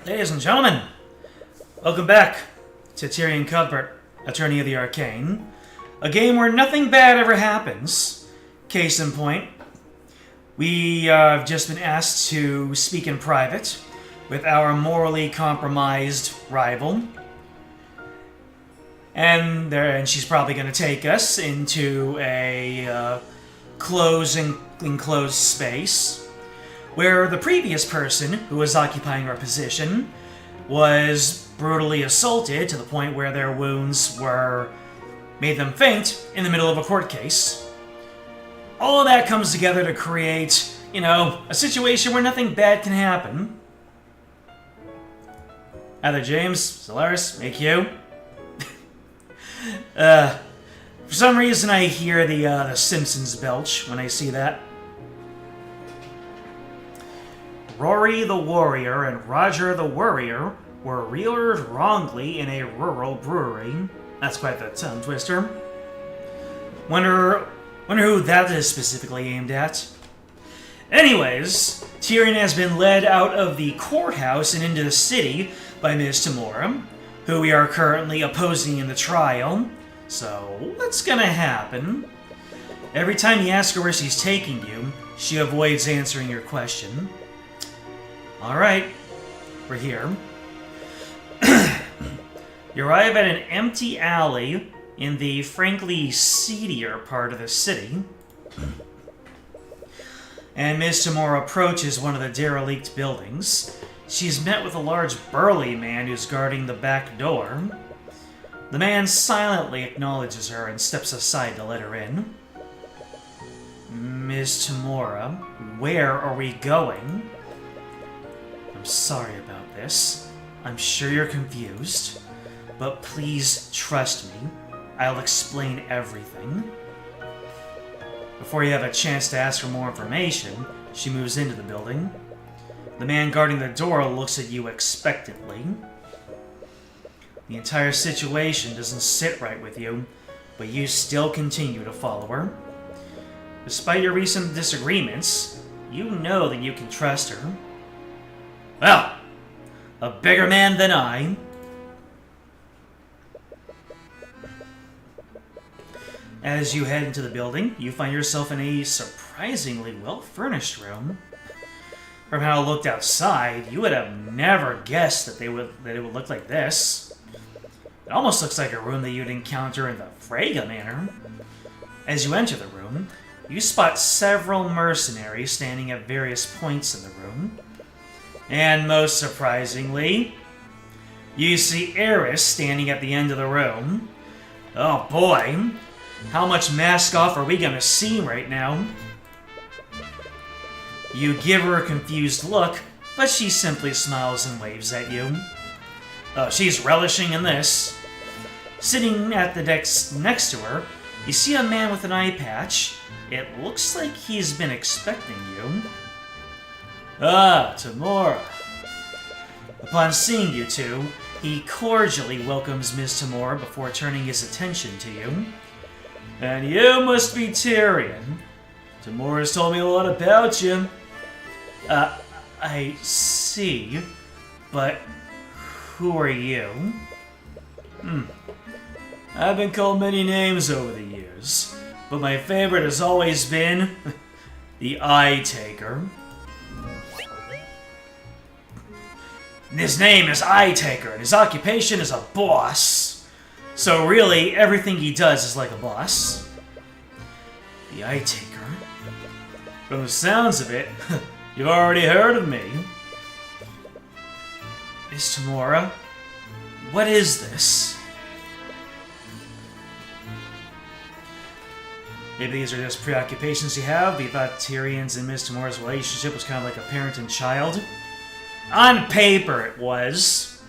Ladies and gentlemen, welcome back to Tyrion Cuthbert, Attorney of the Arcane, a game where nothing bad ever happens. Case in point, we have just been asked to speak in private with our morally compromised rival, and she's probably going to take us into a enclosed space where the previous person who was occupying our position was brutally assaulted to the point where their wounds made them faint in the middle of a court case. All of that comes together to create, a situation where nothing bad can happen. Either James, Solaris, AQ. For some reason I hear the Simpsons belch when I see that. Rory the Warrior and Roger the Worrier were reared wrongly in a rural brewery. That's quite the tongue twister. Wonder who that is specifically aimed at. Anyways, Tyrion has been led out of the courthouse and into the city by Ms. Tamora, who we are currently opposing in the trial. So, what's gonna happen? Every time you ask her where she's taking you, she avoids answering your question. Alright, we're here. You arrive at an empty alley in the frankly seedier part of the city. And Ms. Tamora approaches one of the derelict buildings. She's met with a large burly man who's guarding the back door. The man silently acknowledges her and steps aside to let her in. Ms. Tamora, where are we going? I'm sorry about this. I'm sure you're confused. But please trust me. I'll explain everything. Before you have a chance to ask for more information, she moves into the building. The man guarding the door looks at you expectantly. The entire situation doesn't sit right with you, but you still continue to follow her. Despite your recent disagreements, you know that you can trust her. Well, a bigger man than I. As you head into the building, you find yourself in a surprisingly well-furnished room. From how it looked outside, you would have never guessed that it would look like this. It almost looks like a room that you'd encounter in the Frega Manor. As you enter the room, you spot several mercenaries standing at various points in the room. And most surprisingly, you see Eris standing at the end of the room. Oh boy, how much mask off are we gonna see right now? You give her a confused look, but she simply smiles and waves at you. Oh, she's relishing in this. Sitting at the desk next to her, you see a man with an eye patch. It looks like he's been expecting you. Ah, Tamora. Upon seeing you two, he cordially welcomes Ms. Tamora before turning his attention to you. And you must be Tyrion. Tamora's told me a lot about you. I see. But who are you? I've been called many names over the years, but my favorite has always been the Eye Taker. His name is Eye Taker, and his occupation is a boss. So really, everything he does is like a boss. The Eye Taker? From the sounds of it, you've already heard of me. Miss Tamora, what is this? Maybe these are just preoccupations you have. You thought Tyrion's and Miss Tamora's relationship was kind of like a parent and child. On paper it was,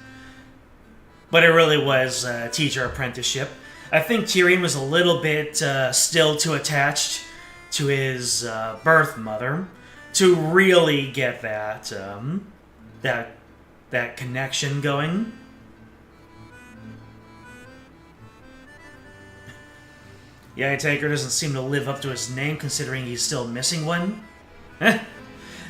but it really was a teacher apprenticeship. I think Tyrion was a little bit still too attached to his birth mother to really get that that connection going. The Eye Taker doesn't seem to live up to his name, considering he's still missing one.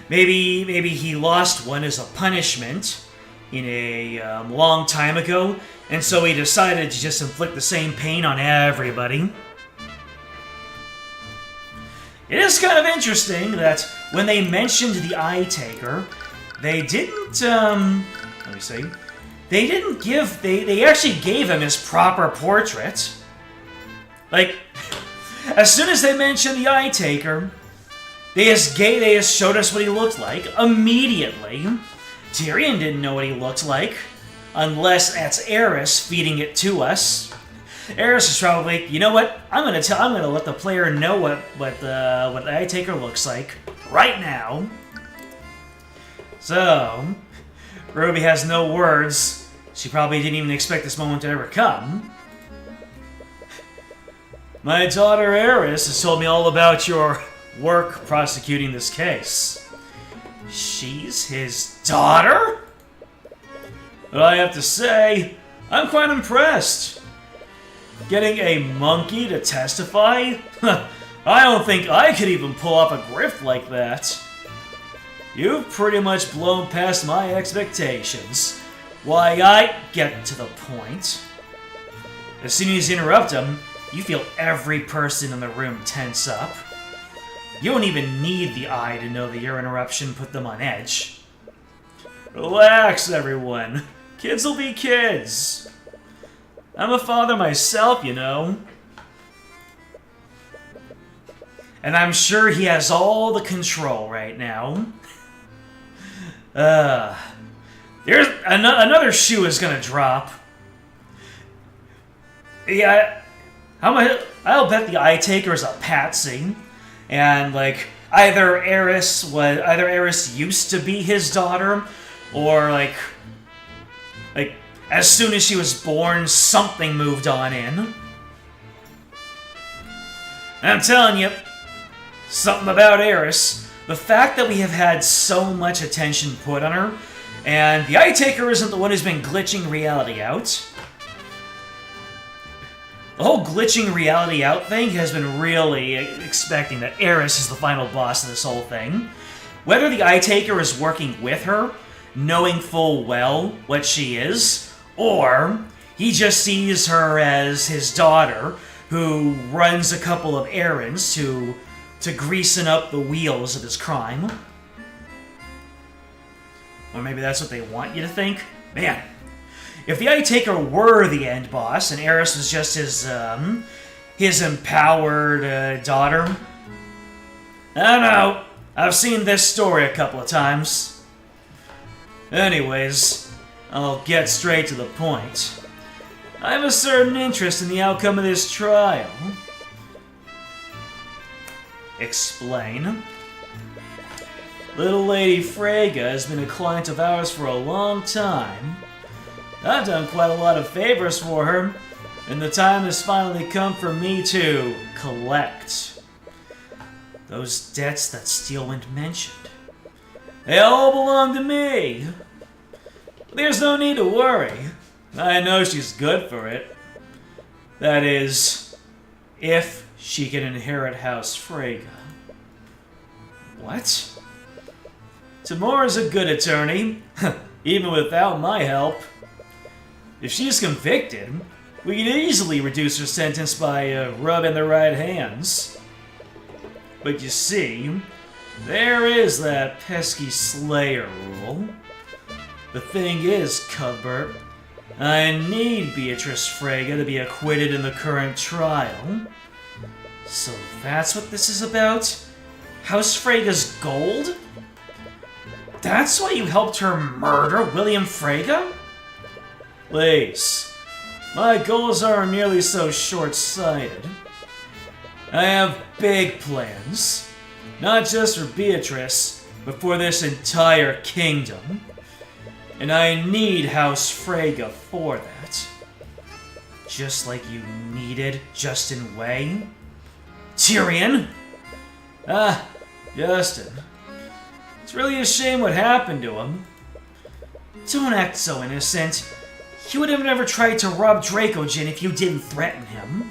Maybe he lost one as a punishment, in a long time ago, and so he decided to just inflict the same pain on everybody. It is kind of interesting that when they mentioned the Eye Taker, they didn't, let me see, they didn't give, they actually gave him his proper portrait. Like, as soon as they mentioned the Eye Taker, they just showed us what he looked like immediately. Tyrion didn't know what he looked like, unless that's Eris feeding it to us. Eris is probably, you know what? I'm gonna let the player know what the Eye Taker looks like right now. So, Ruby has no words. She probably didn't even expect this moment to ever come. My daughter Eris has told me all about your work prosecuting this case. She's his daughter? But I have to say, I'm quite impressed. Getting a monkey to testify? I don't think I could even pull off a grift like that. You've pretty much blown past my expectations. Why, I get to the point. As soon as you interrupt him, you feel every person in the room tense up. You don't even need the eye to know that your interruption put them on edge. Relax, everyone. Kids will be kids. I'm a father myself, you know. And I'm sure he has all the control right now. There's another shoe is gonna drop. Yeah, I'll bet the Eye Taker is a patsy. And, like, either Eris used to be his daughter, or, like, as soon as she was born, something moved on in. And I'm telling you, something about Eris, the fact that we have had so much attention put on her, and the Eye Taker isn't the one who's been glitching reality out. The whole glitching reality out thing has been really expecting that Eris is the final boss of this whole thing. Whether the Eye Taker is working with her, knowing full well what she is, or he just sees her as his daughter, who runs a couple of errands to greasing up the wheels of his crime. Or maybe that's what they want you to think. Man, if the Eye Taker were the end boss and Eris was just his empowered daughter, I don't know. I've seen this story a couple of times. Anyways, I'll get straight to the point. I have a certain interest in the outcome of this trial. Explain. Little Lady Freyga has been a client of ours for a long time. I've done quite a lot of favors for her, and the time has finally come for me to collect those debts that Steelwind mentioned. They all belong to me. There's no need to worry. I know she's good for it. That is, if she can inherit House Freyga. What? Tamora's a good attorney, even without my help. If she's convicted, we can easily reduce her sentence by rubbing the right hands. But you see, there is that pesky Slayer rule. The thing is, Cuthbert, I need Beatrice Freyga to be acquitted in the current trial. So that's what this is about? House Freyga's gold? That's why you helped her murder William Freyga? Please, my goals aren't nearly so short-sighted. I have big plans, not just for Beatrice, but for this entire kingdom. And I need House Freyga for that. Just like you needed Justin Wei. Tyrion? Ah, Justin. It's really a shame what happened to him. Don't act so innocent. He would have never tried to rob Dracogen if you didn't threaten him.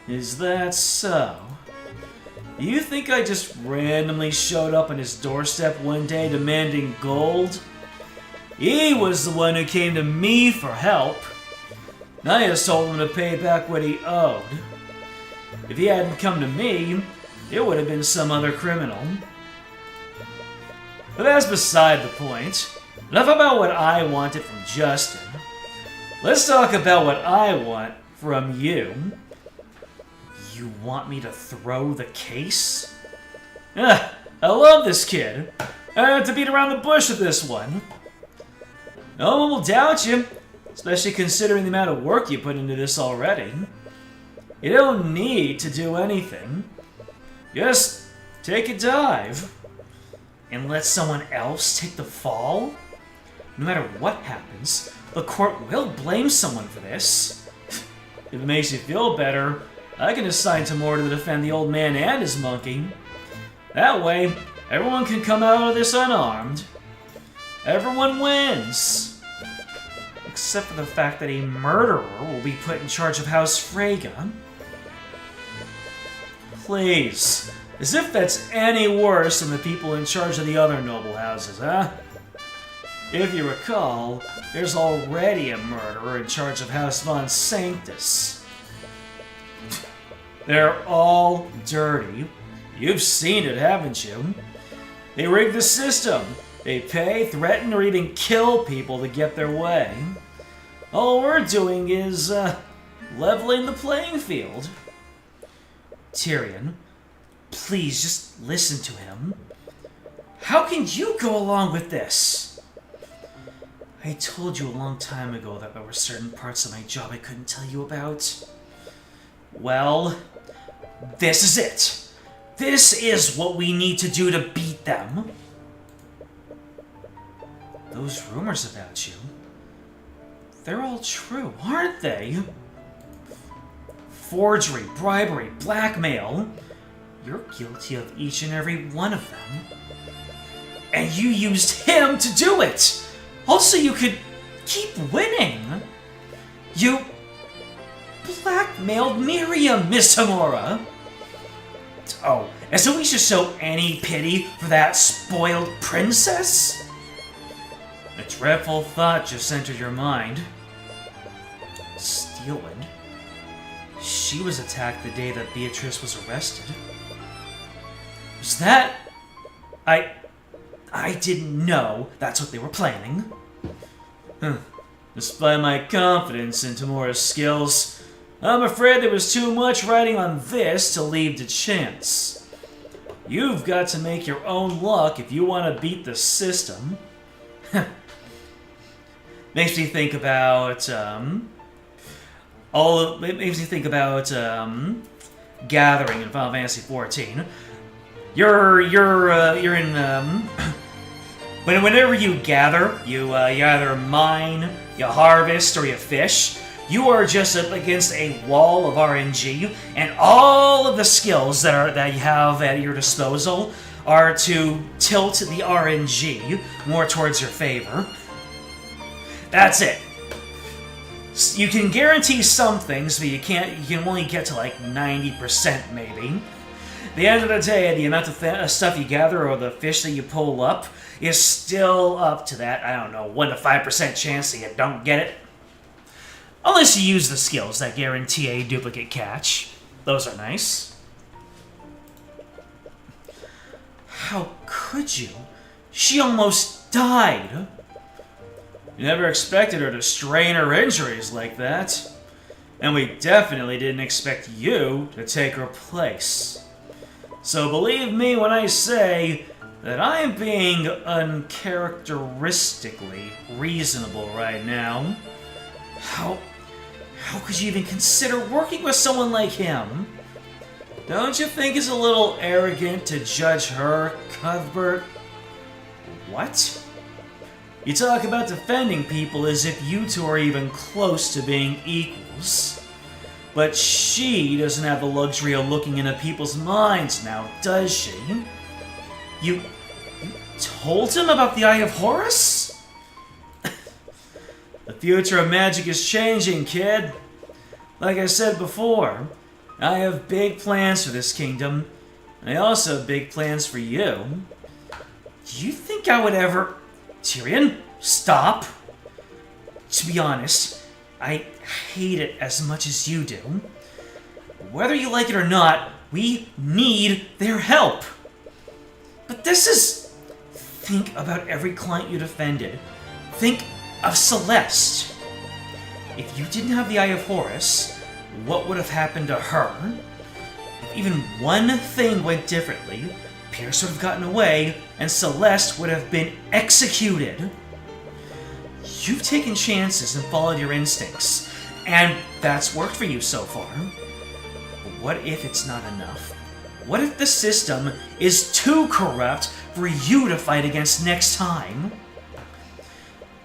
Is that so? Do you think I just randomly showed up on his doorstep one day demanding gold? He was the one who came to me for help. I just told him to pay back what he owed. If he hadn't come to me, it would have been some other criminal. But that's beside the point. Enough about what I wanted from Justin. Let's talk about what I want from you. You want me to throw the case? I love this kid. I don't have to beat around the bush with this one. No one will doubt you, especially considering the amount of work you put into this already. You don't need to do anything. Just take a dive. And let someone else take the fall? No matter what happens, the court will blame someone for this. If it makes you feel better, I can assign Tamora to defend the old man and his monkey. That way, everyone can come out of this unarmed. Everyone wins. Except for the fact that a murderer will be put in charge of House Freyga. Please. As if that's any worse than the people in charge of the other noble houses, huh? If you recall, there's already a murderer in charge of House Von Sanctus. They're all dirty. You've seen it, haven't you? They rig the system. They pay, threaten, or even kill people to get their way. All we're doing is, leveling the playing field. Tyrion, please just listen to him. How can you go along with this? I told you a long time ago that there were certain parts of my job I couldn't tell you about. Well, this is it. This is what we need to do to beat them. Those rumors about you, they're all true, aren't they? Forgery, bribery, blackmail. You're guilty of each and every one of them. And you used him to do it! Also, you could keep winning. You blackmailed Miriam, Miss Tamora. Oh, and so we should show any pity for that spoiled princess? A dreadful thought just entered your mind. Steelwind? She was attacked the day that Beatrice was arrested. Was that... I didn't know that's what they were planning. Despite my confidence in Tamora's skills, I'm afraid there was too much riding on this to leave to chance. You've got to make your own luck if you want to beat the system. Makes me think about, Gathering in Final Fantasy XIV. You're in, whenever you gather, you either mine, you harvest, or you fish. You are just up against a wall of RNG, and all of the skills that you have at your disposal are to tilt the RNG more towards your favor. That's it. You can guarantee some things, but you can only get to like 90% maybe. At the end of the day, the amount of stuff you gather or the fish that you pull up is still up to that, I don't know, 1 to 5% chance that you don't get it. Unless you use the skills that guarantee a duplicate catch. Those are nice. How could you? She almost died. You never expected her to strain her injuries like that. And we definitely didn't expect you to take her place. So believe me when I say that I am being uncharacteristically reasonable right now. How could you even consider working with someone like him? Don't you think it's a little arrogant to judge her, Cuthbert? What? You talk about defending people as if you two are even close to being equals. But she doesn't have the luxury of looking into people's minds now, does she? You told him about the Eye of Horus? The future of magic is changing, kid. Like I said before, I have big plans for this kingdom, and I also have big plans for you. Do you think I would ever... Tyrion, Stop. To be honest, I hate it as much as you do. Whether you like it or not, we need their help. But this is... Think about every client you defended. Think of Celeste. If you didn't have the Eye of Horus, what would have happened to her? If even one thing went differently, Pierce would have gotten away, and Celeste would have been executed. You've taken chances and followed your instincts, and that's worked for you so far. But what if it's not enough? What if the system is too corrupt for you to fight against next time?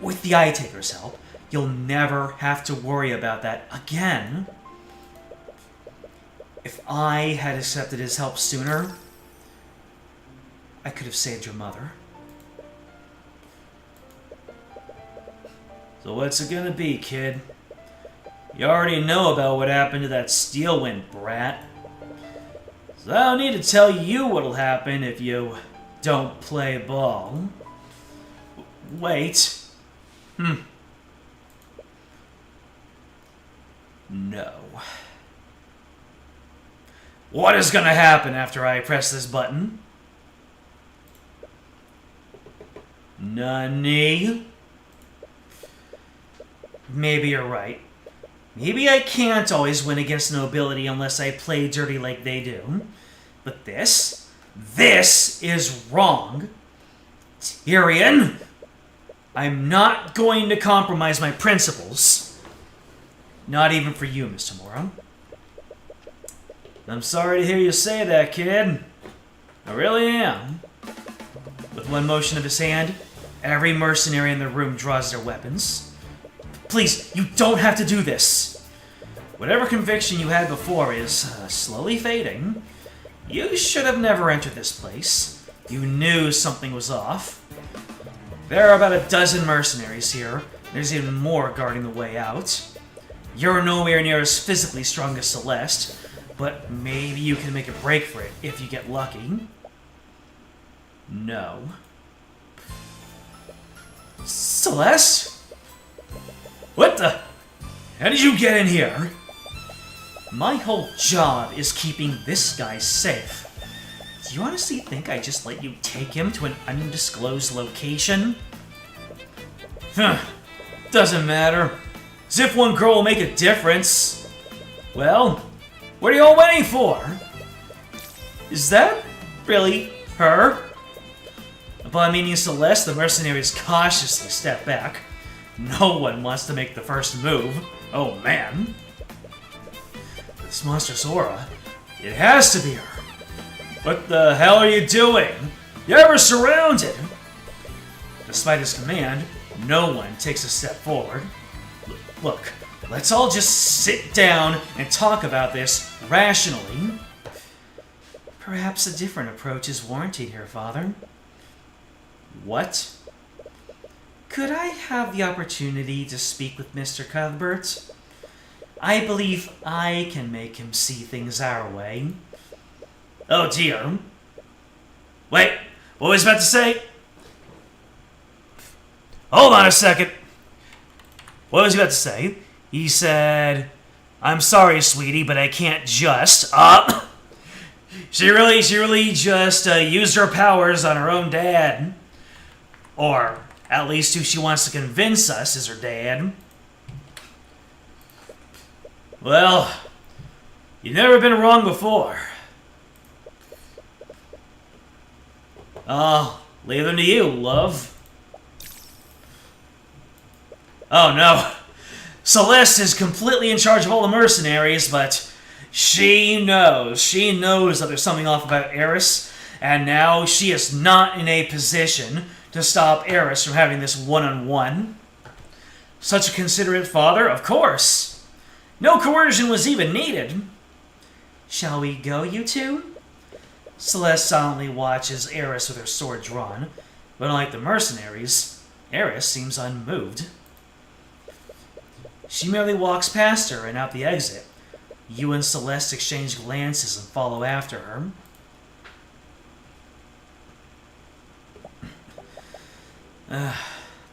With the Eye Taker's help, you'll never have to worry about that again. If I had accepted his help sooner, I could have saved your mother. So what's it gonna be, kid? You already know about what happened to that Steelwind brat. So I don't need to tell you what'll happen if you don't play ball. Wait. No. What is gonna happen after I press this button? Nani? Maybe you're right. Maybe I can't always win against nobility unless I play dirty like they do. But this is wrong. Tyrion, I'm not going to compromise my principles. Not even for you, Mr. Mora. I'm sorry to hear you say that, kid. I really am. With one motion of his hand, every mercenary in the room draws their weapons. Please, you don't have to do this. Whatever conviction you had before is slowly fading. You should have never entered this place. You knew something was off. There are about a dozen mercenaries here. There's even more guarding the way out. You're nowhere near as physically strong as Celeste, but maybe you can make a break for it if you get lucky. No. Celeste? What the? How did you get in here? My whole job is keeping this guy safe. Do you honestly think I just let you take him to an undisclosed location? Doesn't matter. As if one girl will make a difference. Well, what are you all waiting for? Is that really her? Upon meeting Celeste, the mercenaries cautiously step back. No one wants to make the first move. Oh man. This monstrous aura, it has to be her. What the hell are you doing? You're surrounded! Despite his command, no one takes a step forward. Look, let's all just sit down and talk about this rationally. Perhaps a different approach is warranted here, Father. What? Could I have the opportunity to speak with Mr. Cuthbert? I believe I can make him see things our way. Oh dear. Wait, what was I about to say? Hold on a second. What was he about to say? He said, I'm sorry, sweetie, but I can't just... She really just used her powers on her own dad. Or at least who she wants to convince us is her dad. Well, you've never been wrong before. I'll leave them to you, love. Oh no. Celeste is completely in charge of all the mercenaries, but she knows that there's something off about Eris, and now she is not in a position to stop Eris from having this one-on-one. Such a considerate father, of course. No coercion was even needed. Shall we go, you two? Celeste silently watches Eris with her sword drawn, but unlike the mercenaries, Eris seems unmoved. She merely walks past her and out the exit. You and Celeste exchange glances and follow after her.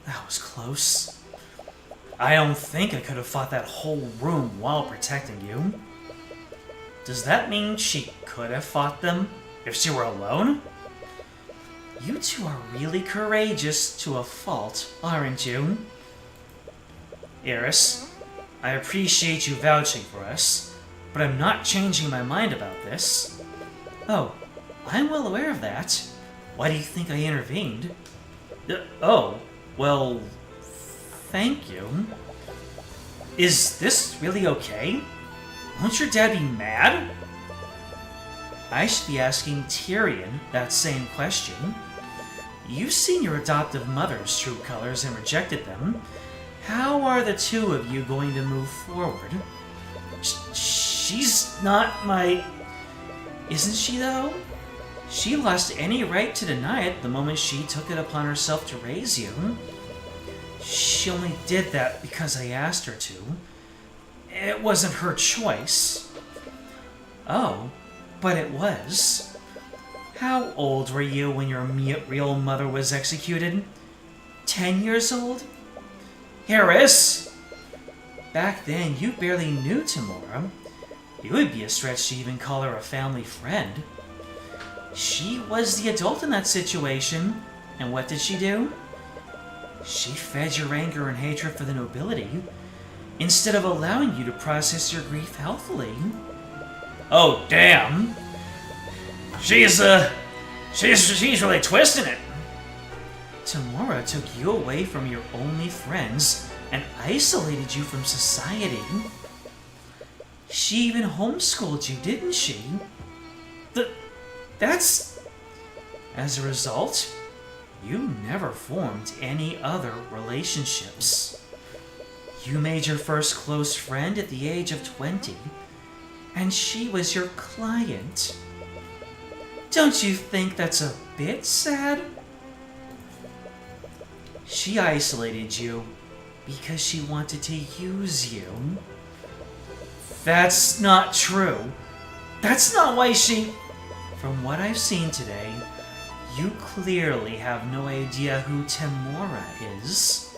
That was close. I don't think I could have fought that whole room while protecting you. Does that mean she could have fought them if she were alone? You two are really courageous to a fault, aren't you? Eris, I appreciate you vouching for us, but I'm not changing my mind about this. Oh, I'm well aware of that. Why do you think I intervened? Oh, well, thank you. Is this really okay? Won't your dad be mad? I should be asking Tyrion that same question. You've seen your adoptive mother's true colors and rejected them. How are the two of you going to move forward? She's not my... Isn't she, though? She lost any right to deny it the moment she took it upon herself to raise you. She only did that because I asked her to. It wasn't her choice. Oh, but it was. How old were you when your real mother was executed? 10 years old? Harris! Back then, you barely knew Tamora. It would be a stretch to even call her a family friend. She was the adult in that situation, and what did she do? She fed your anger and hatred for the nobility, instead of allowing you to process your grief healthily. Oh, damn! She's really twisting it. Tamora took you away from your only friends and isolated you from society. She even homeschooled you, didn't she? That's... As a result, you never formed any other relationships. You made your first close friend at the age of 20, and she was your client. Don't you think that's a bit sad? She isolated you because she wanted to use you. That's not true. That's not why she... From what I've seen today, you clearly have no idea who Tamora is.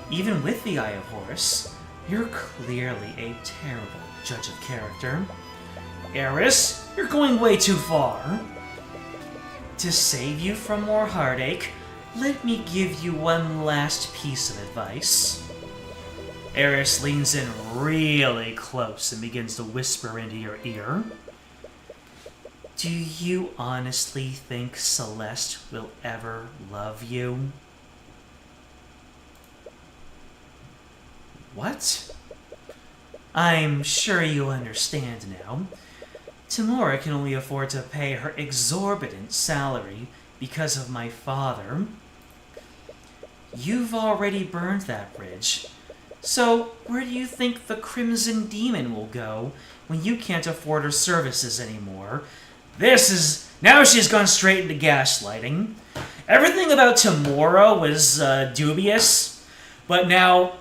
Even with the Eye of Horus, you're clearly a terrible judge of character. Eris, you're going way too far. To save you from more heartache, let me give you one last piece of advice. Eris leans in really close and begins to whisper into your ear. Do you honestly think Celeste will ever love you? What? I'm sure you understand now. Tamora can only afford to pay her exorbitant salary because of my father. You've already burned that bridge. So, where do you think the Crimson Demon will go when you can't afford her services anymore? Now she's gone straight into gaslighting. Everything about Tamora was dubious, but now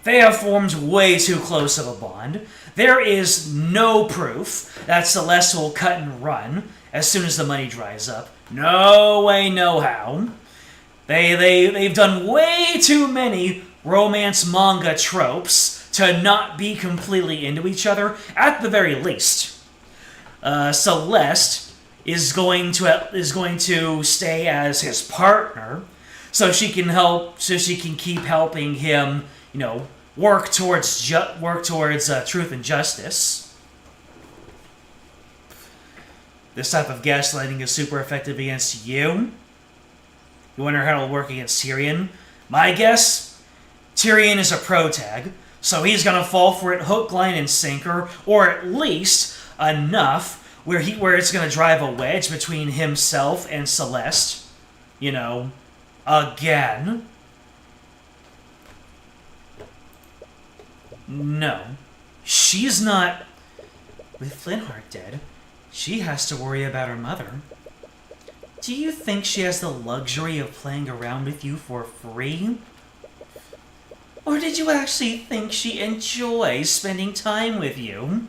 they have formed way too close of a bond. There is no proof that Celeste will cut and run as soon as the money dries up. No way, no how. They've done way too many romance manga tropes to not be completely into each other, at the very least. Celeste is going to stay as his partner, so she can keep helping him, work towards truth and justice. This type of gaslighting is super effective against you. You wonder how it'll work against Tyrion? My guess, Tyrion is a protag, so he's gonna fall for it hook, line, and sinker, or at least enough where it's gonna drive a wedge between himself and Celeste. Again. No, she's not. With Flintheart dead, she has to worry about her mother. Do you think she has the luxury of playing around with you for free? Or did you actually think she enjoys spending time with you?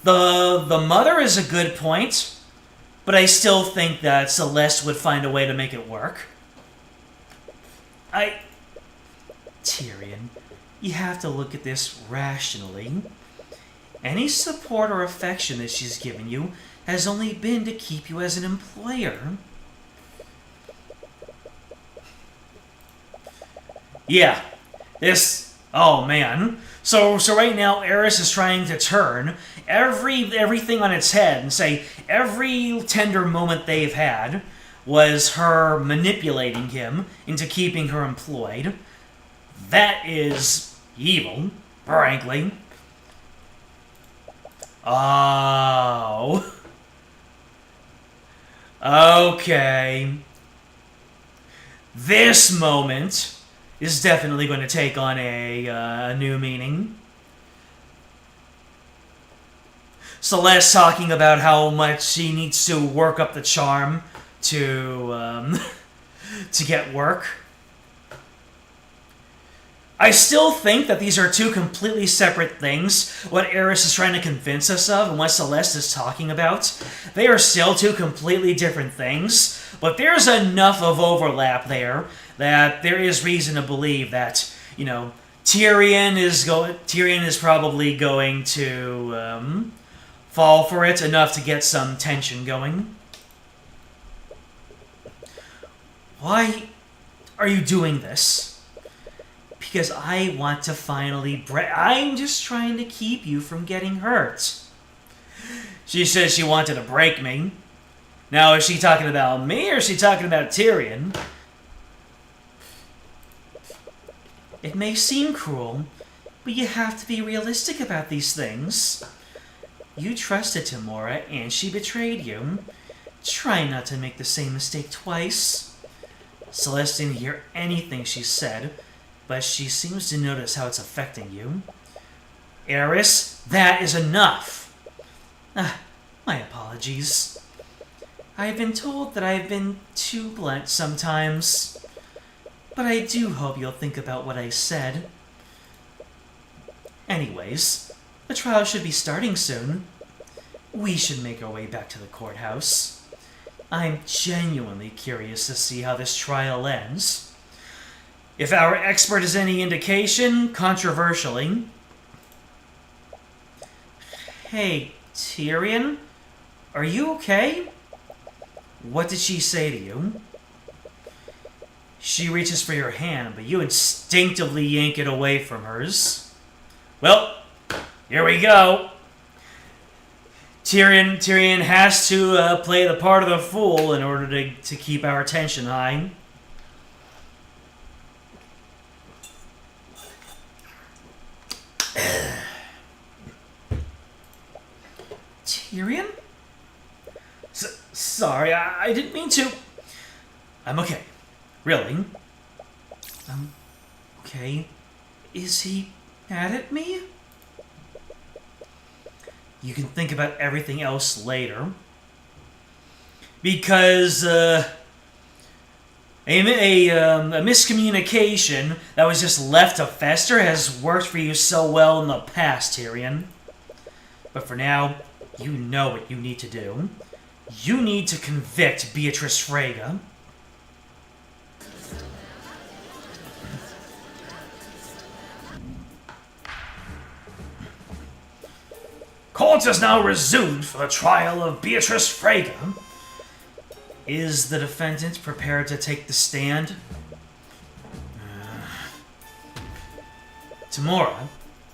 The mother is a good point, but I still think that Celeste would find a way to make it work. Tyrion, you have to look at this rationally. Any support or affection that she's given you has only been to keep you as an employer. Yeah, oh man. So right now, Eris is trying to turn everything on its head and say every tender moment they've had was her manipulating him into keeping her employed. That is evil, frankly. Oh. Okay. This moment is definitely going to take on a new meaning. Celeste talking about how much she needs to work up the charm to get work. I still think that these are two completely separate things. What Eris is trying to convince us of and what Celeste is talking about, they are still two completely different things. But there's enough of overlap there that there is reason to believe that, you know, Tyrion is probably going to fall for it enough to get some tension going. Why are you doing this? Because I want to finally I'm just trying to keep you from getting hurt. She says she wanted to break me. Now, is she talking about me or is she talking about Tyrion? It may seem cruel, but you have to be realistic about these things. You trusted Tamora and she betrayed you. Try not to make the same mistake twice. Celeste didn't hear anything she said, but she seems to notice how it's affecting you. Eris, that is enough. My apologies. I've been told that I've been too blunt sometimes, but I do hope you'll think about what I said. Anyways, the trial should be starting soon. We should make our way back to the courthouse. I'm genuinely curious to see how this trial ends. If our expert is any indication, controversially... Hey, Tyrion? Are you okay? What did she say to you? She reaches for your hand, but you instinctively yank it away from hers. Well, here we go. Tyrion has to play the part of the fool in order to keep our attention high. Tyrion? Sorry, I didn't mean to. I'm okay. Really? Okay. Is he mad at me? You can think about everything else later. Because, a miscommunication that was just left to fester has worked for you so well in the past, Tyrion. But for now, you know what you need to do. You need to convict Beatrice Frege. Court is now resumed for the trial of Beatrice Frege. Is the defendant prepared to take the stand? Tamora,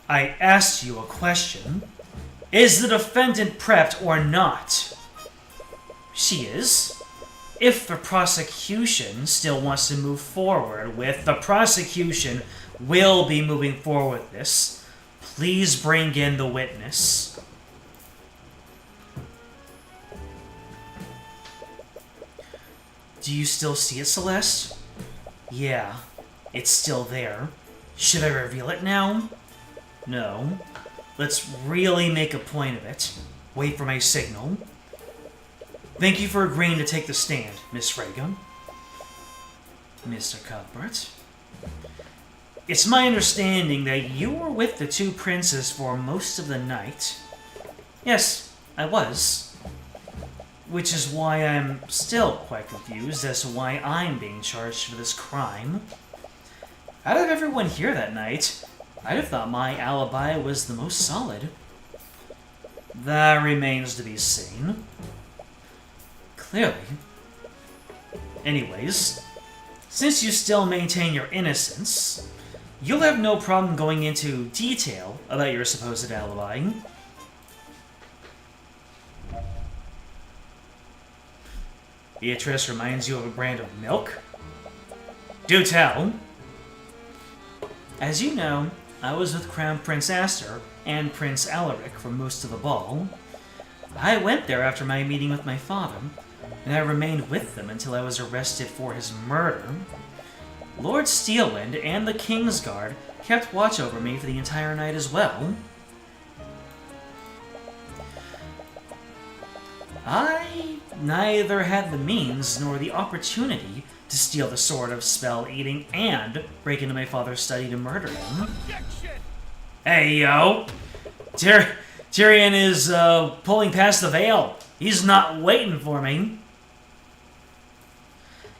I asked you a question. Is the defendant prepped or not? She is. If the prosecution still wants to move forward with, the prosecution will be moving forward with this. Please bring in the witness. Do you still see it, Celeste? Yeah, it's still there. Should I reveal it now? No. Let's really make a point of it. Wait for my signal. Thank you for agreeing to take the stand, Miss Frege. Mr. Cuthbert. It's my understanding that you were with the two princes for most of the night. Yes, I was. Which is why I'm still quite confused as to why I'm being charged for this crime. Out of everyone here that night, I'd have thought my alibi was the most solid. That remains to be seen. Clearly. Anyways, since you still maintain your innocence, you'll have no problem going into detail about your supposed alibi. Beatrice reminds you of a brand of milk? Do tell. As you know, I was with Crown Prince Aster and Prince Alaric for most of the ball. I went there after my meeting with my father, and I remained with them until I was arrested for his murder. Lord Steelwind and the Kingsguard kept watch over me for the entire night as well. I neither had the means nor the opportunity to steal the Sword of Spell Eating and break into my father's study to murder him. Hey, yo! Tyrion is pulling past the veil. He's not waiting for me.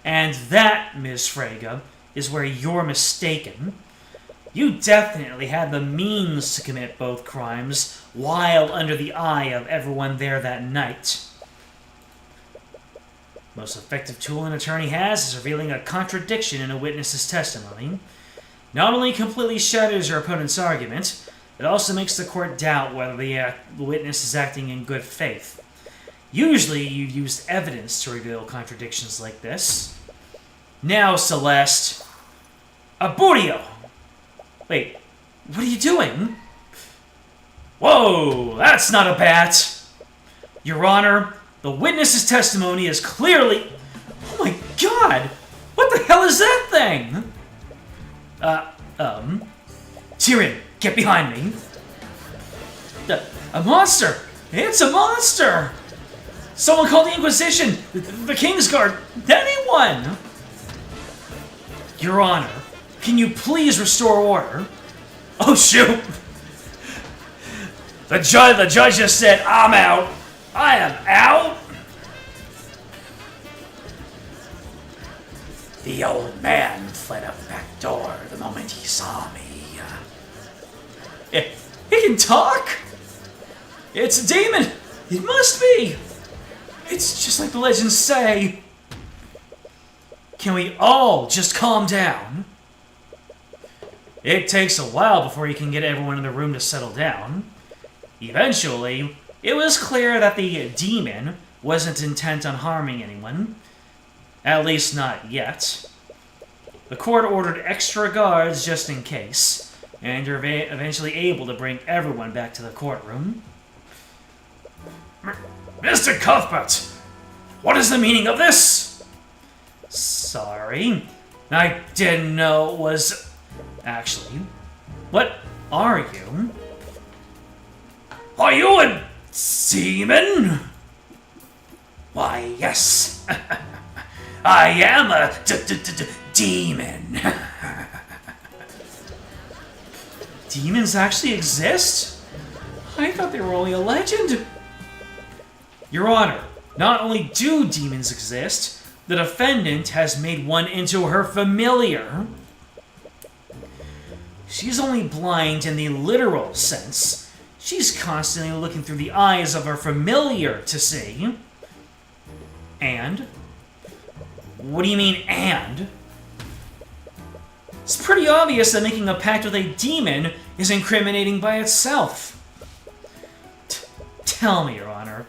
And that, Miss Freyga, is where you're mistaken. You definitely had the means to commit both crimes while under the eye of everyone there that night. Most effective tool an attorney has is revealing a contradiction in a witness's testimony. Not only completely shatters your opponent's argument, it also makes the court doubt whether the witness is acting in good faith. Usually, you'd use evidence to reveal contradictions like this. Now, Celeste... Aburio! Wait, what are you doing? Whoa, that's not a bat! Your Honor, the witness's testimony is clearly... Oh my god! What the hell is that thing? Tyrion, get behind me. A monster! It's a monster! Someone call the Inquisition! The Kingsguard! Anyone! Your Honor, can you please restore order? Oh shoot! The judge just said, I'm out! I am out! The old man fled out the back door the moment he saw me. He can talk? It's a demon! It must be! It's just like the legends say. Can we all just calm down? It takes a while before you can get everyone in the room to settle down. Eventually, it was clear that the demon wasn't intent on harming anyone. At least not yet. The court ordered extra guards just in case, and you're eventually able to bring everyone back to the courtroom. Mr. Cuthbert, what is the meaning of this? Sorry, I didn't know it was... Actually, what are you? Are you a demon? Why, yes. I am a demon. Demons actually exist? I thought they were only a legend. Your Honor, not only do demons exist, the defendant has made one into her familiar. She's only blind in the literal sense. She's constantly looking through the eyes of her familiar to see. And? What do you mean, and? It's pretty obvious that making a pact with a demon is incriminating by itself. Tell me, Your Honor,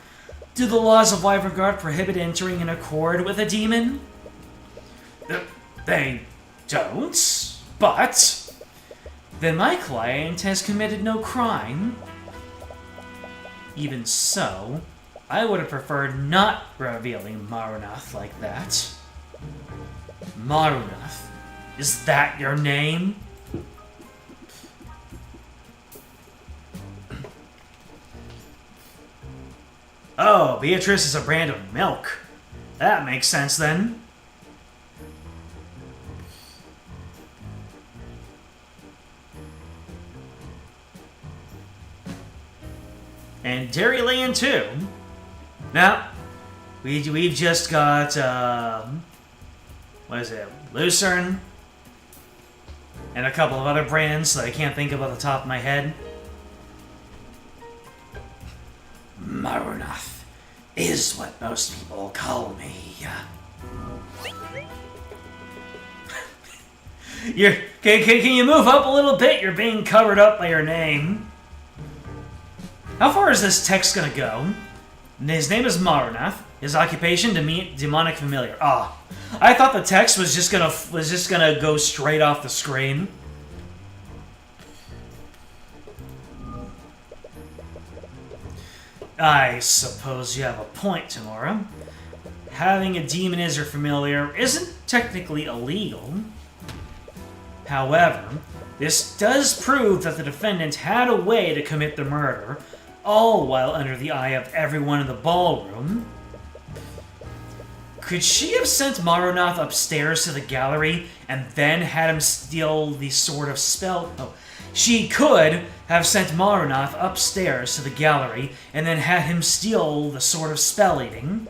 do the laws of Wyvergard prohibit entering in accord with a demon? They don't, but... Then my client has committed no crime. Even so, I would have preferred not revealing Marunath like that. Marunath? Is that your name? Oh, Beatrice is a brand of milk. That makes sense then. And Dairy Land too. Now, we've just got, what is it? Lucerne? and a couple of other brands that I can't think of off the top of my head. Marunath is what most people call me. Can you move up a little bit? You're being covered up by your name. How far is this text gonna go? His name is Marunath. His occupation, demonic familiar. Ah, I thought the text was just gonna go straight off the screen. I suppose you have a point, Tamora. Having a demon as your familiar isn't technically illegal. However, this does prove that the defendant had a way to commit the murder, all while under the eye of everyone in the ballroom. Could she have sent Marunath upstairs to the gallery and then had him steal the Sword of Spell? Oh, she could have sent Marunath upstairs to the gallery and then had him steal the Sword of Spell Eating.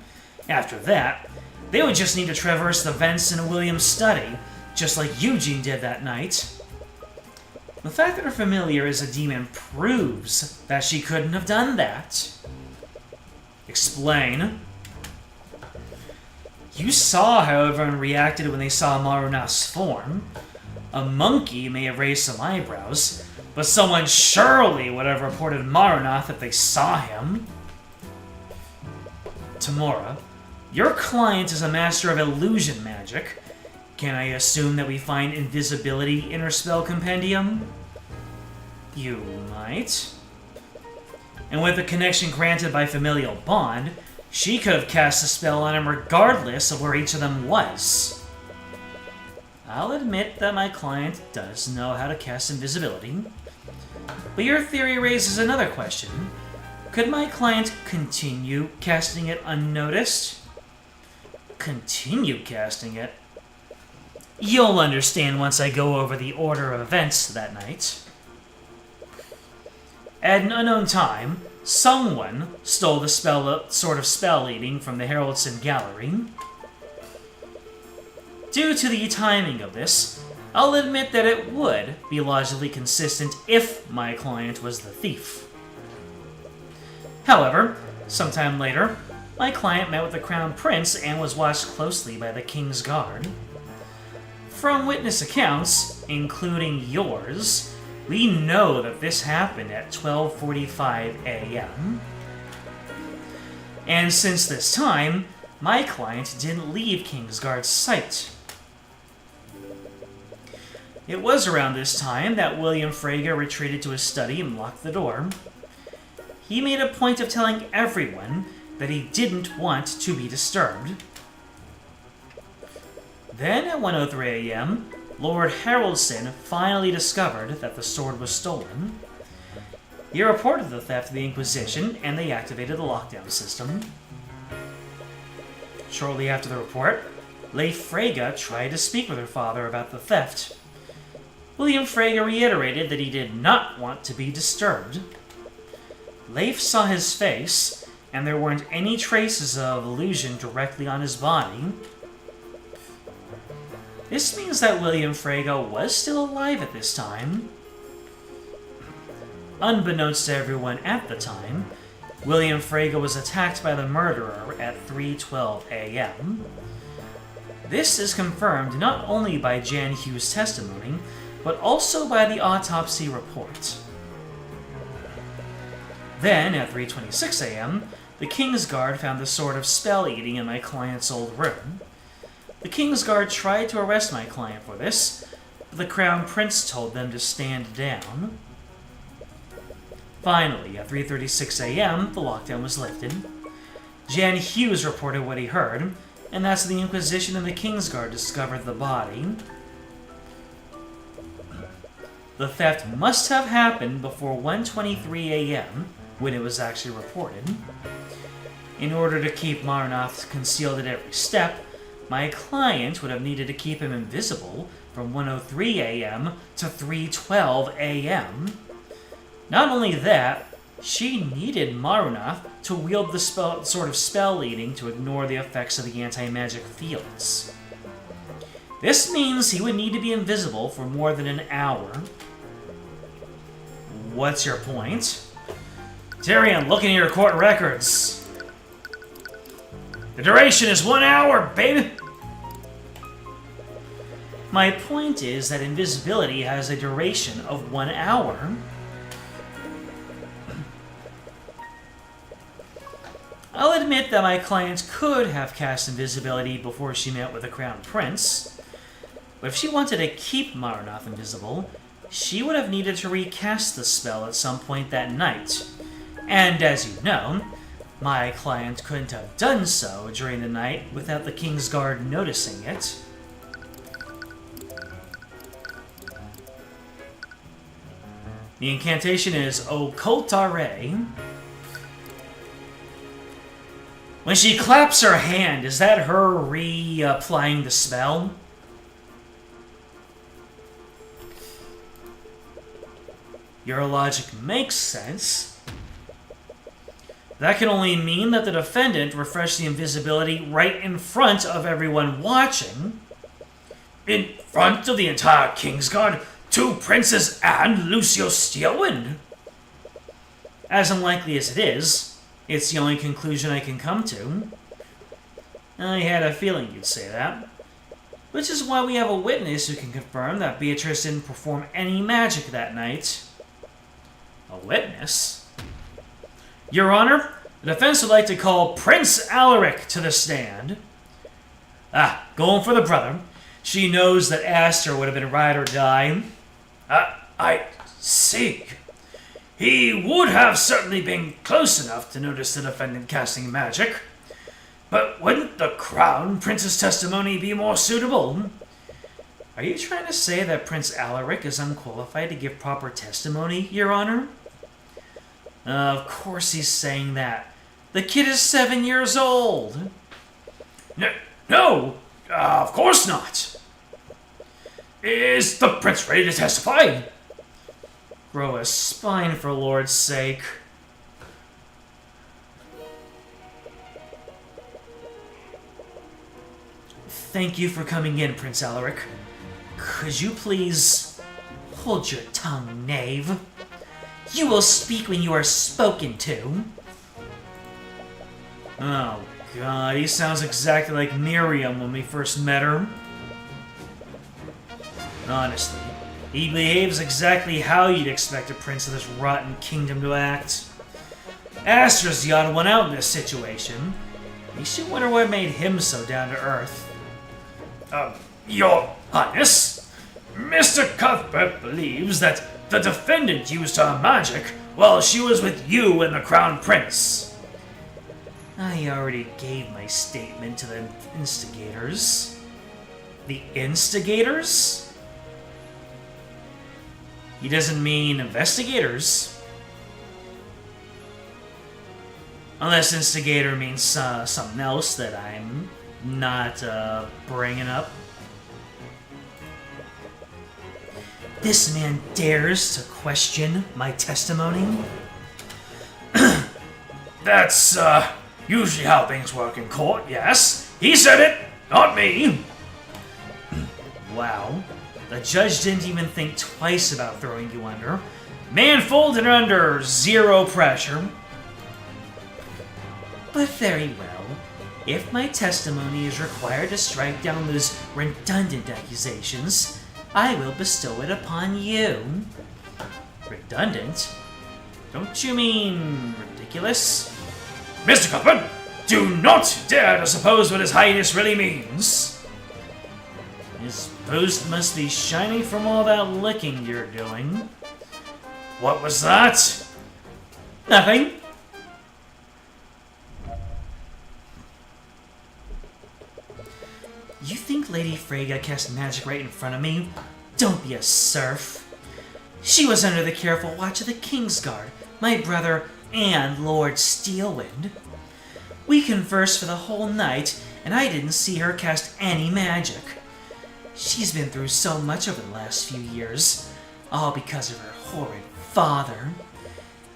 After that, they would just need to traverse the vents in William's study, just like Eugene did that night. The fact that her familiar is a demon proves that she couldn't have done that. Explain. You saw how everyone reacted when they saw Marunath's form. A monkey may have raised some eyebrows, but someone surely would have reported Marunath if they saw him. Tamora, your client is a master of illusion magic. Can I assume that we find invisibility in her spell compendium? You might. And with the connection granted by familial bond, she could have cast a spell on him regardless of where each of them was. I'll admit that my client does know how to cast invisibility. But your theory raises another question. Could my client continue casting it unnoticed? Continue casting it? You'll understand once I go over the order of events that night. At an unknown time, someone stole the Sword of Spell Eating from the Heraldson Gallery. Due to the timing of this, I'll admit that it would be logically consistent if my client was the thief. However, sometime later, my client met with the Crown Prince and was watched closely by the King's Guard. From witness accounts, including yours, we know that this happened at 12:45 a.m. And since this time, my client didn't leave Kingsguard's sight. It was around this time that William Frege retreated to his study and locked the door. He made a point of telling everyone that he didn't want to be disturbed. Then, at 1:03 a.m., Lord Haraldson finally discovered that the sword was stolen. He reported the theft to the Inquisition, and they activated the lockdown system. Shortly after the report, Leif Frege tried to speak with her father about the theft. William Frege reiterated that he did not want to be disturbed. Leif saw his face, and there weren't any traces of illusion directly on his body. This means that William Frege was still alive at this time. Unbeknownst to everyone at the time, William Frege was attacked by the murderer at 3:12 a.m. This is confirmed not only by Jan Hughes' testimony, but also by the autopsy report. Then, at 3:26 a.m., the King's Guard found the Sword of Spell Eating in my client's old room. The King's Guard tried to arrest my client for this, but the Crown Prince told them to stand down. Finally, at 3:36 a.m., the lockdown was lifted. Jan Hughes reported what he heard, and that's when the Inquisition and the King's Guard discovered the body. The theft must have happened before 1:23 a.m., when it was actually reported. In order to keep Marunath concealed at every step, my client would have needed to keep him invisible from 1:03 a.m. to 3:12 a.m. Not only that, she needed Marunath to wield the Sword of Spell Eating to ignore the effects of the anti-magic fields. This means he would need to be invisible for more than an hour. What's your point? Tyrion, looking at your court records. The duration is 1 hour, baby! My point is that invisibility has a duration of 1 hour. I'll admit that my client could have cast invisibility before she met with the Crown Prince, but if she wanted to keep Marnoth invisible, she would have needed to recast the spell at some point that night. And as you know, my client couldn't have done so during the night without the Kingsguard noticing it. The incantation is Occultare. When she claps her hand, is that her reapplying the spell? Your logic makes sense. That can only mean that the defendant refreshed the invisibility right in front of everyone watching. In front of the entire Kingsguard, 2 princes, and Lucio Steelwind? As unlikely as it is, it's the only conclusion I can come to. I had a feeling you'd say that. Which is why we have a witness who can confirm that Beatrice didn't perform any magic that night. A witness? Your Honor, the defense would like to call Prince Alaric to the stand. Going for the brother. She knows that Aster would have been ride or die. I see. He would have certainly been close enough to notice the defendant casting magic. But wouldn't the Crown Prince's testimony be more suitable? Are you trying to say that Prince Alaric is unqualified to give proper testimony, Your Honor? Of course he's saying that. The kid is 7 years old. No, of course not. Is the prince ready to testify? Grow a spine, for Lord's sake. Thank you for coming in, Prince Alaric. Could you please hold your tongue, knave? You will speak when you are spoken to. Oh, God, he sounds exactly like Miriam when we first met her. Honestly, he behaves exactly how you'd expect a prince of this rotten kingdom to act. Aster's the odd one out in this situation. You should wonder what made him so down to earth. Your Highness, Mr. Cuthbert believes that the defendant used her magic while she was with you and the Crown Prince. I already gave my statement to the instigators. The instigators? He doesn't mean investigators. Unless instigator means something else that I'm not bringing up. This man dares to question my testimony? That's usually how things work in court, yes. He said it, not me. Wow. The judge didn't even think twice about throwing you under. Man folded under zero pressure. But very well. If my testimony is required to strike down those redundant accusations, I will bestow it upon you. Redundant? Don't you mean ridiculous? Mr. Cuthbert, do not dare to suppose what His Highness really means. His boast must be shining from all that licking you're doing. What was that? Nothing. You think Lady Freyga cast magic right in front of me? Don't be a serf. She was under the careful watch of the Kingsguard, my brother, and Lord Steelwind. We conversed for the whole night, and I didn't see her cast any magic. She's been through so much over the last few years, all because of her horrid father.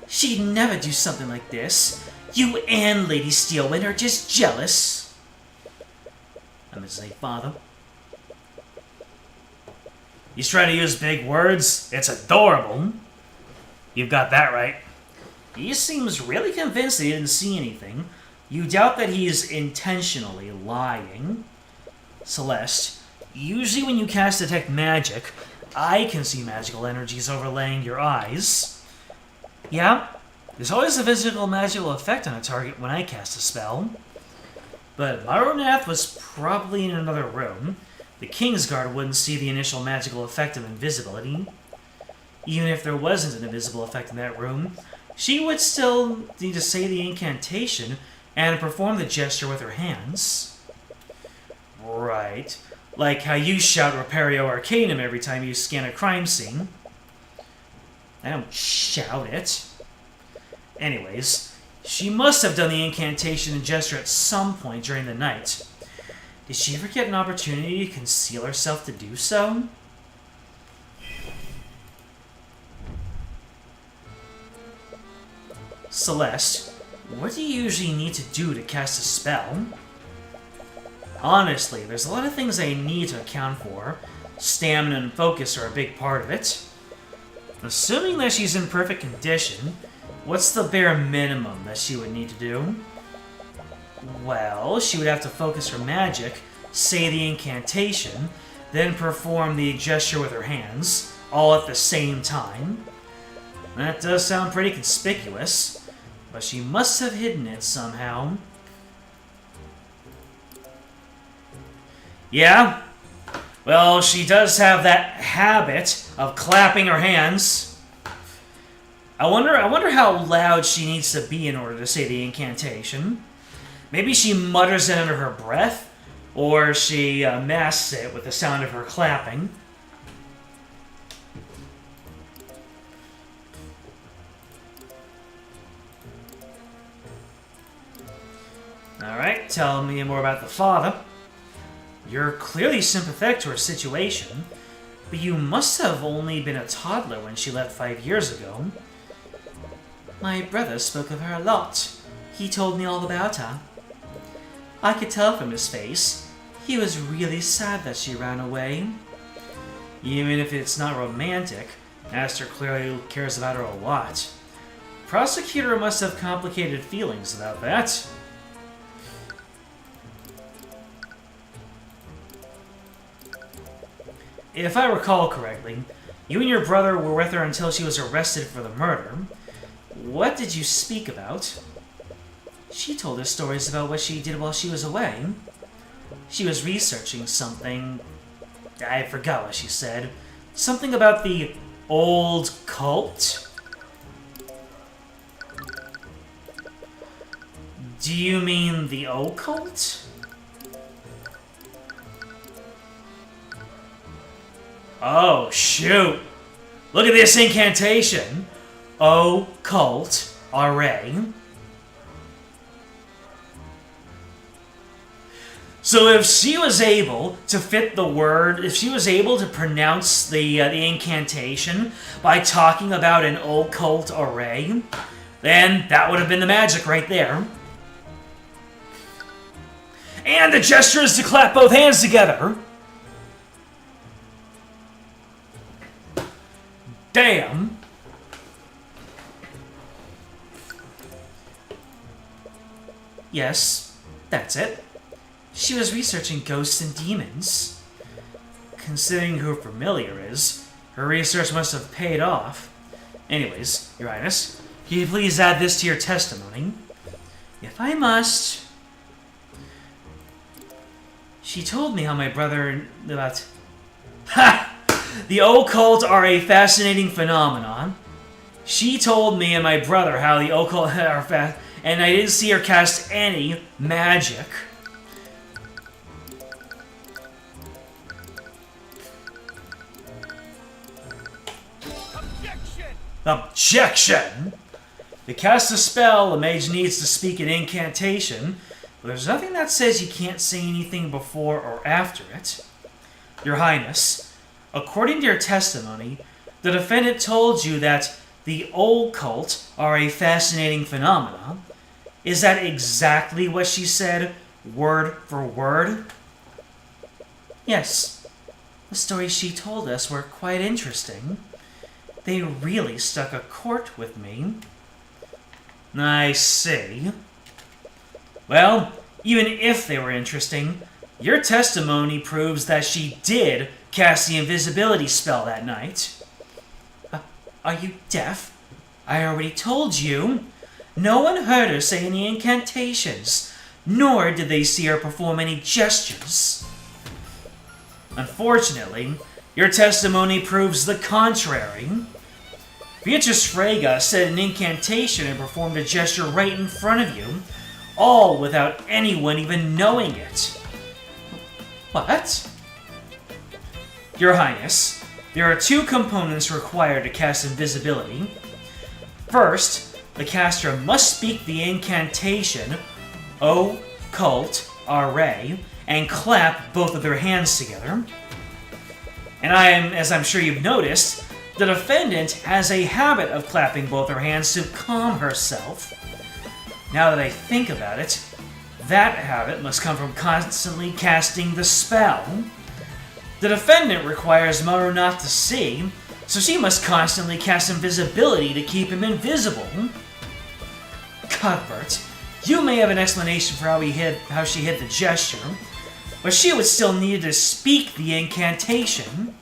She'd never do something like this. You and Lady Steelwind are just jealous. I meant to say father. He's trying to use big words. It's adorable. You've got that right. He seems really convinced that he didn't see anything. You doubt that he's intentionally lying. Celeste, usually when you cast Detect Magic, I can see magical energies overlaying your eyes. Yeah, there's always a physical magical effect on a target when I cast a spell. But Maronath was probably in another room. The Kingsguard wouldn't see the initial magical effect of invisibility. Even if there wasn't an invisible effect in that room, she would still need to say the incantation and perform the gesture with her hands. Right. Like how you shout Repario Arcanum every time you scan a crime scene. I don't shout it. Anyways, she must have done the incantation and gesture at some point during the night. Did she ever get an opportunity to conceal herself to do so? Celeste, what do you usually need to do to cast a spell? Honestly, there's a lot of things I need to account for. Stamina and focus are a big part of it. Assuming that she's in perfect condition, what's the bare minimum that she would need to do? Well, she would have to focus her magic, say the incantation, then perform the gesture with her hands, all at the same time. That does sound pretty conspicuous, but she must have hidden it somehow. Yeah? Well, she does have that habit of clapping her hands. I wonder how loud she needs to be in order to say the incantation. Maybe she mutters it under her breath, or she masks it with the sound of her clapping. Alright, tell me more about the father. You're clearly sympathetic to her situation, but you must have only been a toddler when she left 5 years ago. My brother spoke of her a lot. He told me all about her. I could tell from his face. He was really sad that she ran away. Even if it's not romantic, Aster clearly cares about her a lot. Prosecutor must have complicated feelings about that. If I recall correctly, you and your brother were with her until she was arrested for the murder. What did you speak about? She told us stories about what she did while she was away. She was researching something. I forgot what she said. Something about the old cult? Do you mean the occult? Oh, shoot. Look at this incantation. Occult array. So if she was able to fit the word, if she was able to pronounce the incantation by talking about an occult array, then that would have been the magic right there. And the gesture is to clap both hands together. Damn. Yes, that's it. She was researching ghosts and demons. Considering who her familiar is, her research must have paid off. Anyways, Your Highness, can you please add this to your testimony? If I must. She told me how my brother about... Ha! The occult are a fascinating phenomenon. She told me and my brother how the occult are and I didn't see her cast any magic. Objection! To cast a spell, a mage needs to speak an incantation, but there's nothing that says you can't say anything before or after it. Your Highness, according to your testimony, the defendant told you that the occult are a fascinating phenomena. Is that exactly what she said, word for word? Yes, The stories she told us were quite interesting. They really struck a chord with me. I see. Well, even if they were interesting, your testimony proves that she did cast the invisibility spell that night. Are you deaf? I already told you. No one heard her say any incantations, nor did they see her perform any gestures. Unfortunately, your testimony proves the contrary. Beatrice Frege said an incantation and performed a gesture right in front of you, all without anyone even knowing it. What? Your Highness, there are two components required to cast invisibility. First, the caster must speak the incantation, occult array, and clap both of their hands together. And as I'm sure you've noticed, the defendant has a habit of clapping both her hands to calm herself. Now that I think about it, that habit must come from constantly casting the spell. The defendant requires Marunath to see, so she must constantly cast invisibility to keep him invisible. Cuthbert, you may have an explanation for how she hid the gesture, but she would still need to speak the incantation.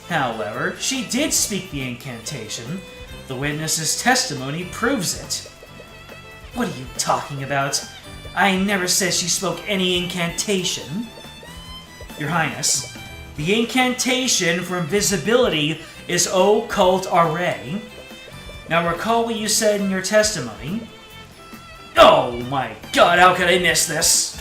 However, she did speak the incantation. The witness's testimony proves it. What are you talking about? I never said she spoke any incantation. Your Highness, the incantation for invisibility is occult array. Now recall what you said in your testimony. Oh my god, how could I miss this?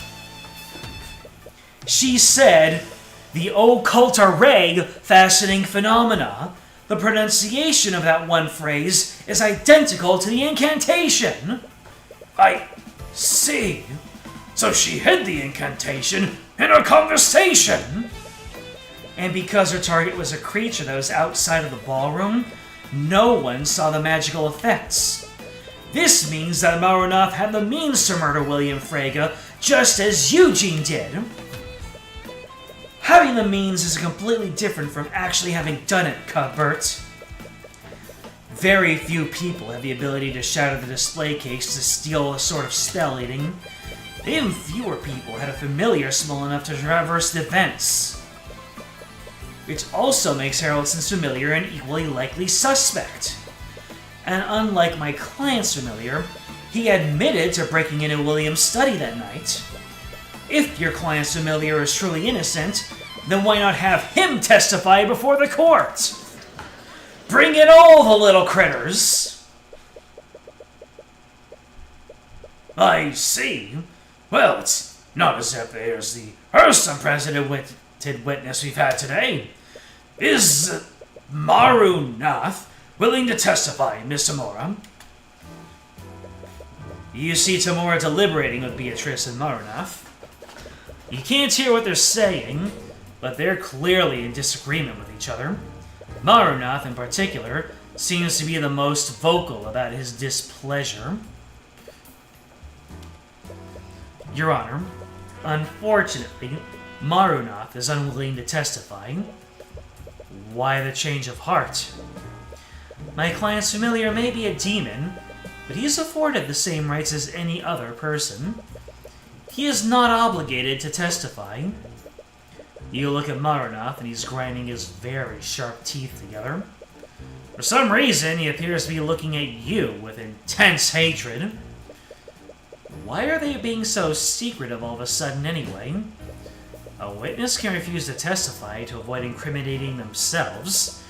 She said, the occult array fastening phenomena. The pronunciation of that one phrase is identical to the incantation. I see. So she hid the incantation in her conversation. And because her target was a creature that was outside of the ballroom, no one saw the magical effects. This means that Marunath had the means to murder William Frege, just as Eugene did. Having the means is completely different from actually having done it, Cuthbert. Very few people have the ability to shatter the display case to steal a sort of spell eating. Even fewer people had a familiar small enough to traverse the vents. Which also makes Harrelson's familiar an equally likely suspect. And unlike my client's familiar, he admitted to breaking into William's study that night. If your client's familiar is truly innocent, then why not have him testify before the court? Bring in all the little critters! I see. Well, it's not as if there's the first unprecedented witness we've had today. Is Marunath willing to testify, Miss Tamora? You see Tamora deliberating with Beatrice and Marunath. You can't hear what they're saying, but they're clearly in disagreement with each other. Marunath, in particular, seems to be the most vocal about his displeasure. Your Honor, unfortunately, Marunath is unwilling to testify. Why the change of heart? My client's familiar may be a demon, but he is afforded the same rights as any other person. He is not obligated to testify. You look at Marunath, and he's grinding his very sharp teeth together. For some reason, he appears to be looking at you with intense hatred. Why are they being so secretive all of a sudden anyway? A witness can refuse to testify to avoid incriminating themselves,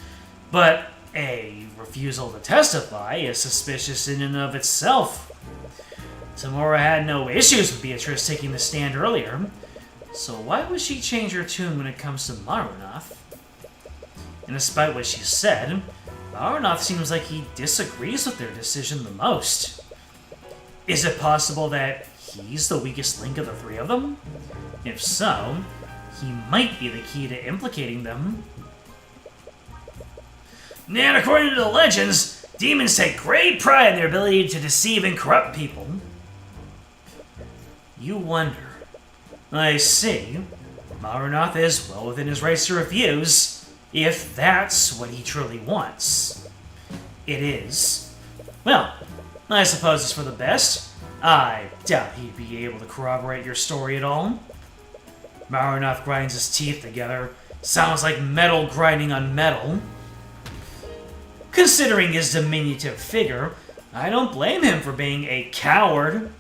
but a refusal to testify is suspicious in and of itself. Tamora had no issues with Beatrice taking the stand earlier, so why would she change her tune when it comes to Marunath? And despite what she said, Marunath seems like he disagrees with their decision the most. Is it possible that he's the weakest link of the three of them? If so, he might be the key to implicating them. And according to the legends, demons take great pride in their ability to deceive and corrupt people. You wonder. I see. Marunoth is well within his rights to refuse, if that's what he truly wants. It is. Well, I suppose it's for the best. I doubt he'd be able to corroborate your story at all. Marunoth grinds his teeth together. Sounds like metal grinding on metal. Considering his diminutive figure, I don't blame him for being a coward.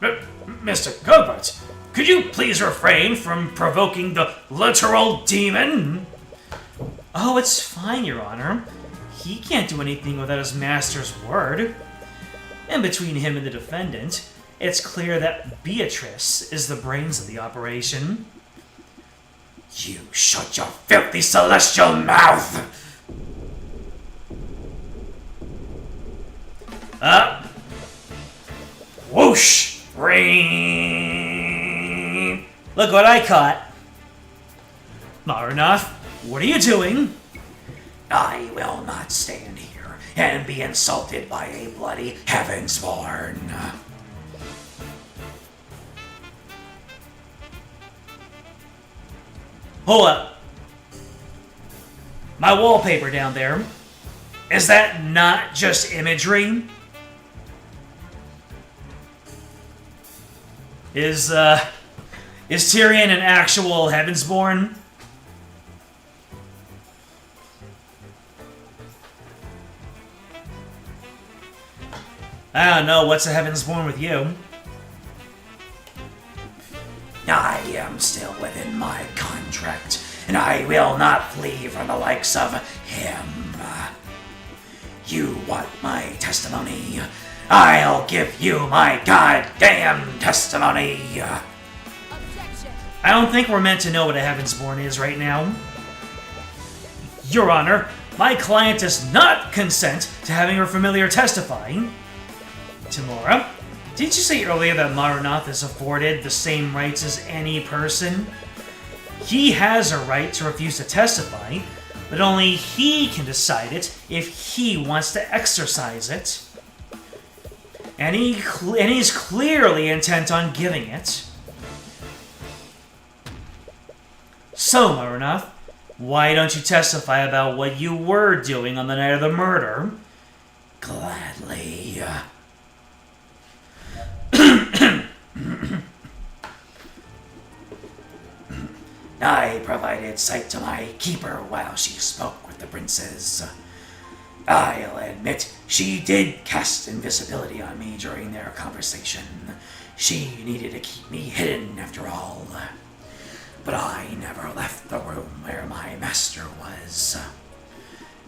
Mr. Cuthbert, could you please refrain from provoking the literal demon? Oh, it's fine, Your Honor. He can't do anything without his master's word. And between him and the defendant, it's clear that Beatrice is the brains of the operation. You shut your filthy celestial mouth! Up! Whoosh! Ring! Look what I caught! Marunoth, what are you doing? I will not stand here and be insulted by a bloody heavensborn. Hold up. My wallpaper down there. Is that not just imagery? Is Tyrion an actual heavensborn? I don't know. What's a heavensborn with you? I am still within my contract, and I will not flee from the likes of him. You want my testimony? I'll give you my goddamn testimony! I don't think we're meant to know what a heavensborn is right now. Your Honor, my client does not consent to having her familiar testify. Tamora, didn't you say earlier that Marunoth is afforded the same rights as any person? He has a right to refuse to testify, but only he can decide it if he wants to exercise it. And he's clearly intent on giving it. So, Marunoth, why don't you testify about what you were doing on the night of the murder? Gladly. I provided sight to my keeper while she spoke with the princess. I'll admit she did cast invisibility on me during their conversation. She needed to keep me hidden after all. But I never left the room where my master was.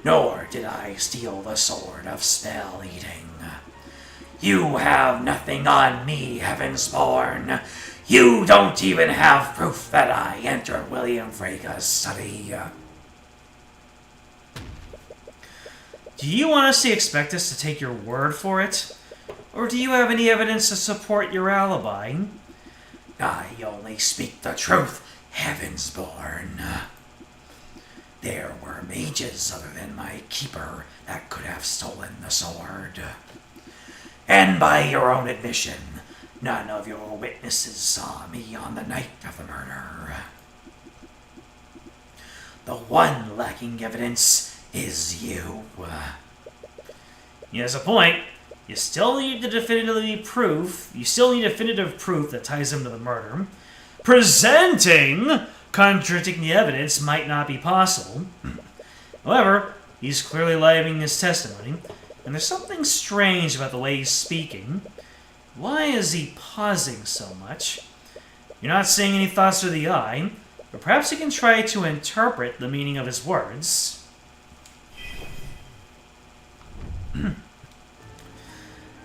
Nor did I steal the sword of spell eating. You have nothing on me, Heavensborn. You don't even have proof that I entered William Frega's study. Do you honestly expect us to take your word for it? Or do you have any evidence to support your alibi? I only speak the truth, Heavensborn. There were mages other than my keeper that could have stolen the sword. And by your own admission, none of your witnesses saw me on the night of the murder. The one lacking evidence is you. He has a point. You still need definitive proof that ties him to the murder. Presenting contradicting the evidence might not be possible. However, he's clearly lying in his testimony, and there's something strange about the way he's speaking. Why is he pausing so much? You're not saying any thoughts through the eye, but perhaps you can try to interpret the meaning of his words.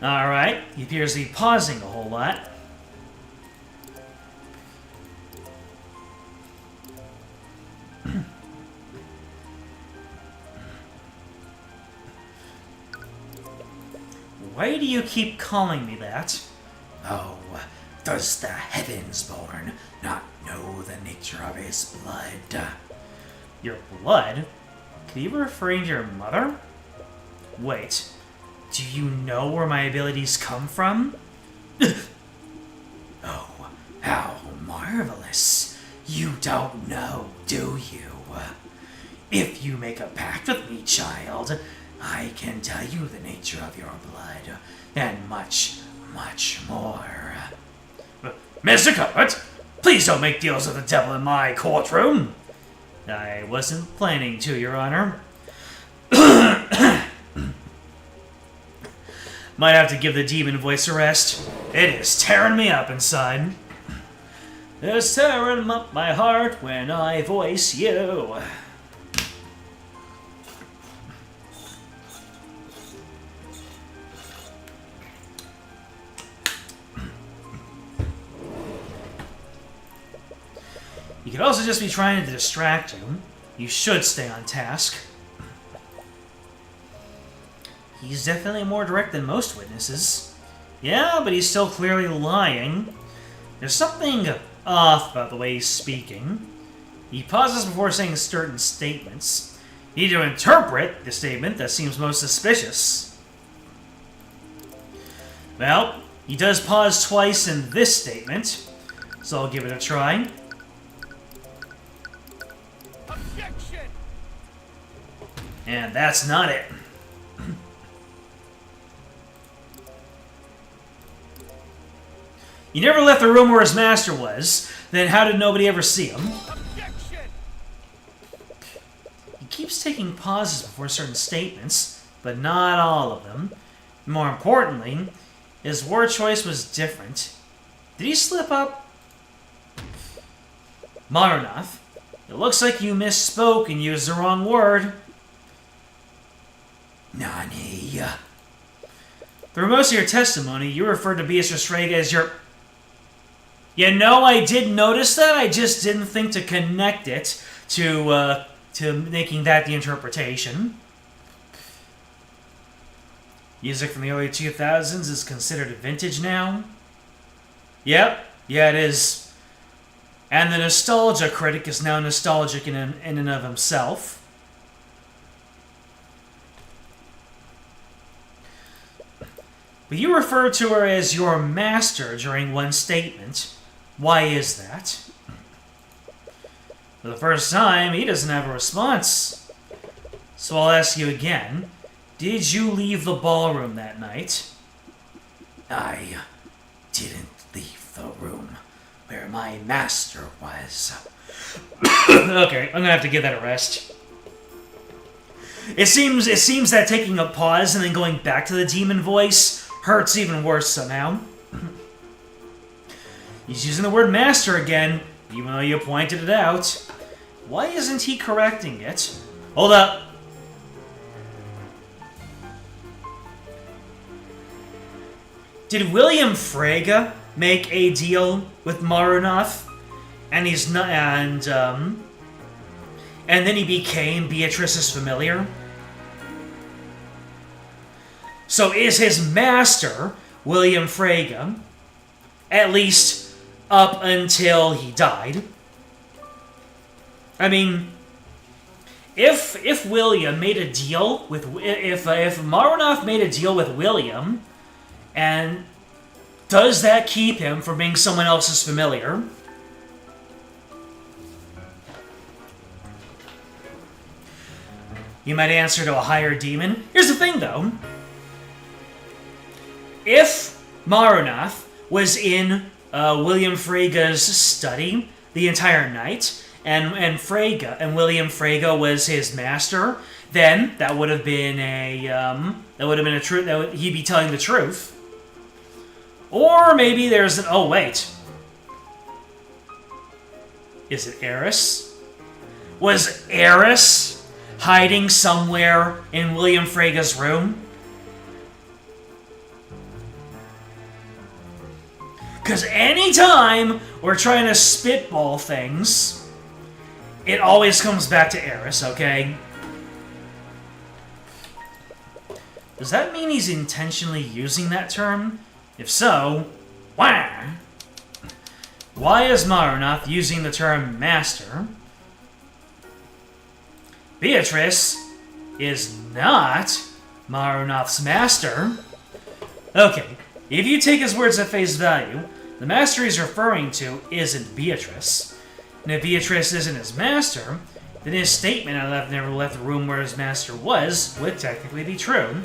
Alright, he appears to be pausing a whole lot. Why do you keep calling me that? Oh, does the Heavensborn not know the nature of his blood? Your blood? Could you be referring to your mother? Wait, do you know where my abilities come from? Oh, how marvelous. You don't know, do you? If you make a pact with me, child, I can tell you the nature of your blood, and much, much more. Mr. Cuthbert, please don't make deals with the devil in my courtroom. I wasn't planning to, Your Honor. Might have to give the demon voice a rest. It is tearing me up inside. It's tearing up my heart when I voice you. You could also just be trying to distract him. You should stay on task. He's definitely more direct than most witnesses. Yeah, but he's still clearly lying. There's something off about the way he's speaking. He pauses before saying certain statements. You need to interpret the statement that seems most suspicious. Well, he does pause twice in this statement, so I'll give it a try. Objection! And that's not it. You never left the room where his master was. Then how did nobody ever see him? Objection! He keeps taking pauses before certain statements, but not all of them. More importantly, his word choice was different. Did he slip up? Marunath, it looks like you misspoke and used the wrong word. Nani? Through most of your testimony, you referred to Beatrice Strega as your... You know, I did notice that. I just didn't think to connect it to making that the interpretation. Music from the early 2000s is considered vintage now. Yep, yeah, it is. And the nostalgia critic is now nostalgic in and of himself. But you referred to her as your master during one statement. Why is that? For the first time, he doesn't have a response. So I'll ask you again. Did you leave the ballroom that night? I didn't leave the room where my master was. Okay, I'm gonna have to give that a rest. It seems that taking a pause and then going back to the demon voice hurts even worse somehow. He's using the word master again, even though you pointed it out. Why isn't he correcting it? Hold up. Did William Frege make a deal with Marunath? And he's not, and then he became Beatrice's familiar? So is his master William Frege, at least up until he died? I mean, if William made a deal with, if Marunath made a deal with William, and does that keep him from being someone else's familiar? You might answer to a higher demon. Here's the thing, though. If Marunath was in William Frege's study the entire night, and William Frege was his master, then that would have been a truth. He'd be telling the truth. Or maybe there's an... Oh, wait. Is it Eris? Was Eris hiding somewhere in William Frege's room? Because anytime we're trying to spitball things, it always comes back to Eris, okay? Does that mean he's intentionally using that term? If so, why? Why is Marunath using the term master? Beatrice is not Marunath's master. Okay, if you take his words at face value, the master he's referring to isn't Beatrice. And if Beatrice isn't his master, then his statement never left the room where his master was would technically be true.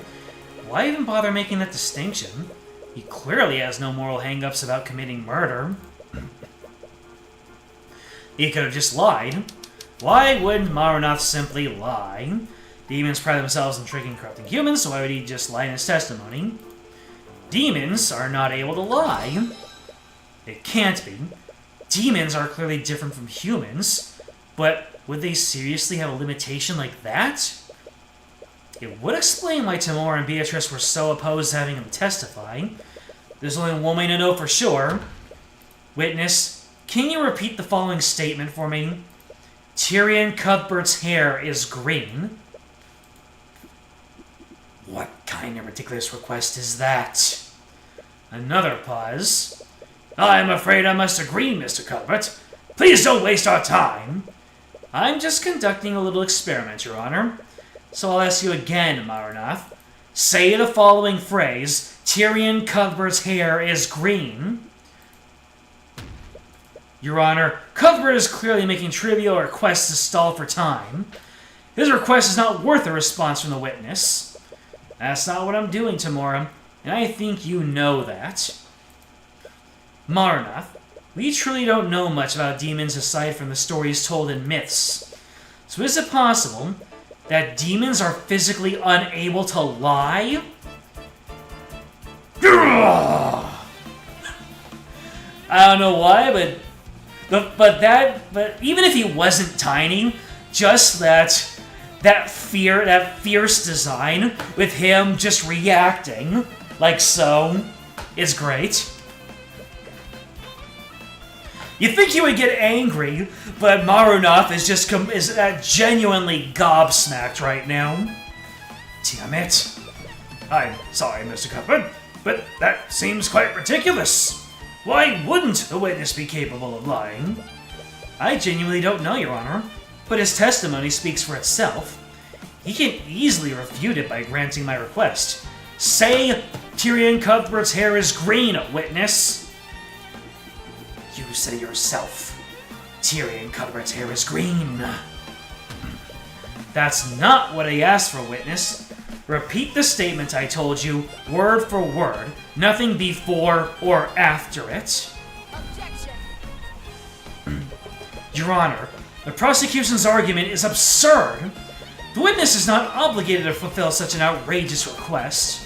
Why even bother making that distinction? He clearly has no moral hang-ups about committing murder. He could have just lied. Why wouldn't Marunoth simply lie? Demons pride themselves in tricking and corrupting humans, so why would he just lie in his testimony? Demons are not able to lie. It can't be. Demons are clearly different from humans, but would they seriously have a limitation like that? It would explain why Tamora and Beatrice were so opposed to having him testify. There's only one way to know for sure. Witness, can you repeat the following statement for me? Tyrion Cuthbert's hair is green. What kind of ridiculous request is that? Another pause. I'm afraid I must agree, Mr. Cuthbert. Please don't waste our time. I'm just conducting a little experiment, Your Honor. So I'll ask you again, Marunoth. Say the following phrase, Tyrion Cuthbert's hair is green. Your Honor, Cuthbert is clearly making trivial requests to stall for time. His request is not worth a response from the witness. That's not what I'm doing, Tamora, and I think you know that. Marunoth, we truly don't know much about demons aside from the stories told in myths. So is it possible that demons are physically unable to lie? I don't know why, but even if he wasn't tiny, just that fierce design with him just reacting like so is great. You think he would get angry, but Marunoth is genuinely gobsmacked right now. Damn it. I'm sorry, Mr. Cuthbert, but that seems quite ridiculous. Why wouldn't the witness be capable of lying? I genuinely don't know, Your Honor, but his testimony speaks for itself. He can easily refute it by granting my request. Say Tyrion Cuthbert's hair is green, witness. You said it yourself. Tyrion Cuthbert's hair is green. That's not what I asked for, witness. Repeat the statement I told you, word for word. Nothing before or after it. Objection. Your Honor, the prosecution's argument is absurd. The witness is not obligated to fulfill such an outrageous request.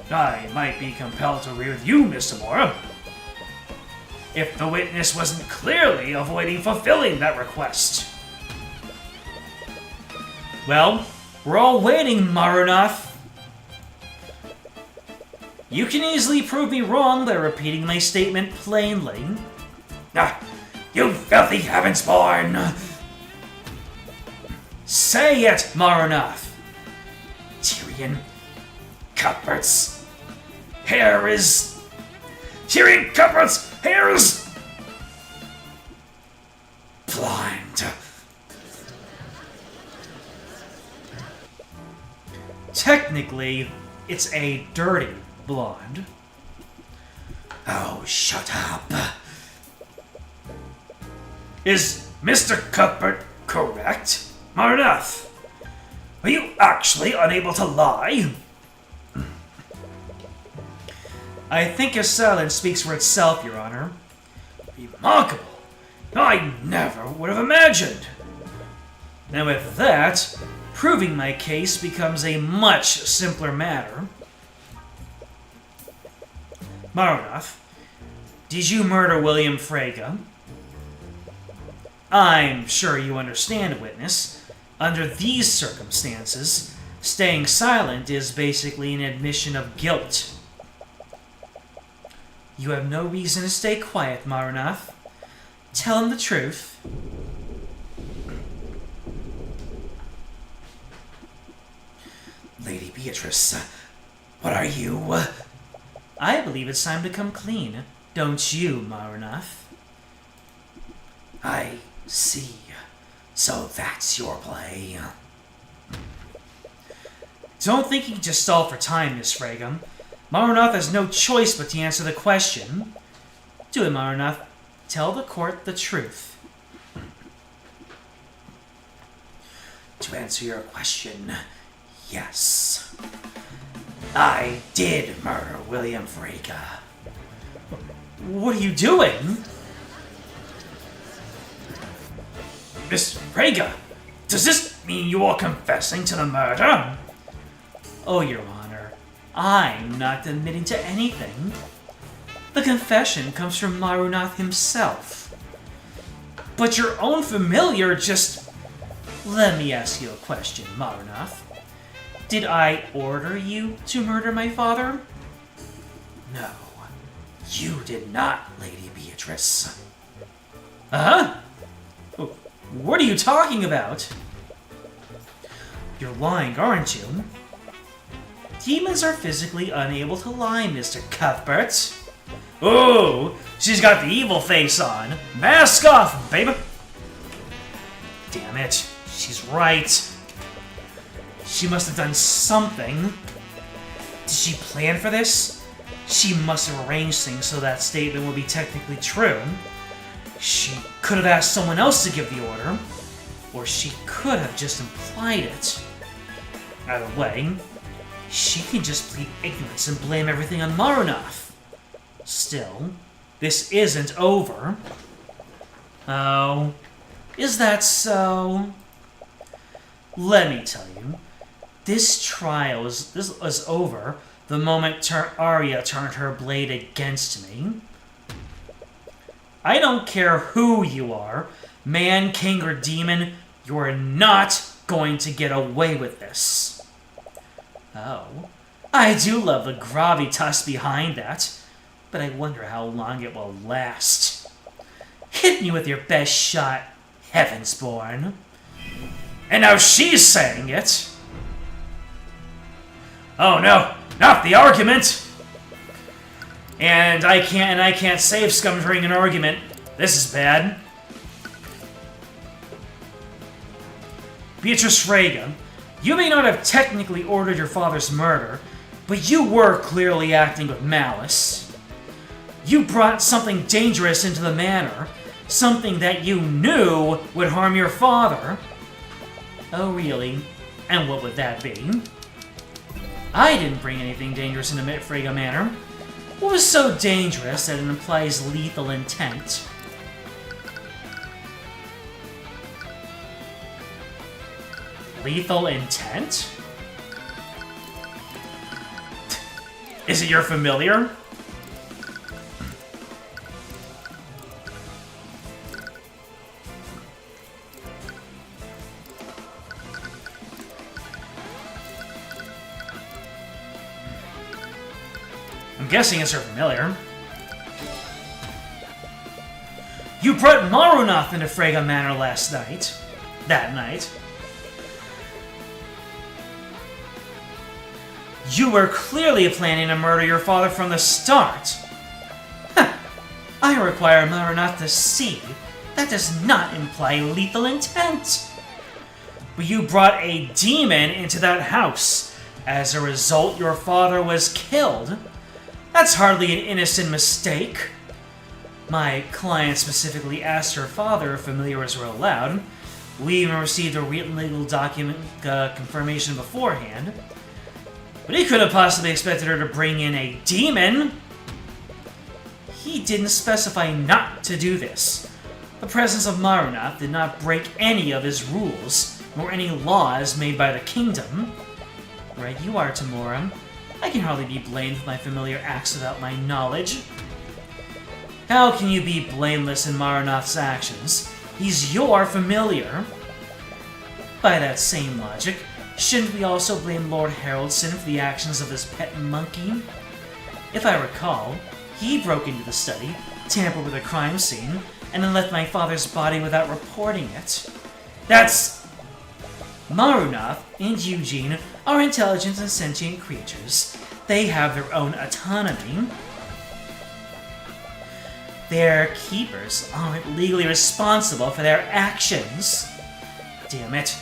I might be compelled to agree with you, Mr. Mora, if the witness wasn't clearly avoiding fulfilling that request. Well, we're all waiting, Marunoth. You can easily prove me wrong by repeating my statement plainly. You filthy heavensborn! Say it, Marunoth. Tyrion Cuthbert's hair is... Tyrion Cuthbert's hair is... blonde. Technically, it's a dirty blonde. Oh, shut up. Is Mr. Cuthbert correct? Marunoth, are you actually unable to lie? I think his silence speaks for itself, Your Honor. Remarkable. I never would have imagined. Now with that, proving my case becomes a much simpler matter. Marunoth, did you murder William Frege? I'm sure you understand, witness. Under these circumstances, staying silent is basically an admission of guilt. You have no reason to stay quiet, Marunoth. Tell him the truth. Lady Beatrice, what are you? I believe it's time to come clean, don't you, Marunoth? I see. So that's your play. Don't think you can just stall for time, Miss Frege. Marunoth has no choice but to answer the question. Do it, Marunoth. Tell the court the truth. to answer your question, yes. I did murder William Frege. What are you doing? Miss Frege, does this mean you are confessing to the murder? Oh, Your Honor, I'm not admitting to anything. The confession comes from Marunath himself. But your own familiar just... Let me ask you a question, Marunath. Did I order you to murder my father? No, you did not, Lady Beatrice. Huh? What are you talking about? You're lying, aren't you? Demons are physically unable to lie, Mr. Cuthbert. Ooh, she's got the evil face on. Mask off, baby! Damn it, she's right. She must have done something. Did she plan for this? She must have arranged things so that statement would be technically true. She could have asked someone else to give the order, or she could have just implied it. Either way, she can just plead ignorance and blame everything on Marunath. Still, this isn't over. Oh, is that so? Let me tell you, this trial was over the moment Arya turned her blade against me. I don't care who you are, man, king, or demon, you are not going to get away with this. Oh, I do love the gravitas behind that, but I wonder how long it will last. Hit me with your best shot, Heavensborn. And now she's saying it. Oh no, not the argument! And I can't save Scum during an argument. This is bad. Beatrice Frege, you may not have technically ordered your father's murder, but you were clearly acting with malice. You brought something dangerous into the manor, something that you knew would harm your father. Oh, really? And what would that be? I didn't bring anything dangerous into Frege Manor. What was so dangerous that it implies lethal intent? Lethal intent? Is it your familiar? I'm guessing it's her familiar. You brought Marunath into Frege Manor last night. That night. You were clearly planning to murder your father from the start. I require Marunath to see that does not imply lethal intent. But you brought a demon into that house. As a result, your father was killed. That's hardly an innocent mistake. My client specifically asked her father if familiars were allowed. We even received a written legal document confirmation beforehand. But he couldn't have possibly expected her to bring in a demon. He didn't specify not to do this. The presence of Marunath did not break any of his rules, nor any laws made by the kingdom. Right you are, Tamora. I can hardly be blamed for my familiar acts without my knowledge. How can you be blameless in Marunath's actions? He's your familiar. By that same logic, shouldn't we also blame Lord Haraldson for the actions of his pet monkey? If I recall, he broke into the study, tampered with a crime scene, and then left my father's body without reporting it. That's... Marunath and Eugene are intelligent and sentient creatures. They have their own autonomy. Their keepers aren't legally responsible for their actions. Damn it.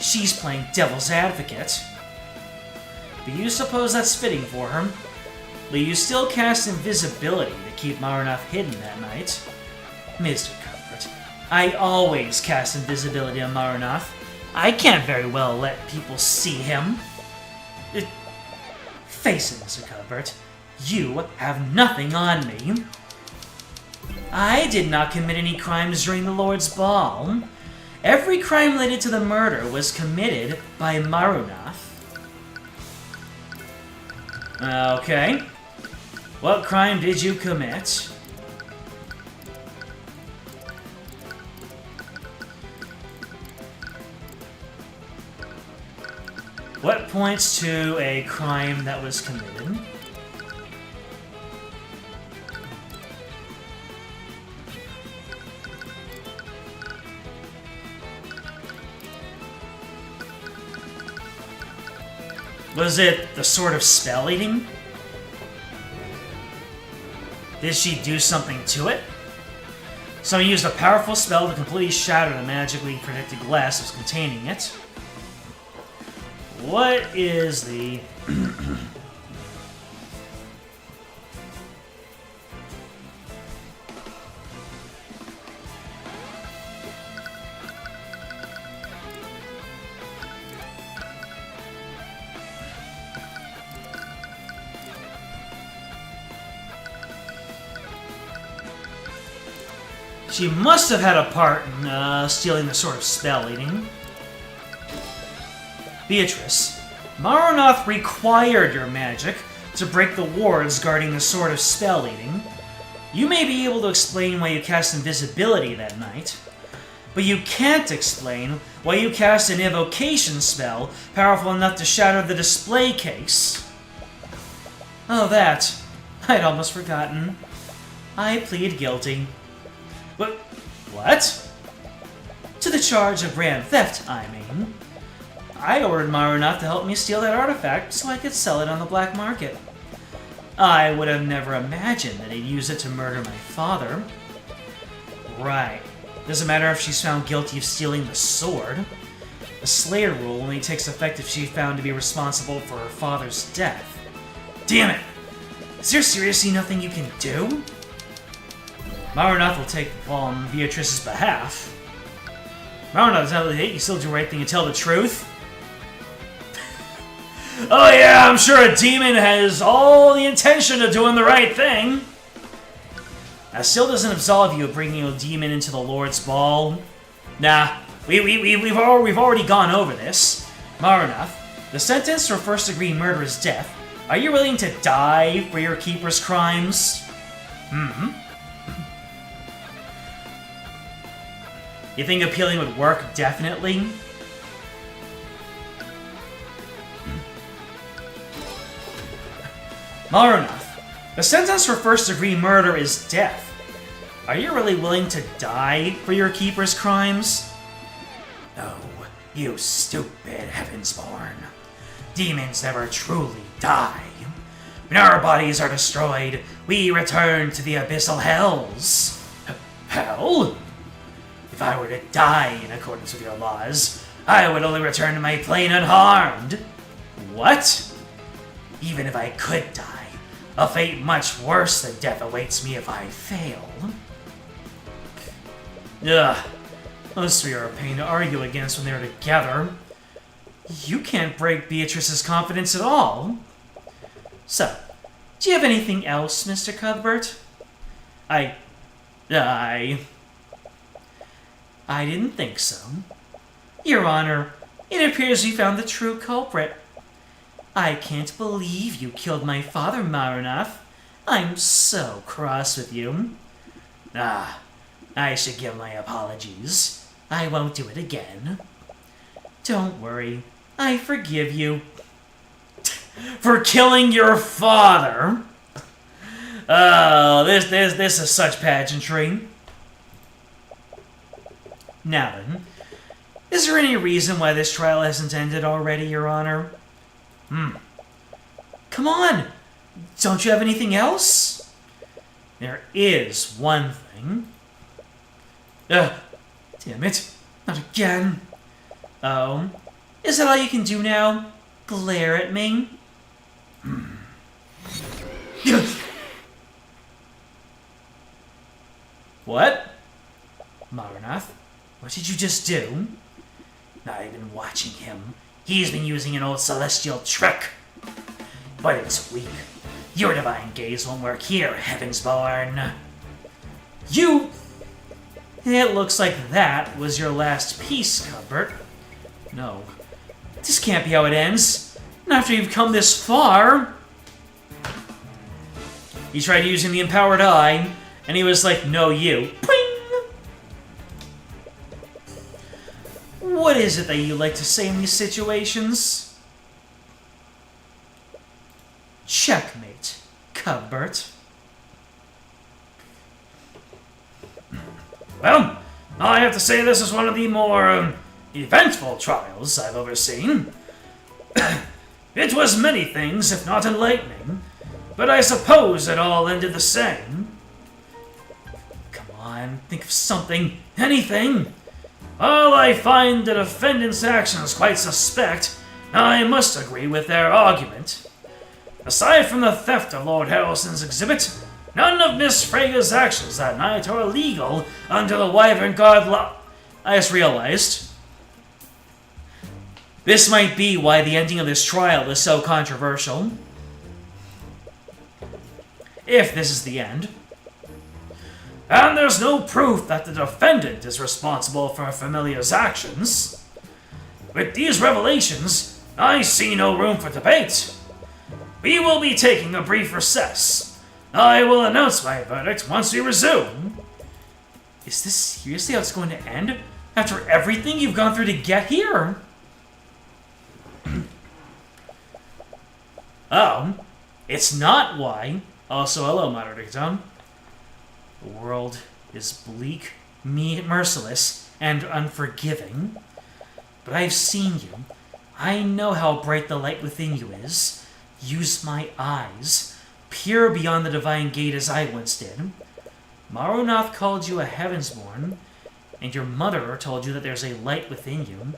She's playing devil's advocate. But you suppose that's fitting for her. But you still cast invisibility to keep Marunath hidden that night. Mr. Cuthbert, I always cast invisibility on Marunath. I can't very well let people see him. Face it, Mr. Cuthbert. You have nothing on me. I did not commit any crimes during the Lord's Ball. Every crime related to the murder was committed by Marunath. Okay. What crime did you commit? What points to a crime that was committed? Was it the sort of spell eating? Did she do something to it? Someone used a powerful spell to completely shatter the magically protected glass that was containing it. What is the... She must have had a part in stealing the sword of spell eating. Beatrice, Marunath required your magic to break the wards guarding the sword of spell eating. You may be able to explain why you cast invisibility that night, but you can't explain why you cast an evocation spell powerful enough to shatter the display case. Oh, that. I'd almost forgotten. I plead guilty. But what? To the charge of grand theft, I mean. I ordered Marunath to help me steal that artifact so I could sell it on the black market. I would have never imagined that he'd use it to murder my father. Right. Doesn't matter if she's found guilty of stealing the sword. The Slayer rule only takes effect if she's found to be responsible for her father's death. Damn it! Is there seriously nothing you can do? Marunath will take the fall on Beatrice's behalf. Marunath does not really hate you, still do the right thing and tell the truth. Oh yeah, I'm sure a demon has all the intention of doing the right thing. That still doesn't absolve you of bringing a demon into the Lord's Ball. Nah, we've already gone over this. Marunath, the sentence for first-degree murder is death. Are you willing to die for your keeper's crimes? You think appealing would work? Definitely. Marunath, the sentence for first-degree murder is death. Are you really willing to die for your keeper's crimes? No, you stupid Heavensborn. Demons never truly die. When our bodies are destroyed, we return to the abyssal hells. Hell? If I were to die in accordance with your laws, I would only return to my plane unharmed. What? Even if I could die, a fate much worse than death awaits me if I fail. Ugh. Those three are a pain to argue against when they're together. You can't break Beatrice's confidence at all. So, do you have anything else, Mr. Cuthbert? I didn't think so. Your Honor, it appears we found the true culprit. I can't believe you killed my father, Marunath. I'm so cross with you. I should give my apologies. I won't do it again. Don't worry. I forgive you. For killing your father? Oh, this is such pageantry. Now then, is there any reason why this trial hasn't ended already, Your Honor? Come on! Don't you have anything else? There is one thing. Damn it. Not again. Oh, is that all you can do now? Glare at me? What? Marunath, what did you just do? I've been watching him. He's been using an old celestial trick. But it's weak. Your divine gaze won't work here, Heavensborn. You... It looks like that was your last piece, Cuthbert. No. This can't be how it ends. Not after you've come this far. He tried using the empowered eye, and he was like, no, you. Ping! What is it that you like to say in these situations? Checkmate, Cuthbert. Well, I have to say this is one of the more eventful trials I've overseen. It was many things, if not enlightening, but I suppose it all ended the same. Come on, think of something. Anything. While I find the defendant's actions quite suspect, I must agree with their argument. Aside from the theft of Lord Harrelson's exhibit, none of Miss Freya's actions that night are illegal under the Wyvern God law. I just realized. This might be why the ending of this trial is so controversial. If this is the end. And there's no proof that the defendant is responsible for Familiar's actions. With these revelations, I see no room for debate. We will be taking a brief recess. I will announce my verdict once we resume. Is this seriously how it's going to end? After everything you've gone through to get here? Oh, it's not why. Also, hello, Moderator. The world is bleak, merciless, and unforgiving. But I've seen you. I know how bright the light within you is. Use my eyes. Peer beyond the divine gate as I once did. Marunoth called you a Heavensborn, and your mother told you that there's a light within you.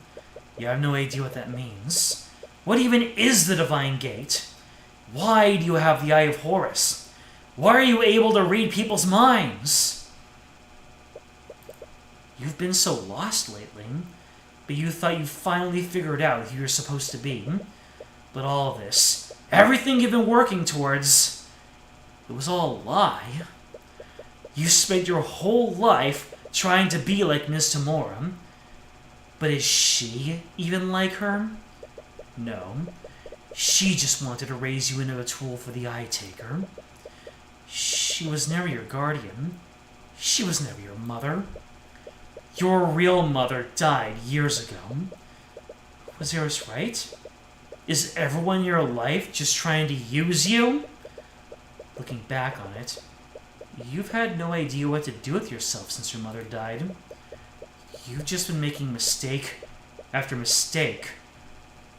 You have no idea what that means. What even is the divine gate? Why do you have the Eye of Horus? Why are you able to read people's minds? You've been so lost lately, but you thought you finally figured out who you're supposed to be. But all of this, everything you've been working towards, it was all a lie. You spent your whole life trying to be like Ms. Tamora. But is she even like her? No. She just wanted to raise you into a tool for the Eye Taker. She was never your guardian. She was never your mother. Your real mother died years ago. Was yours right? Is everyone in your life just trying to use you? Looking back on it, you've had no idea what to do with yourself since your mother died. You've just been making mistake after mistake.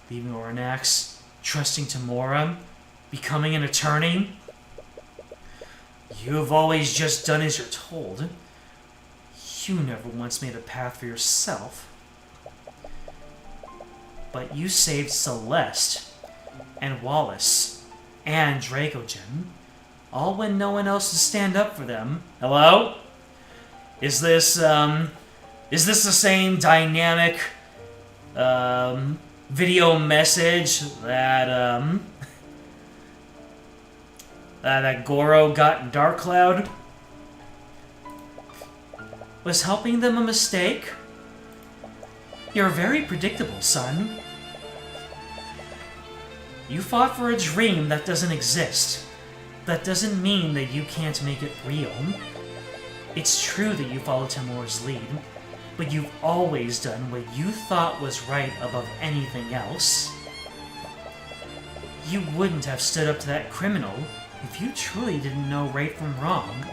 Leaving Oranax, trusting Tamora, becoming an attorney. You've always just done as you're told. You never once made a path for yourself. But you saved Celeste, and Wallace, and Dracogen, all when no one else would stand up for them. Hello? Is this the same dynamic, video message that, that Goro got in Dark Cloud? Was helping them a mistake? You're very predictable, son. You fought for a dream that doesn't exist. That doesn't mean that you can't make it real. It's true that you followed Tamora's lead, but you've always done what you thought was right above anything else. You wouldn't have stood up to that criminal if you truly didn't know right from wrong.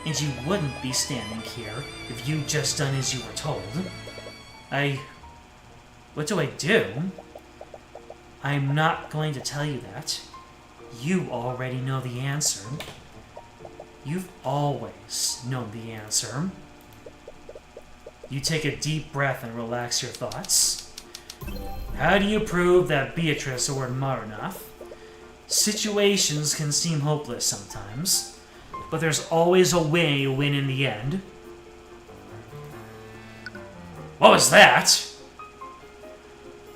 And you wouldn't be standing here if you'd just done as you were told. What do I do? I'm not going to tell you that. You already know the answer. You've always known the answer. You take a deep breath and relax your thoughts. How do you prove that Beatrice or Marunoth? Situations can seem hopeless sometimes, but there's always a way to win in the end. What was that?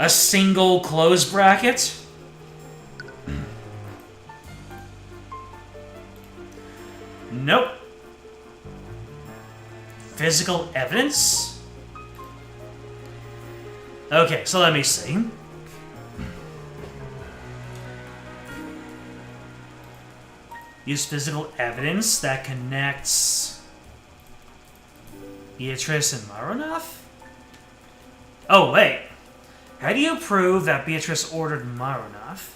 A single close bracket? Nope. Physical evidence? Okay, so let me see. Use physical evidence that connects Beatrice and Maronoth? Oh, wait. How do you prove that Beatrice ordered Maronoth?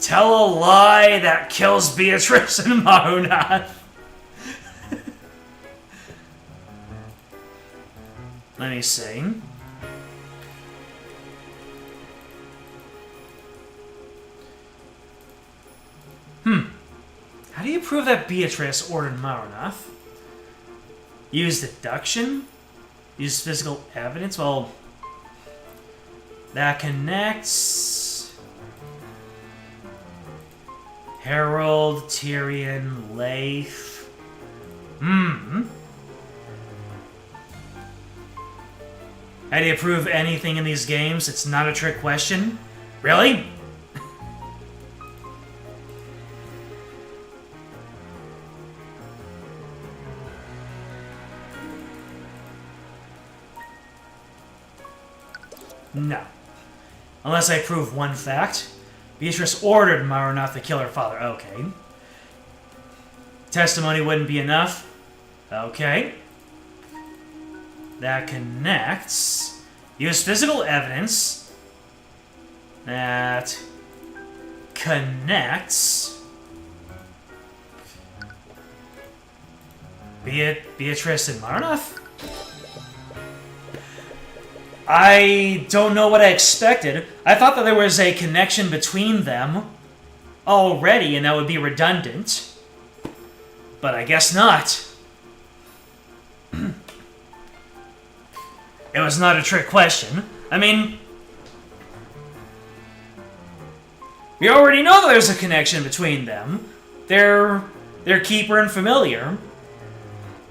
Tell a lie that kills Beatrice and Maronoth. Let me see. How do you prove that Beatrice ordered Maronoth? Use deduction? Use physical evidence? Well, that connects Harold, Tyrion, Leif. How do you prove anything in these games? It's not a trick question. Really? No. Unless I prove one fact. Beatrice ordered Maronoth to kill her father. Okay. Testimony wouldn't be enough. Okay. That connects. Use physical evidence. That connects. Beatrice and Maronoth? I don't know what I expected. I thought that there was a connection between them already, and that would be redundant. But I guess not. It was not a trick question. I mean, we already know that there's a connection between them. They're keeper and familiar.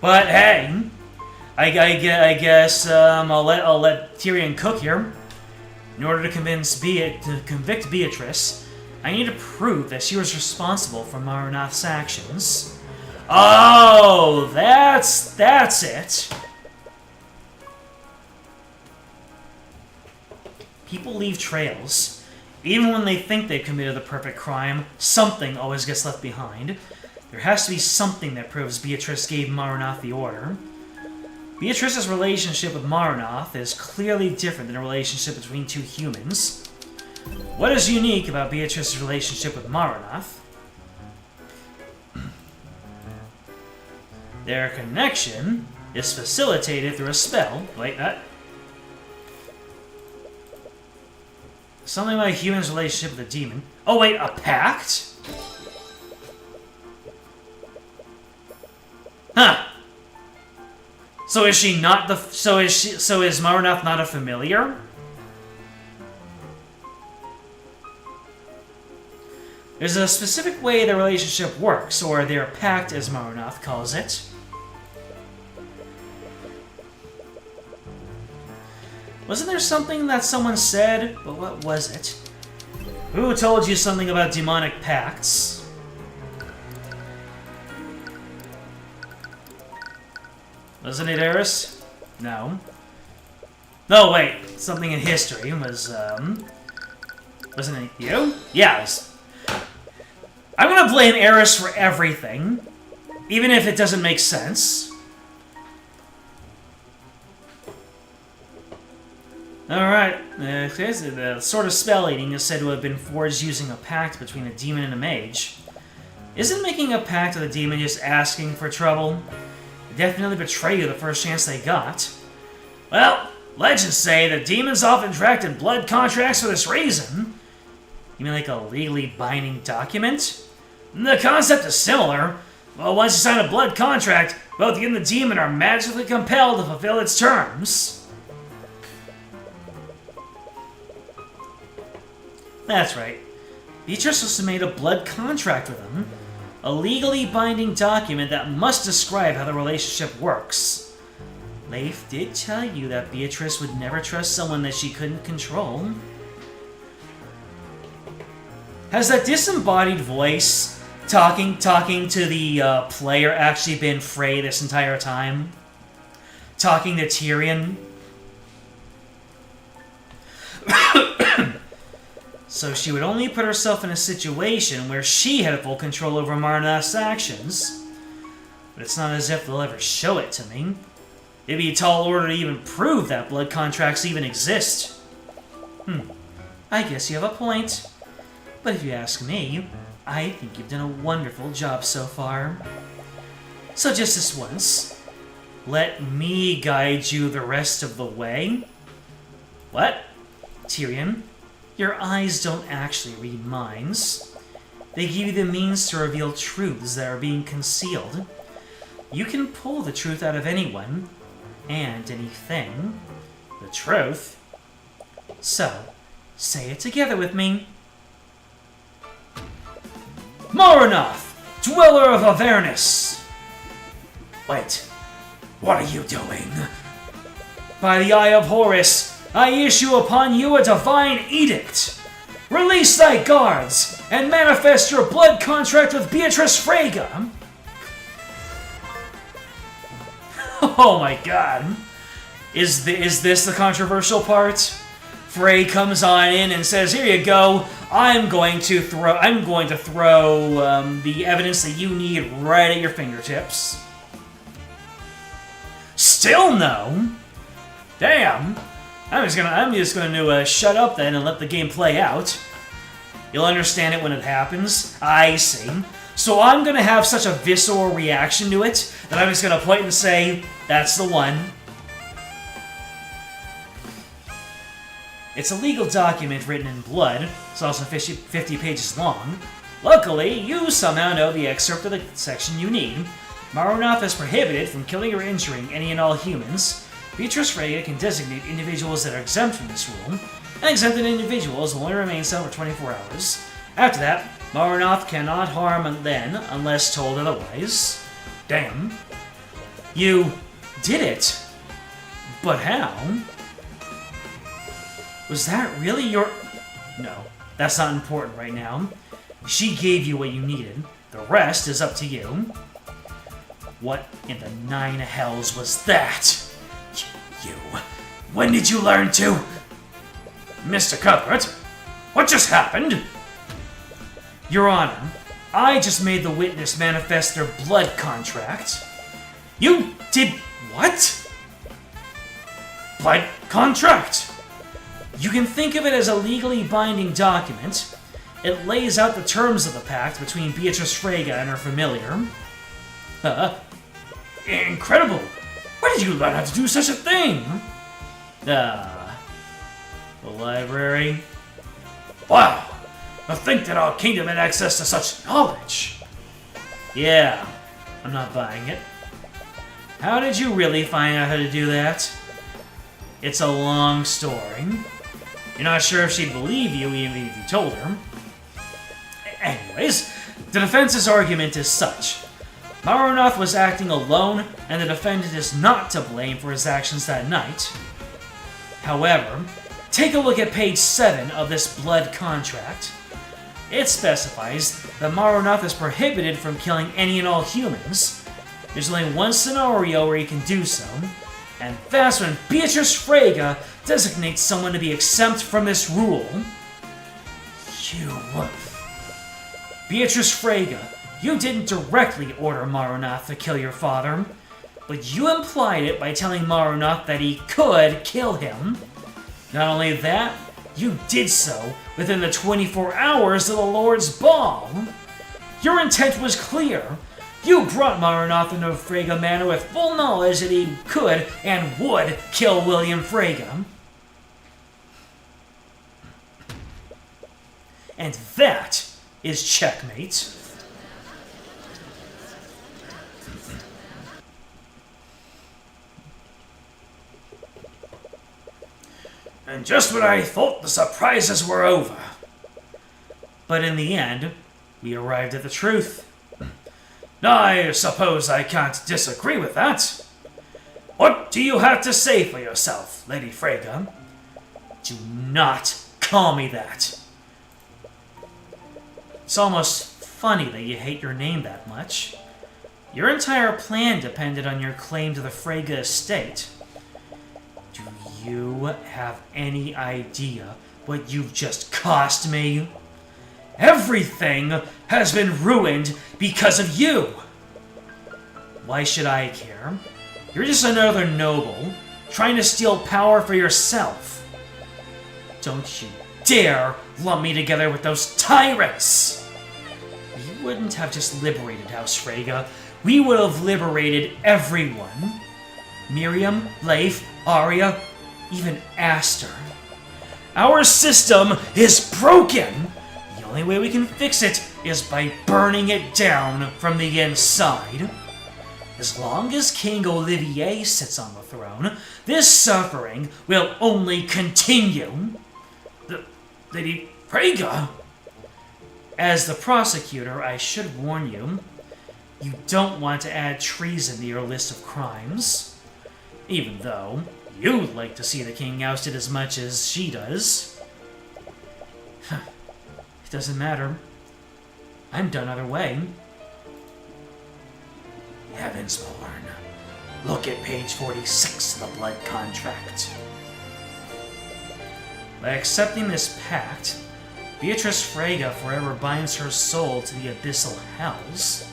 But hey, I guess I'll let Tyrion cook here. In order to convict Beatrice, I need to prove that she was responsible for Maronoth's actions. Oh, that's it. People leave trails. Even when they think they've committed the perfect crime, something always gets left behind. There has to be something that proves Beatrice gave Maronoth the order. Beatrice's relationship with Maronoth is clearly different than a relationship between two humans. What is unique about Beatrice's relationship with Maronoth? Their connection is facilitated through a spell. Wait, that. Something about a human's relationship with a demon. Oh wait, a pact? Huh. So is she not the so is Maronoth not a familiar? There's a specific way the relationship works, or their pact as Maronoth calls it. Wasn't there something that someone said? But what was it? Who told you something about demonic pacts? Wasn't it Eris? No. No, wait. Something in history was, wasn't it you? Yeah, it was. I'm gonna blame Eris for everything, even if it doesn't make sense. Alright, the sort of spell eating is said to have been forged using a pact between a demon and a mage. Isn't making a pact with a demon just asking for trouble? They definitely betray you the first chance they got. Well, legends say that demons often drafted blood contracts for this reason. You mean like a legally binding document? The concept is similar. Well, once you sign a blood contract, both you and the demon are magically compelled to fulfill its terms. That's right. Beatrice must have made a blood contract with him. A legally binding document that must describe how the relationship works. Leif did tell you that Beatrice would never trust someone that she couldn't control. Has that disembodied voice talking to the player actually been Frey this entire time? Talking to Tyrion? So she would only put herself in a situation where she had full control over Marnath's actions. But it's not as if they'll ever show it to me. It'd be a tall order to even prove that blood contracts even exist. I guess you have a point. But if you ask me, I think you've done a wonderful job so far. So just this once, let me guide you the rest of the way. What? Tyrion, your eyes don't actually read minds. They give you the means to reveal truths that are being concealed. You can pull the truth out of anyone, and anything. The truth. So, say it together with me. Marnath, dweller of Avernus! Wait, what are you doing? By the Eye of Horus, I issue upon you a divine edict. Release thy guards, and manifest your blood contract with Beatrice Freyga. Oh my god. Is this the controversial part? Frey comes on in and says, "Here you go. I'm going to throw the evidence that you need right at your fingertips." Still no. Damn. I'm just gonna shut up then and let the game play out. You'll understand it when it happens. I see. So I'm gonna have such a visceral reaction to it that I'm just gonna point and say, "That's the one." It's a legal document written in blood. It's also 50 pages long. Luckily, you somehow know the excerpt of the section you need. Marnath is prohibited from killing or injuring any and all humans. Beatrice Freyga can designate individuals that are exempt from this rule, and exempted individuals will only remain so for 24 hours. After that, Marnath cannot harm them unless told otherwise. Damn. You did it. But how? Was that really your... No, that's not important right now. She gave you what you needed. The rest is up to you. What in the nine hells was that? You... When did you learn to... Mr. Cuthbert, what just happened? Your Honor, I just made the witness manifest their blood contract. You did what? Blood contract? You can think of it as a legally binding document. It lays out the terms of the pact between Beatrice Freyga and her familiar. Incredible! Where did you learn how to do such a thing? The library. Wow! To think that our kingdom had access to such knowledge! Yeah, I'm not buying it. How did you really find out how to do that? It's a long story. You're not sure if she'd believe you even if you told her. Anyways, the defense's argument is such. Marnath was acting alone, and the defendant is not to blame for his actions that night. However, take a look at page 7 of this blood contract. It specifies that Marnath is prohibited from killing any and all humans. There's only one scenario where he can do so, and that's when Beatrice Freyga designates someone to be exempt from this rule. Beatrice Freyga, you didn't directly order Marnath to kill your father, but you implied it by telling Marnath that he could kill him. Not only that, you did so within the 24 hours of the Lord's Ball. Your intent was clear. You brought Marnath into Freyga Manor with full knowledge that he could and would kill William Freyga. And that is checkmate. And just when I thought the surprises were over. But in the end, we arrived at the truth. I suppose I can't disagree with that. What do you have to say for yourself, Lady Freyga? Do not call me that. It's almost funny that you hate your name that much. Your entire plan depended on your claim to the Freyga estate. Do you have any idea what you've just cost me? Everything has been ruined because of you! Why should I care? You're just another noble, trying to steal power for yourself. Don't you dare lump me together with those tyrants! We wouldn't have just liberated House Freyga, we would have liberated everyone. Miriam, Leif, Arya, even Aster. Our system is broken! The only way we can fix it is by burning it down from the inside. As long as King Olivier sits on the throne, this suffering will only continue. Lady Freyga? As the prosecutor, I should warn you, you don't want to add treason to your list of crimes. Even though you'd like to see the king ousted as much as she does. It doesn't matter. I'm done either way. Heavensborn, look at page 46 of the blood contract. By accepting this pact, Beatrice Freyga forever binds her soul to the abyssal hells.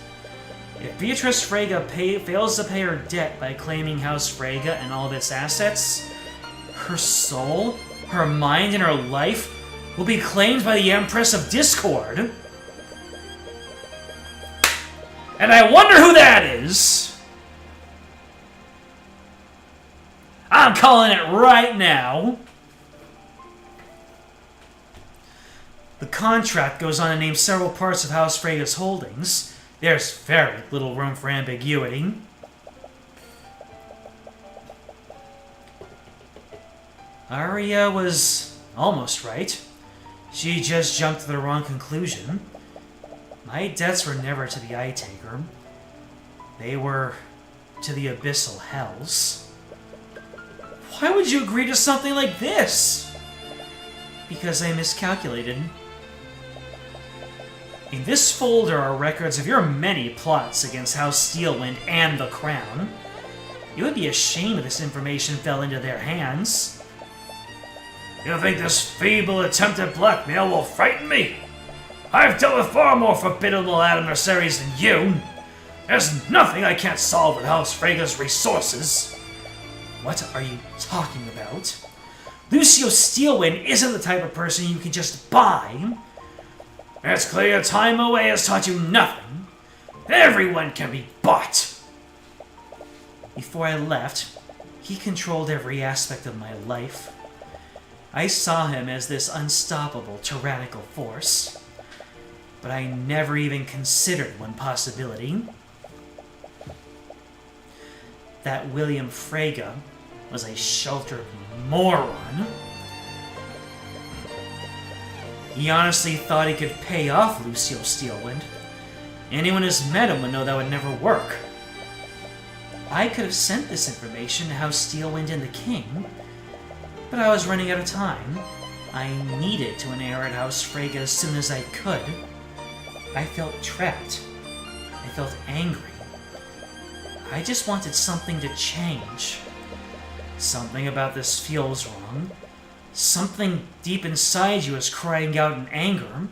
If Beatrice Freyga fails to pay her debt by claiming House Freyga and all of its assets, her soul, her mind, and her life will be claimed by the Empress of Discord. And I wonder who that is! I'm calling it right now! The contract goes on to name several parts of House Freyga's holdings. There's very little room for ambiguity. Arya was almost right. She just jumped to the wrong conclusion. My debts were never to the Eye Taker. They were to the abyssal hells. Why would you agree to something like this? Because I miscalculated. In this folder are records of your many plots against House Steelwind and the Crown. You would be ashamed if this information fell into their hands. You think this feeble attempt at blackmail will frighten me? I've dealt with far more formidable adversaries than you. There's nothing I can't solve with House Freyga's resources. What are you talking about? Lucio Steelwind isn't the type of person you can just buy. It's clear time away has taught you nothing. Everyone can be bought. Before I left, he controlled every aspect of my life. I saw him as this unstoppable, tyrannical force. But I never even considered one possibility. That William Freyga was a sheltered moron. He honestly thought he could pay off Lucio Steelwind. Anyone who's met him would know that would never work. I could have sent this information to House Steelwind and the King, but I was running out of time. I needed to inherit House Freyga as soon as I could. I felt trapped. I felt angry. I just wanted something to change. Something about this feels wrong. Something deep inside you is crying out in anger.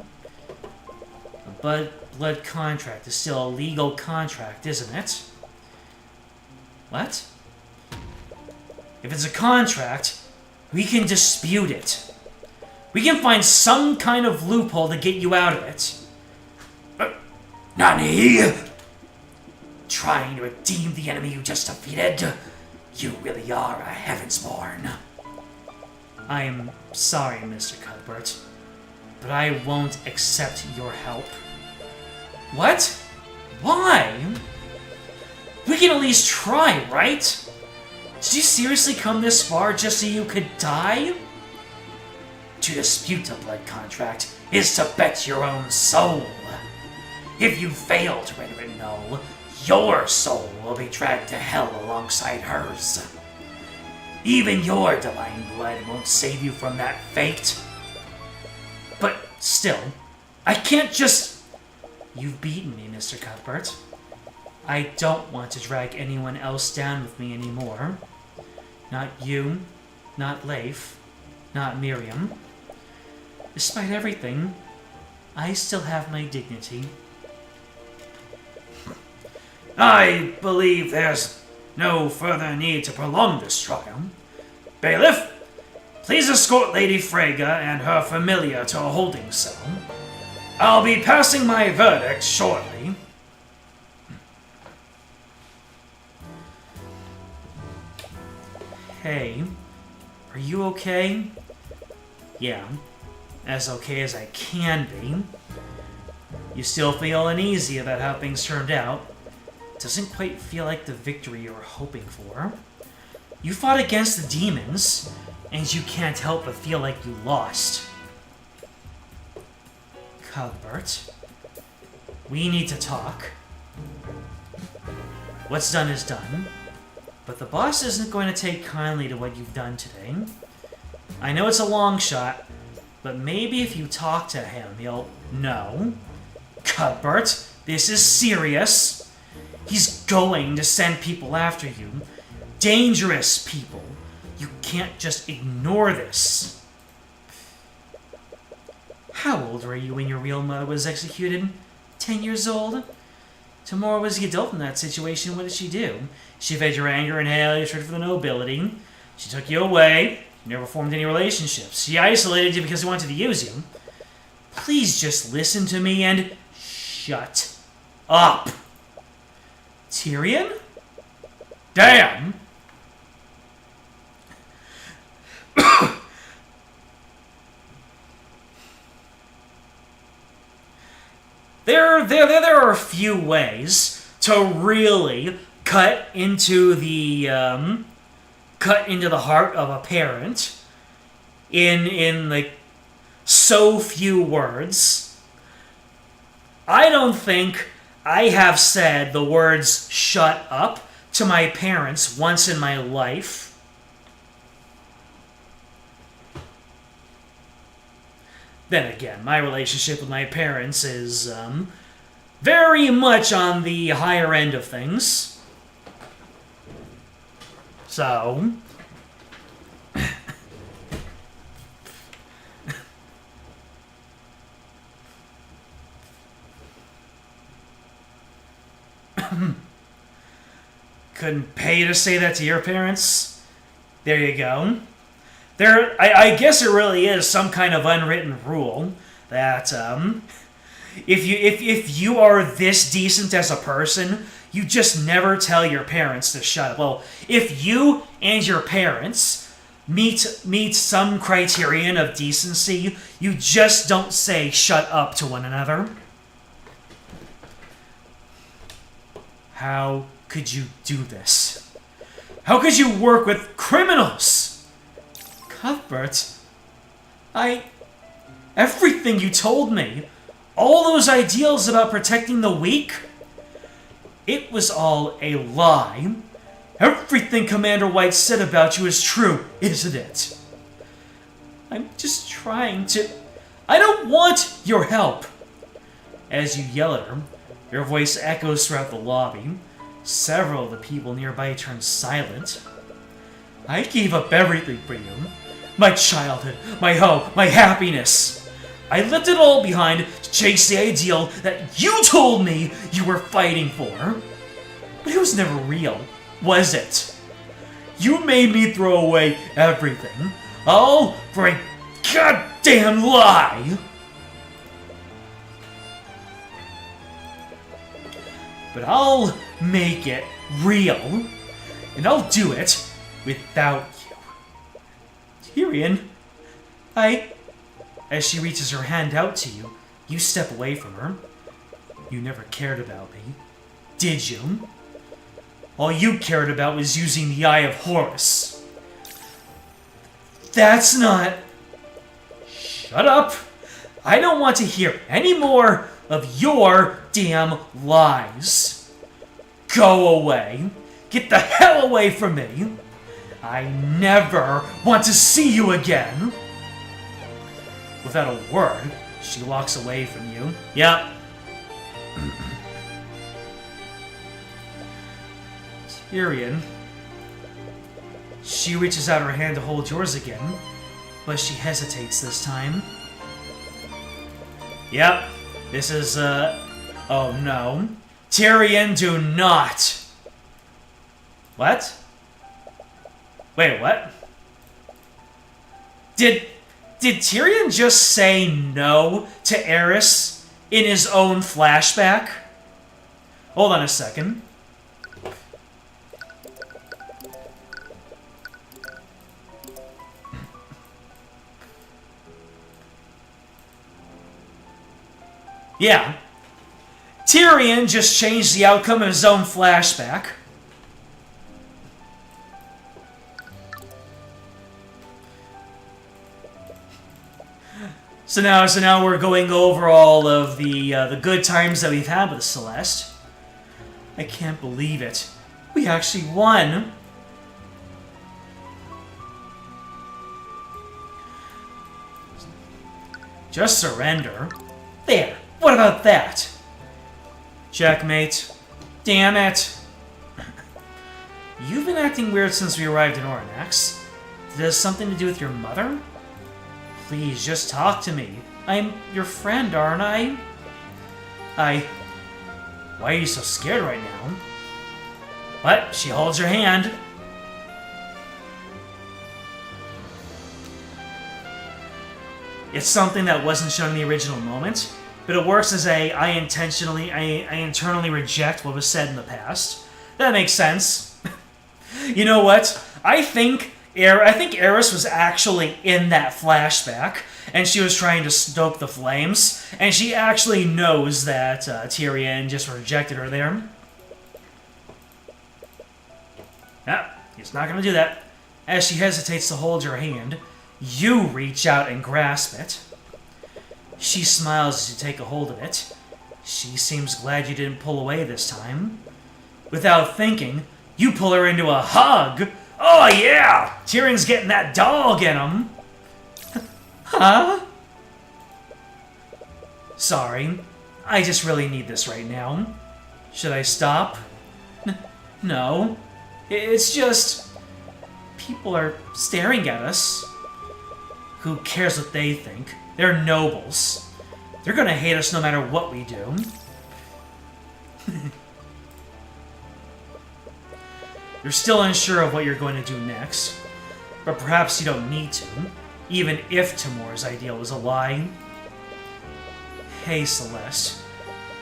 A blood contract is still a legal contract, isn't it? What? If it's a contract, we can dispute it. We can find some kind of loophole to get you out of it. Nani? Trying to redeem the enemy you just defeated? You really are a Heavensborn. I'm sorry, Mr. Cuthbert, but I won't accept your help. What? Why? We can at least try, right? Did you seriously come this far just so you could die? To dispute a blood contract is to bet your own soul. If you fail to render it null, your soul will be dragged to hell alongside hers. Even your divine blood won't save you from that fate. But still, I can't just... You've beaten me, Mr. Cuthbert. I don't want to drag anyone else down with me anymore. Not you, not Leif, not Miriam. Despite everything, I still have my dignity. I believe there's no further need to prolong this trial. Bailiff, please escort Lady Freyga and her familiar to a holding cell. I'll be passing my verdict shortly. Hey, are you okay? Yeah, as okay as I can be. You still feel uneasy about how things turned out. Doesn't quite feel like the victory you were hoping for. You fought against the demons, and you can't help but feel like you lost. Cuthbert, we need to talk. What's done is done, but the boss isn't going to take kindly to what you've done today. I know it's a long shot, but maybe if you talk to him, he'll know. Cuthbert, this is serious. He's going to send people after you. Dangerous people. You can't just ignore this. How old were you when your real mother was executed? 10 years old? Tamora was the adult in that situation. What did she do? She fed your anger and hatred for the nobility. She took you away. You never formed any relationships. She isolated you because she wanted to use you. Please just listen to me and shut up. Tyrion? Damn! There are a few ways to really cut into the heart of a parent in like so few words. I don't think I have said the words "shut up" to my parents once in my life. Then again, my relationship with my parents is very much on the higher end of things. So... Couldn't pay you to say that to your parents? There you go. I guess it really is some kind of unwritten rule that if you are this decent as a person, you just never tell your parents to shut up. Well, if you and your parents meet some criterion of decency, you just don't say shut up to one another. How could you do this? How could you work with criminals? Cuthbert, everything you told me, all those ideals about protecting the weak, it was all a lie. Everything Commander White said about you is true, isn't it? I'm just trying to... I don't want your help. As you yell at her, your voice echoes throughout the lobby. Several of the people nearby turn silent. I gave up everything for you. My childhood, my hope, my happiness. I left it all behind to chase the ideal that you told me you were fighting for. But it was never real, was it? You made me throw away everything, all for a goddamn lie! But I'll make it real, and I'll do it without you. Tyrion, As she reaches her hand out to you, you step away from her. You never cared about me, did you? All you cared about was using the Eye of Horus. That's not... Shut up! I don't want to hear any more of your damn lies. Go away. Get the hell away from me. I never want to see you again. Without a word, she walks away from you. Yep. Tyrion. She reaches out her hand to hold yours again, but she hesitates this time. Yep. This is, oh no. Tyrion, do not! What? Wait, what? Did Tyrion just say no to Aerys in his own flashback? Hold on a second. Yeah. Tyrion just changed the outcome of his own flashback. So now we're going over all of the good times that we've had with Celeste. I can't believe it. We actually won. Just surrender. There. What about that? Checkmate. Damn it. You've been acting weird since we arrived in Oranax. Does it have something to do with your mother? Please, just talk to me. I'm your friend, aren't I? Why are you so scared right now? What? She holds your hand. It's something that wasn't shown in the original moment, but it works as I internally reject what was said in the past. That makes sense. You know what? I think Aerys was actually in that flashback, and she was trying to stoke the flames, and she actually knows that Tyrion just rejected her there. Yeah, he's not going to do that. As she hesitates to hold your hand, you reach out and grasp it. She smiles as you take a hold of it. She seems glad you didn't pull away this time. Without thinking, you pull her into a hug. Oh yeah! Tyrion's getting that dog in him. Huh? Sorry. I just really need this right now. Should I stop? No. It's just... people are staring at us. Who cares what they think? They're nobles. They're gonna hate us no matter what we do. You're still unsure of what you're going to do next, but perhaps you don't need to, even if Timur's idea was a lie. Hey, Celeste.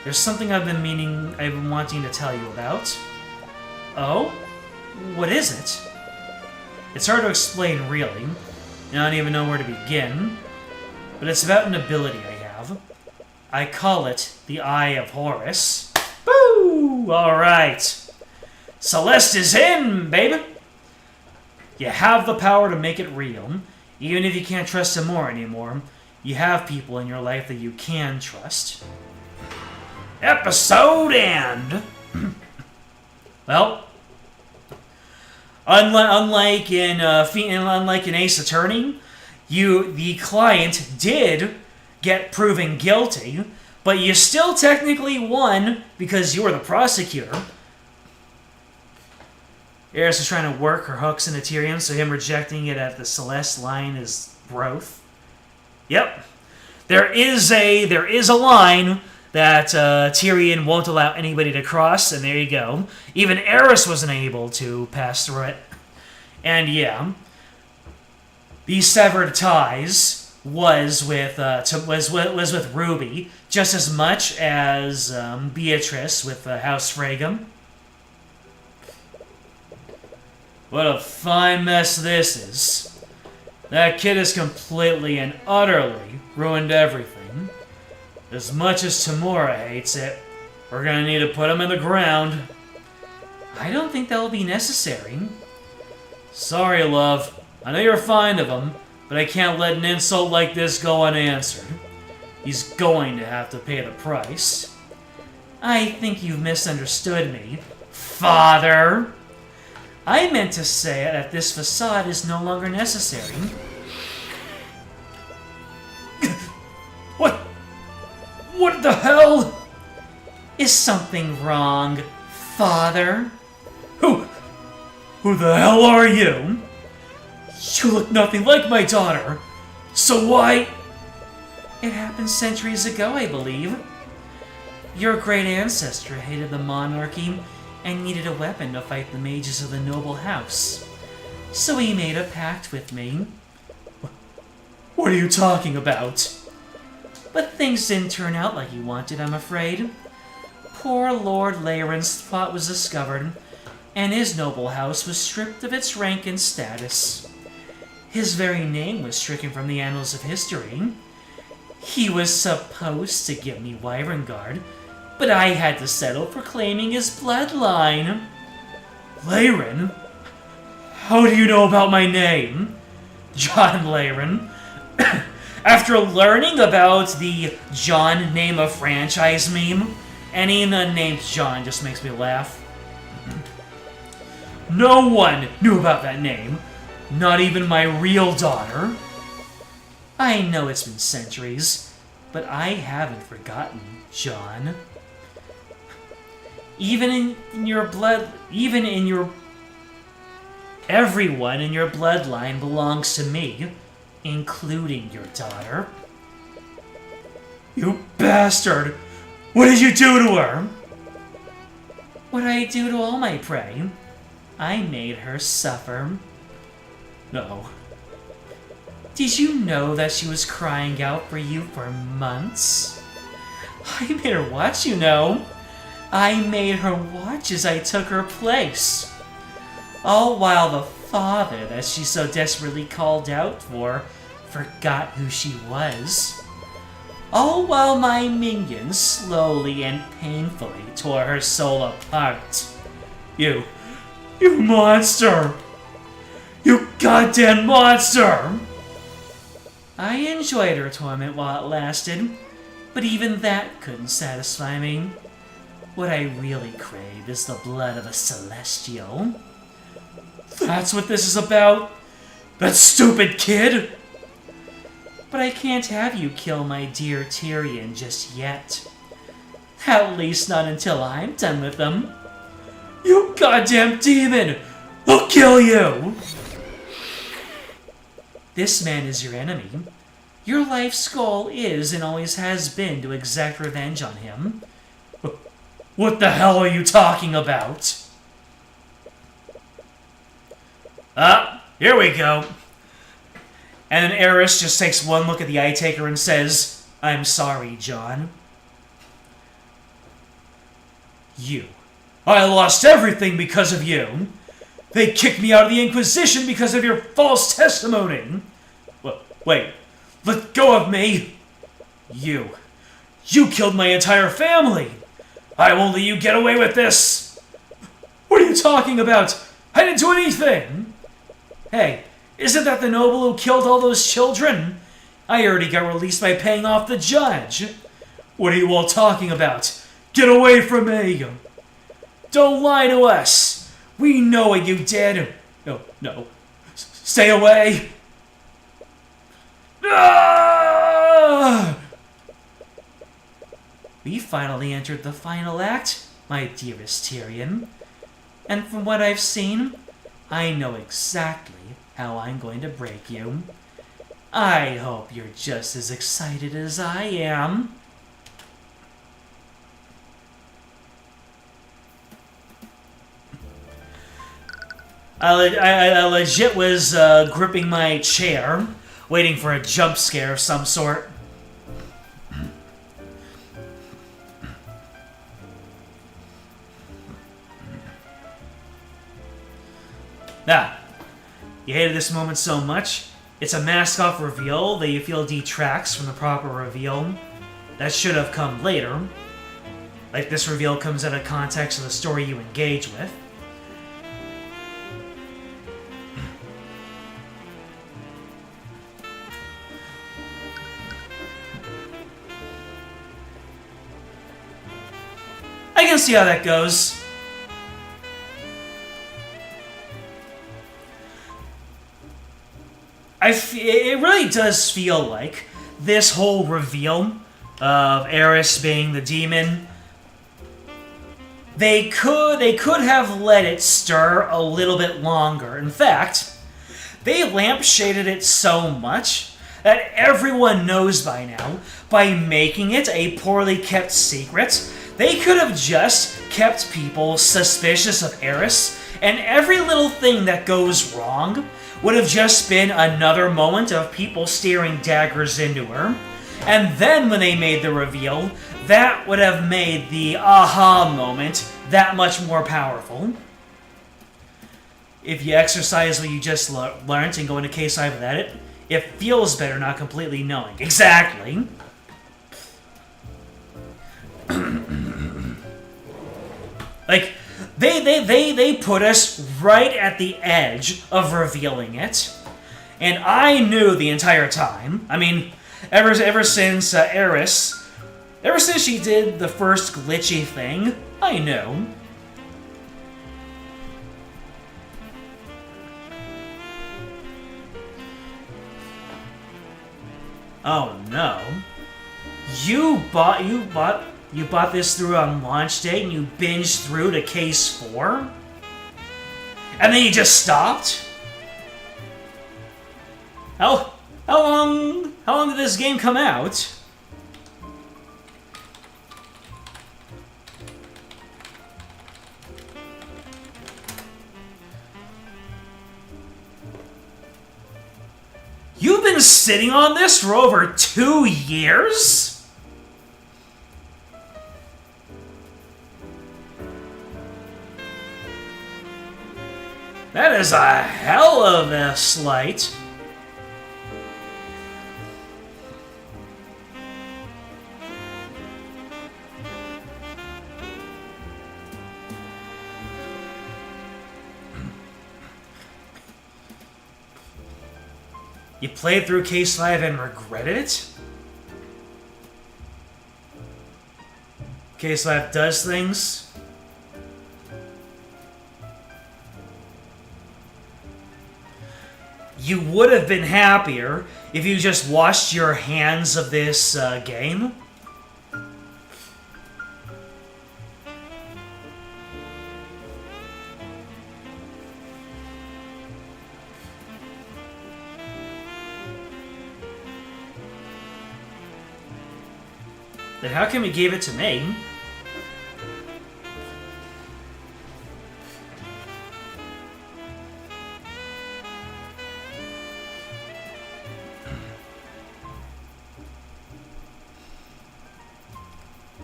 There's something I've been wanting to tell you about. Oh? What is it? It's hard to explain, really. I don't even know where to begin. But it's about an ability I have. I call it the Eye of Horus. Boo! Alright. Celeste is in, baby! You have the power to make it real. Even if you can't trust him more anymore, you have people in your life that you can trust. Episode end! Well, unlike in Ace Attorney, the client did get proven guilty, but you still technically won because you were the prosecutor. Aerys is trying to work her hooks into Tyrion, so him rejecting it at the Celeste line is growth. Yep. There is a line that Tyrion won't allow anybody to cross, and there you go. Even Aerys wasn't able to pass through it. And yeah, the severed ties was with Ruby just as much as Beatrice with House Fragum. What a fine mess this is. That kid has completely and utterly ruined everything. As much as Tamura hates it, we're gonna need to put him in the ground. I don't think that'll be necessary. Sorry, love. I know you're fond of him, but I can't let an insult like this go unanswered. He's going to have to pay the price. I think you've misunderstood me, Father. I meant to say that this facade is no longer necessary. What the hell? Is something wrong, Father? Who the hell are you? You look nothing like my daughter. So why? It happened centuries ago, I believe. Your great ancestor hated the monarchy and needed a weapon to fight the mages of the noble house. So he made a pact with me. What are you talking about? But things didn't turn out like you wanted, I'm afraid. Poor Lord Leyren's plot was discovered, and his noble house was stripped of its rank and status. His very name was stricken from the annals of history. He was supposed to give me Wyverngard, but I had to settle for claiming his bloodline. Leyren? How do you know about my name? John Leyren. After learning about the John name a franchise meme, any named John just makes me laugh. No one knew about that name, not even my real daughter. I know it's been centuries, but I haven't forgotten, John. Everyone in your bloodline belongs to me, including your daughter. You bastard! What did you do to her? What I do to all my prey. I made her suffer. No. Did you know that she was crying out for you for months? I made her watch, you know. I made her watch as I took her place. All while the father that she so desperately called out for forgot who she was. All while my minions slowly and painfully tore her soul apart. You monster! You goddamn monster! I enjoyed her torment while it lasted, but even that couldn't satisfy me. What I really crave is the blood of a celestial. That's what this is about? That stupid kid? But I can't have you kill my dear Tyrion just yet. At least not until I'm done with them. You goddamn demon! I'll kill you! This man is your enemy. Your life's goal is and always has been to exact revenge on him. What the hell are you talking about? Here we go. And then Eris just takes one look at the Eye Taker and says, I'm sorry, John. I lost everything because of you. They kicked me out of the Inquisition because of your false testimony. Wait, let go of me. You killed my entire family. I won't let you get away with this. What are you talking about? I didn't do anything. Hey, isn't that the noble who killed all those children? I already got released by paying off the judge. What are you all talking about? Get away from me. Don't lie to us. We know what you did. No. Stay away. Ah! We finally entered the final act, my dearest Tyrion. And from what I've seen, I know exactly how I'm going to break you. I hope you're just as excited as I am. I legit was gripping my chair, waiting for a jump scare of some sort. You hated this moment so much, it's a mask-off reveal that you feel detracts from the proper reveal that should have come later. Like this reveal comes out of context of the story you engage with. can see how that goes. It really does feel like this whole reveal of Eris being the demon, they could have let it stir a little bit longer. In fact, they lampshaded it so much that everyone knows by now, by making it a poorly kept secret, they could have just kept people suspicious of Eris, and every little thing that goes wrong would have just been another moment of people staring daggers into her. And then when they made the reveal, that would have made the aha moment that much more powerful. If you exercise what you just learned and go into case 5 without it, it feels better not completely knowing. Exactly. Like, they put us right at the edge of revealing it, and I knew the entire time. I mean, ever since Eris, ever since she did the first glitchy thing, I knew. Oh no. You bought this through on launch day and you binged through to case 4? And then you just stopped? How long did this game come out? You've been sitting on this for over 2 years? That is a hell of a slight. You played through Case 5 and regretted it? Case 5 does things? You would have been happier if you just washed your hands of this game? Then how come you gave it to me?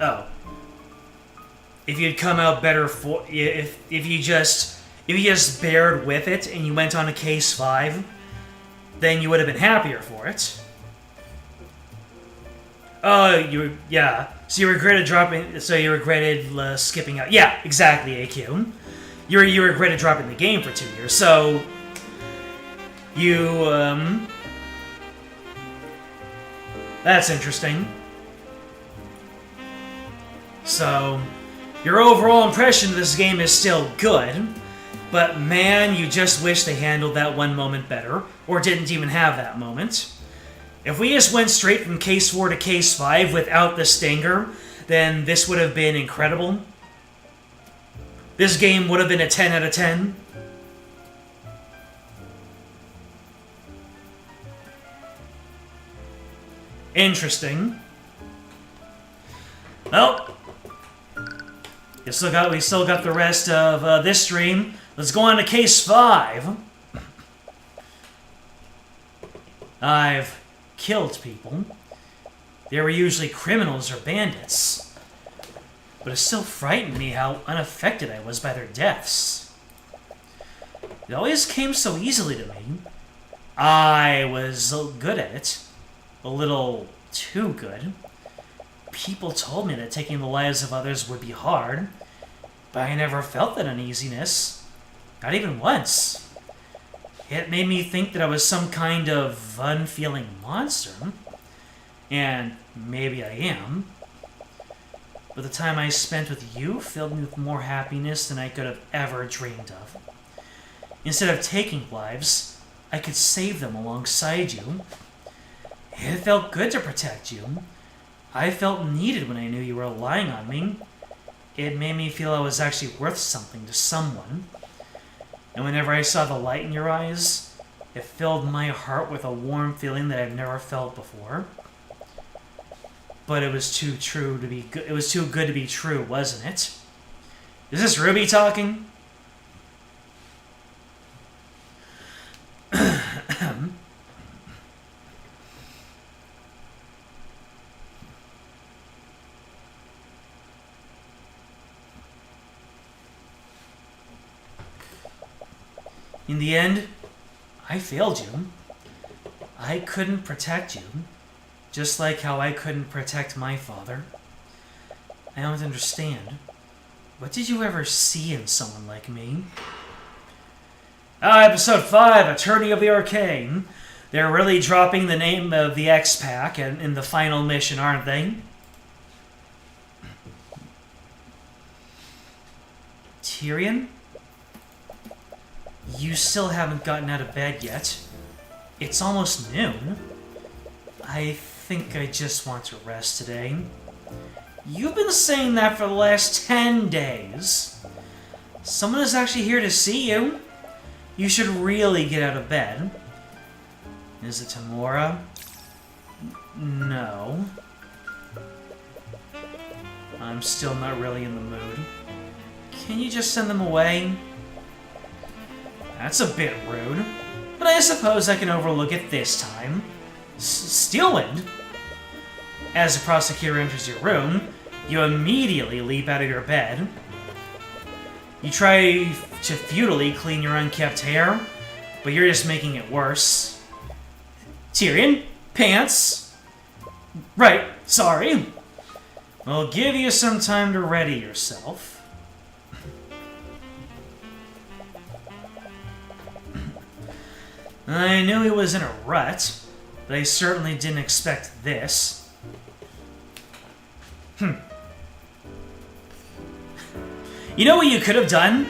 Oh. If you'd come out better for if you just bared with it and you went on to case 5, then you would have been happier for it. Oh, yeah. So you regretted dropping. So you regretted skipping out. Yeah, exactly, AQ. You regretted dropping the game for 2 years. So you that's interesting. So your overall impression of this game is still good, but man, you just wish they handled that one moment better, or didn't even have that moment. If we just went straight from Case 4 to Case 5 without the stinger, then this would have been incredible. This game would have been a 10 out of 10. Interesting. Well, we still got the rest of this stream. Let's go on to Case 5. I've killed people. They were usually criminals or bandits. But it still frightened me how unaffected I was by their deaths. It always came so easily to me. I was good at it. A little too good. People told me that taking the lives of others would be hard, but I never felt that uneasiness. Not even once. It made me think that I was some kind of unfeeling monster. And maybe I am. but the time I spent with you filled me with more happiness than I could have ever dreamed of. Instead of taking lives, I could save them alongside you. It felt good to protect you. I felt needed when I knew you were relying on me. It made me feel I was actually worth something to someone. And whenever I saw the light in your eyes, it filled my heart with a warm feeling that I've never felt before. But it was too true to be good. It was too good to be true, wasn't it? Is this Ruby talking? In the end, I failed you. I couldn't protect you, just like how I couldn't protect my father. I don't understand. What did you ever see in someone like me? Episode 5, Attorney of the Arcane. They're really dropping the name of the X-Pack in the final mission, aren't they? Tyrion? You still haven't gotten out of bed yet. It's almost noon. I think I just want to rest today. You've been saying that for the last 10 days. Someone is actually here to see you. You should really get out of bed. Is it Tamora? No. I'm still not really in the mood. Can you just send them away? That's a bit rude, but I suppose I can overlook it this time. Steelwind! As the prosecutor enters your room, you immediately leap out of your bed. You try to futilely clean your unkempt hair, but you're just making it worse. Tyrion, pants! Right, sorry. I'll give you some time to ready yourself. I knew he was in a rut, but I certainly didn't expect this. You know what you could have done?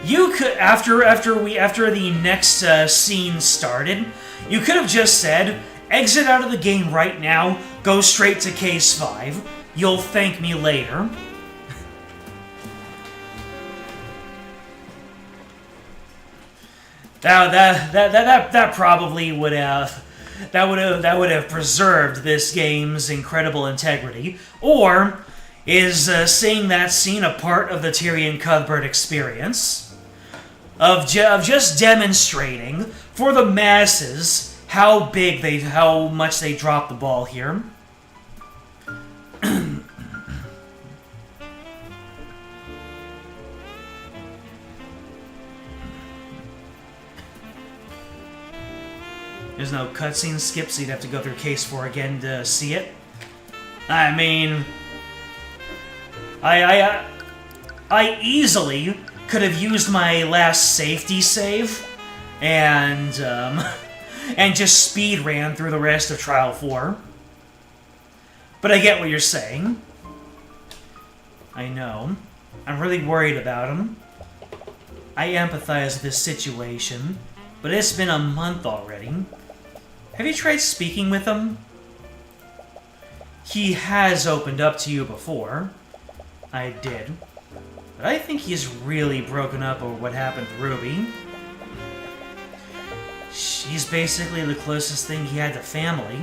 You could, after the next scene started, you could have just said, exit out of the game right now, go straight to case 5. You'll thank me later. That probably would have preserved this game's incredible integrity. Or is seeing that scene a part of the Tyrion Cuthbert experience of just demonstrating for the masses how much they dropped the ball here? There's no cutscene skip, so you'd have to go through case 4 again to see it. I mean, I easily could have used my last safety save and just speed ran through the rest of Trial 4. But I get what you're saying. I know. I'm really worried about him. I empathize with this situation, but it's been a month already. Have you tried speaking with him? He has opened up to you before. I did. But I think he's really broken up over what happened to Ruby. She's basically the closest thing he had to family.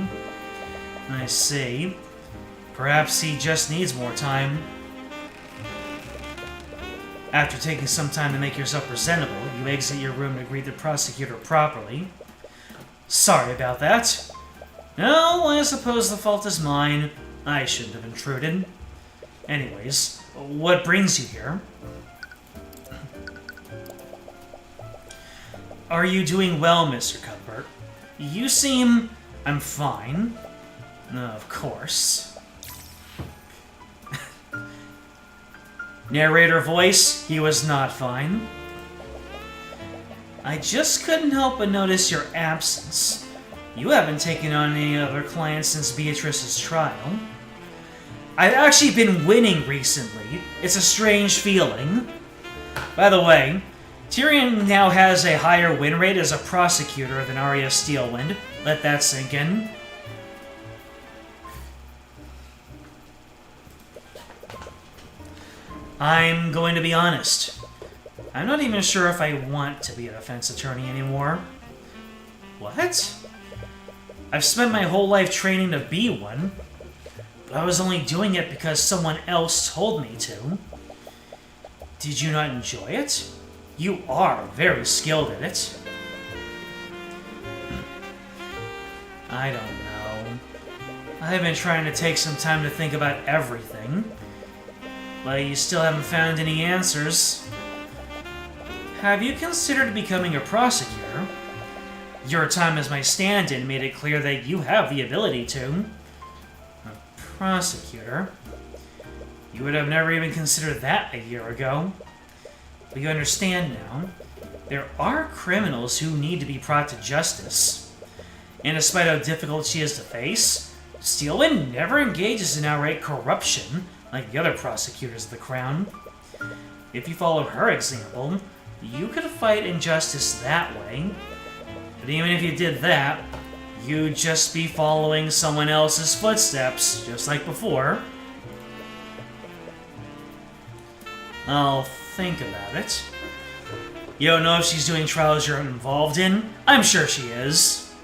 I see. Perhaps he just needs more time. After taking some time to make yourself presentable, you exit your room to greet the prosecutor properly. Sorry about that. No, I suppose the fault is mine. I shouldn't have intruded. Anyways, what brings you here? Are you doing well, Mr. Cuthbert? You seem... I'm fine. Of course. Narrator voice, he was not fine. I just couldn't help but notice your absence. You haven't taken on any other clients since Beatrice's trial. I've actually been winning recently. It's a strange feeling. By the way, Tyrion now has a higher win rate as a prosecutor than Arya Steelwind. Let that sink in. I'm going to be honest. I'm not even sure if I want to be a defense attorney anymore. What? I've spent my whole life training to be one, but I was only doing it because someone else told me to. Did you not enjoy it? You are very skilled at it. I don't know. I've been trying to take some time to think about everything, but you still haven't found any answers. Have you considered becoming a prosecutor? Your time as my stand-in made it clear that you have the ability to. A prosecutor? You would have never even considered that a year ago. But you understand now. There are criminals who need to be brought to justice. And despite how difficult she is to face, Steelwind never engages in outright corruption like the other prosecutors of the Crown. If you follow her example, you could fight injustice that way. But even if you did that, you'd just be following someone else's footsteps, just like before. I'll think about it. You don't know if she's doing trials you're involved in? I'm sure she is.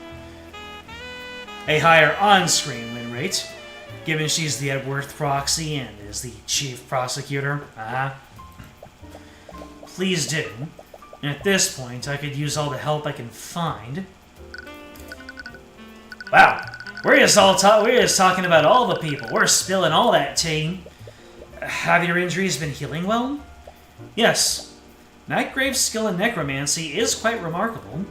A higher on-screen win rate, given she's the Edworth proxy and is the chief prosecutor. Please do. And at this point, I could use all the help I can find. Wow, we're just talking about all the people. We're spilling all that tea. Have your injuries been healing well? Yes. Nightgrave's skill in necromancy is quite remarkable.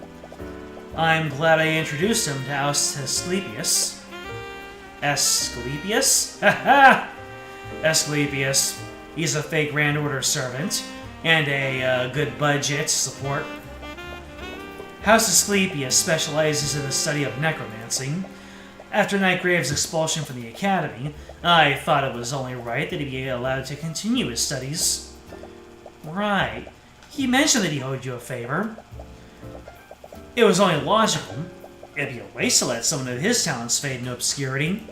I'm glad I introduced him to Asclepius. Asclepius? Haha! Asclepius. He's a fake Grand Order servant, and a good budget support. House Asclepius specializes in the study of necromancy. After Nightgrave's expulsion from the Academy, I thought it was only right that he be allowed to continue his studies. Right. He mentioned that he owed you a favor. It was only logical. It'd be a waste to let someone of his talents fade into obscurity.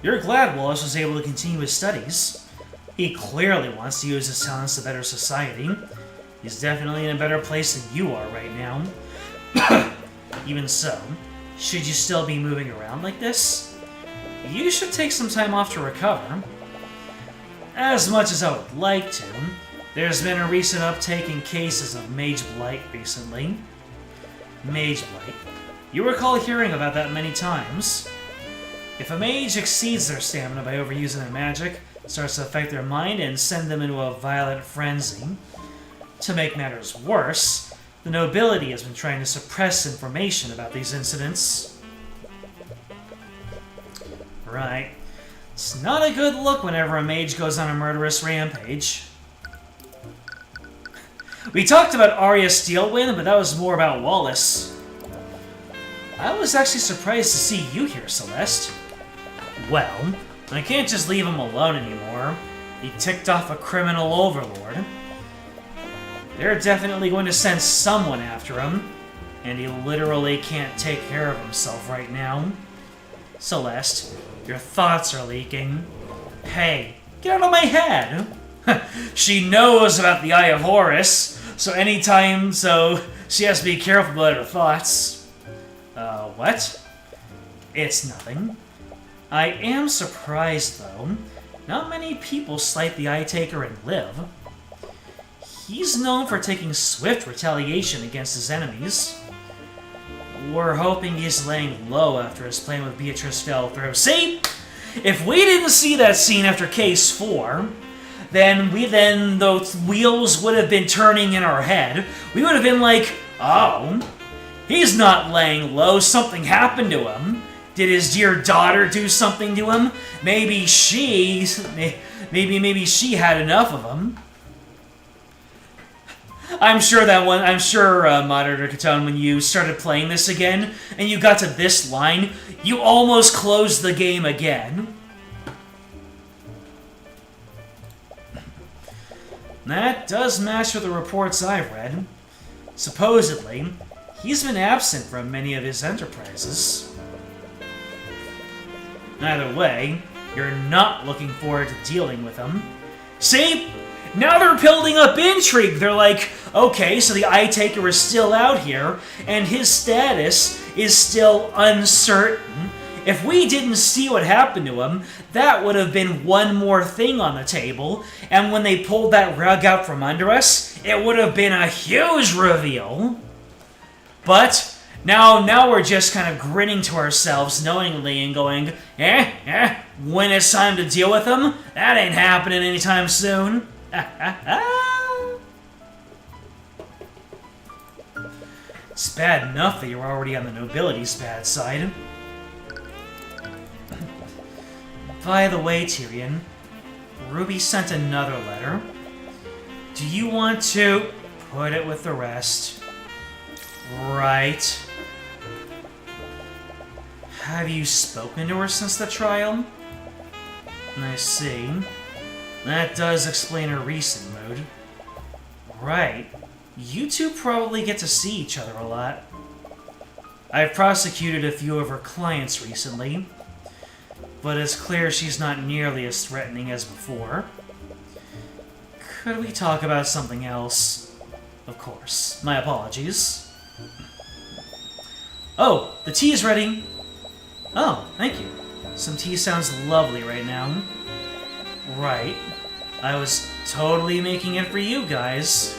You're glad Wallace was able to continue his studies. He clearly wants to use his talents to better society. He's definitely in a better place than you are right now. Even so, should you still be moving around like this? You should take some time off to recover. As much as I would like to, there's been a recent uptake in cases of Mage Blight recently. Mage Blight. You recall hearing about that many times. If a mage exceeds their stamina by overusing their magic, it starts to affect their mind and send them into a violent frenzy. To make matters worse, the nobility has been trying to suppress information about these incidents. Right. It's not a good look whenever a mage goes on a murderous rampage. We talked about Arya Steelwind, but that was more about Wallace. I was actually surprised to see you here, Celeste. Well, I can't just leave him alone anymore. He ticked off a criminal overlord. They're definitely going to send someone after him, and he literally can't take care of himself right now. Celeste, your thoughts are leaking. Hey, get out of my head! She knows about the Eye of Horus, so she has to be careful about her thoughts. What? It's nothing. I am surprised, though. Not many people slight the Eye Taker and live. He's known for taking swift retaliation against his enemies. We're hoping he's laying low after his plan with Beatrice fell through. See? If we didn't see that scene after Case 4, then the wheels would have been turning in our head. We would have been like, oh, he's not laying low, something happened to him. Did his dear daughter do something to him? Maybe she had enough of him. I'm sure, Moderator Catan, when you started playing this again, and you got to this line, you almost closed the game again. That does match with the reports I've read. Supposedly, he's been absent from many of his enterprises. Either way, you're not looking forward to dealing with him. See? Now they're building up intrigue. They're like, okay, so the Eye Taker is still out here, and his status is still uncertain. If we didn't see what happened to him, that would have been one more thing on the table, and when they pulled that rug out from under us, it would have been a huge reveal. But now we're just kind of grinning to ourselves knowingly and going, when it's time to deal with him, that ain't happening anytime soon. It's bad enough that you're already on the nobility's bad side. By the way, Tyrion, Ruby sent another letter. Do you want to put it with the rest? Right. Have you spoken to her since the trial? I see. That does explain her recent mood. Right. You two probably get to see each other a lot. I've prosecuted a few of her clients recently, but it's clear she's not nearly as threatening as before. Could we talk about something else? Of course. My apologies. Oh, the tea is ready. Oh, thank you. Some tea sounds lovely right now. Right. I was totally making it for you guys.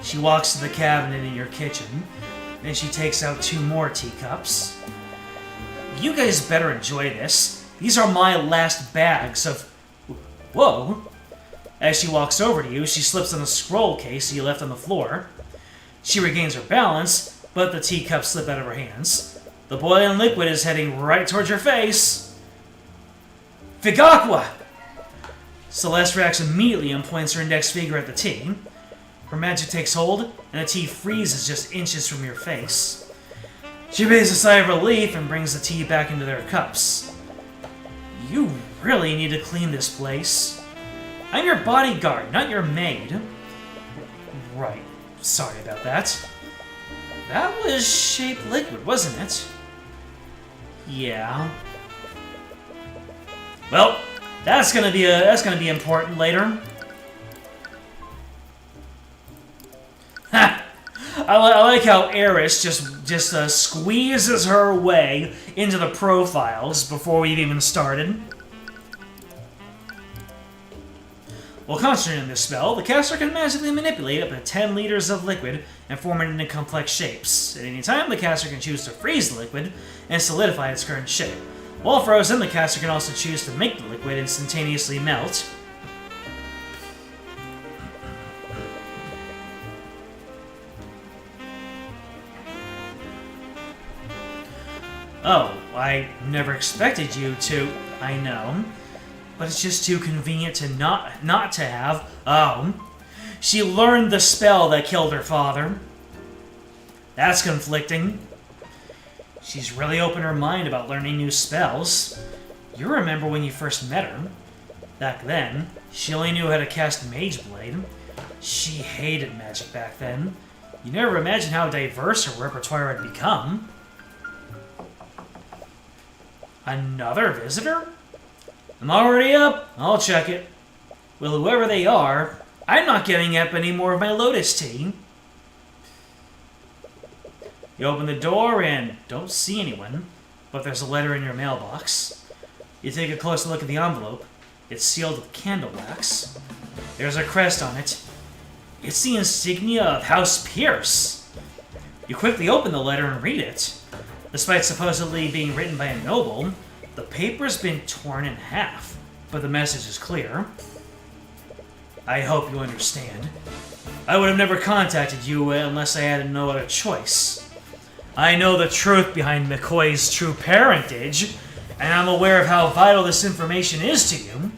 She walks to the cabinet in your kitchen, and she takes out 2 more teacups. You guys better enjoy this. These are my last bags of... Whoa! As she walks over to you, she slips on a scroll case you left on the floor. She regains her balance, but the teacups slip out of her hands. The boiling liquid is heading right towards your face. Figakwa! Celeste reacts immediately and points her index finger at the tea. Her magic takes hold, and the tea freezes just inches from your face. She breathes a sigh of relief and brings the tea back into their cups. You really need to clean this place. I'm your bodyguard, not your maid. Right. Sorry about that. That was shaped liquid, wasn't it? Yeah. Well, that's gonna be important later. Ha! I like how Eris just squeezes her way into the profiles before we've even started. While concentrating on this spell, the caster can magically manipulate up to 10 liters of liquid and form it into complex shapes. At any time, the caster can choose to freeze the liquid and solidify its current shape. While frozen, the caster can also choose to make the liquid instantaneously melt. Oh, I never expected you to... I know. But it's just too convenient to not to have. Oh. She learned the spell that killed her father. That's conflicting. She's really opened her mind about learning new spells. You remember when you first met her. Back then, she only knew how to cast Mage Blade. She hated magic back then. You never imagined how diverse her repertoire had become. Another visitor? I'm already up. I'll check it. Well, whoever they are, I'm not getting up any more of my Lotus tea. You open the door and don't see anyone, but there's a letter in your mailbox. You take a closer look at the envelope. It's sealed with candle wax. There's a crest on it. It's the insignia of House Pierce. You quickly open the letter and read it. Despite supposedly being written by a noble, the paper's been torn in half, but the message is clear. I hope you understand. I would have never contacted you unless I had no other choice. I know the truth behind McCoy's true parentage, and I'm aware of how vital this information is to you.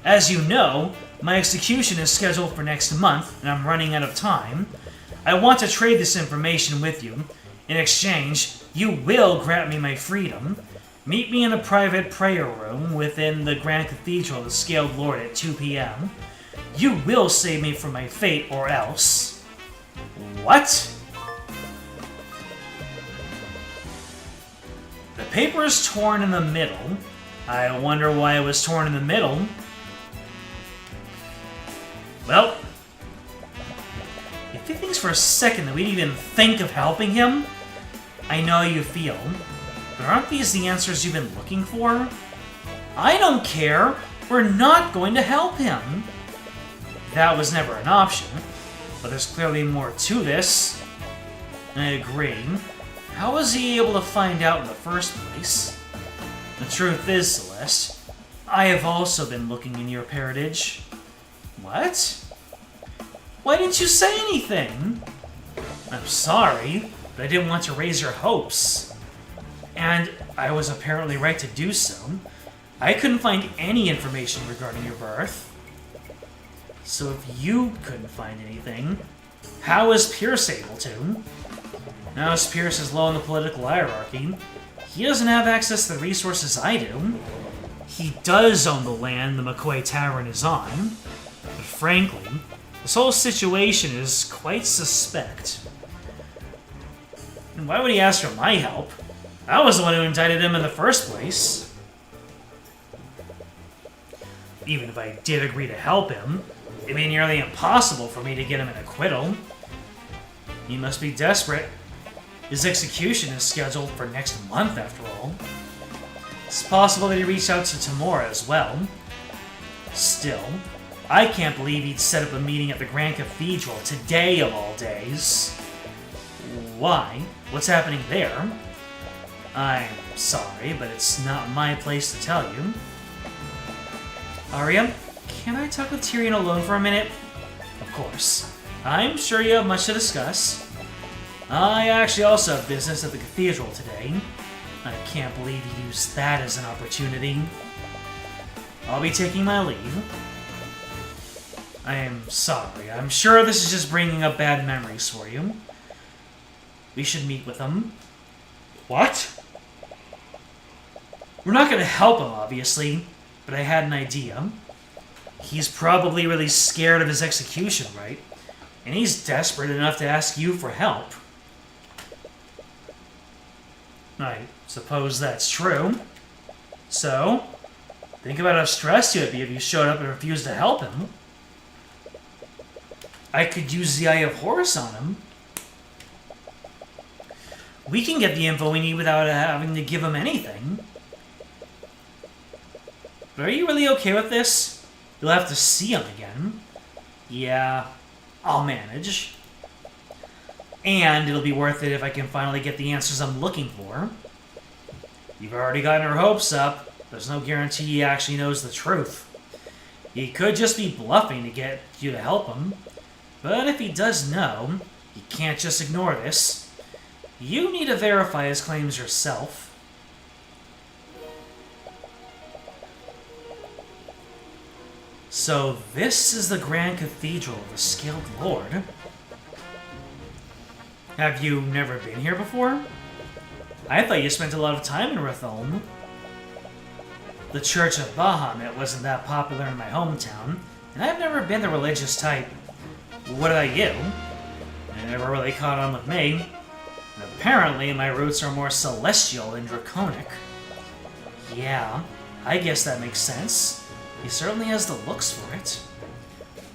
As you know, My execution is scheduled for next month, and I'm running out of time. I want to trade this information with you. In exchange, you will grant me my freedom. Meet me in a private prayer room within the Grand Cathedral of the Scaled Lord at 2 p.m. You will save me from my fate, or else. What? The paper is torn in the middle. I wonder why it was torn in the middle. Well, if he thinks for a second that we'd even think of helping him, I know how you feel, but aren't these the answers you've been looking for? I don't care. We're not going to help him. That was never an option, but there's clearly more to this. I agree. How was he able to find out in the first place? The truth is, Celeste, I have also been looking in your parentage. What? Why didn't you say anything? I'm sorry, but I didn't want to raise your hopes. And I was apparently right to do so. I couldn't find any information regarding your birth. So if you couldn't find anything, how is Pierce able to? Now as Pierce is low in the political hierarchy, he doesn't have access to the resources I do. He does own the land the McCoy Tavern is on, but frankly, this whole situation is quite suspect. And why would he ask for my help? I was the one who indicted him in the first place. Even if I did agree to help him, it'd be nearly impossible for me to get him an acquittal. He must be desperate. His execution is scheduled for next month, after all. It's possible that he reached out to Tamora as well. Still, I can't believe he'd set up a meeting at the Grand Cathedral today of all days. Why? What's happening there? I'm sorry, but it's not my place to tell you. Arya, can I talk with Tyrion alone for a minute? Of course. I'm sure you have much to discuss. I actually also have business at the cathedral today. I can't believe you used that as an opportunity. I'll be taking my leave. I am sorry. I'm sure this is just bringing up bad memories for you. We should meet with him. What? We're not going to help him, obviously, but I had an idea. He's probably really scared of his execution, right? And he's desperate enough to ask you for help. I suppose that's true. So, think about how stressed you'd be if you showed up and refused to help him. I could use the Eye of Horus on him. We can get the info we need without having to give him anything. But are you really okay with this? You'll have to see him again. Yeah, I'll manage. And it'll be worth it if I can finally get the answers I'm looking for. You've already gotten her hopes up. There's no guarantee he actually knows the truth. He could just be bluffing to get you to help him. But if he does know, you can't just ignore this. You need to verify his claims yourself. So this is the Grand Cathedral of the Scaled Lord. Have you never been here before? I thought you spent a lot of time in Ratholm. The Church of Bahamut wasn't that popular in my hometown, and I've never been the religious type. What about you? It never really caught on with me. And apparently, my roots are more celestial and draconic. Yeah, I guess that makes sense. He certainly has the looks for it.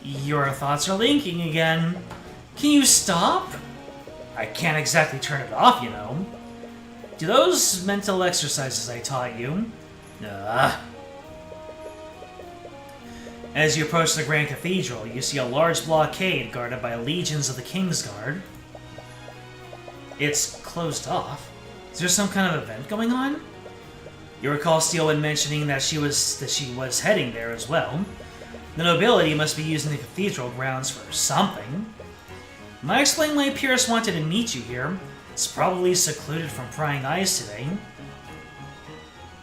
Your thoughts are linking again. Can you stop? I can't exactly turn it off, you know. Do those mental exercises I taught you? As you approach the Grand Cathedral, you see a large blockade guarded by legions of the Kingsguard. It's closed off. Is there some kind of event going on? You recall Steelwood mentioning that she was heading there as well. The nobility must be using the cathedral grounds for something. Might explain why Pierce wanted to meet you here. It's probably secluded from prying eyes today.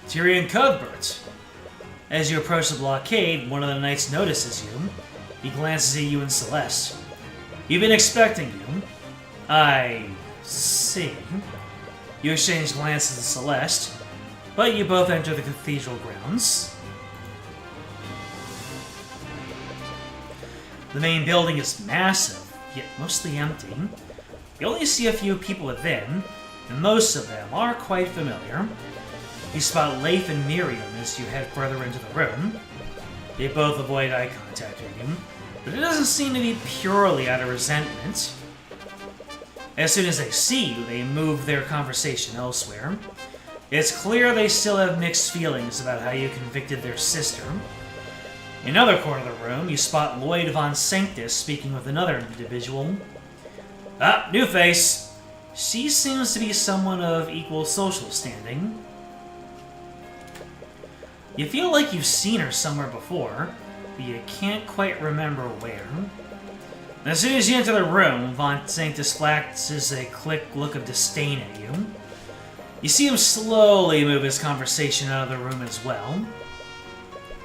Tyrion Cuthbert. As you approach the blockade, one of the knights notices you. He glances at you and Celeste. You've been expecting you. I see. You exchange glances with Celeste, but you both enter the cathedral grounds. The main building is massive, yet mostly empty. You only see a few people within, and most of them are quite familiar. You spot Leif and Miriam as you head further into the room. They both avoid eye contact with you, but it doesn't seem to be purely out of resentment. As soon as they see you, they move their conversation elsewhere. It's clear they still have mixed feelings about how you convicted their sister. In another corner of the room, you spot Lloyd von Sanctus speaking with another individual. Ah, new face. She seems to be someone of equal social standing. You feel like you've seen her somewhere before, but you can't quite remember where. As soon as you enter the room, Von Sanctus flashes a quick look of disdain at you. You see him slowly move his conversation out of the room as well.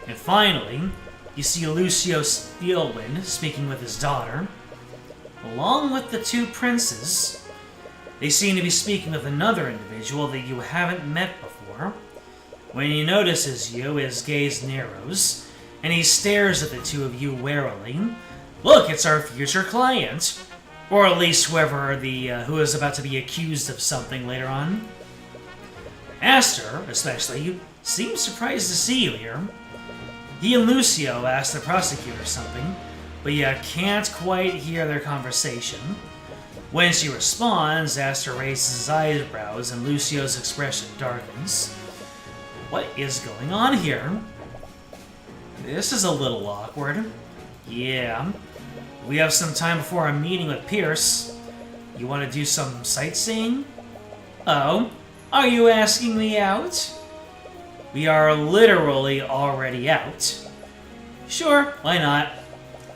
And finally, you see Lucio Steelwind speaking with his daughter. Along with the two princes, they seem to be speaking with another individual that you haven't met before. When he notices you, his gaze narrows, and he stares at the two of you warily. Look, it's our future client. Or at least whoever who is about to be accused of something later on. Aster, especially, seems surprised to see you here. He and Lucio ask the prosecutor something, but you can't quite hear their conversation. When she responds, Aster raises his eyebrows and Lucio's expression darkens. What is going on here? This is a little awkward. Yeah. We have some time before our meeting with Pierce. You want to do some sightseeing? Oh, are you asking me out? We are literally already out. Sure, why not?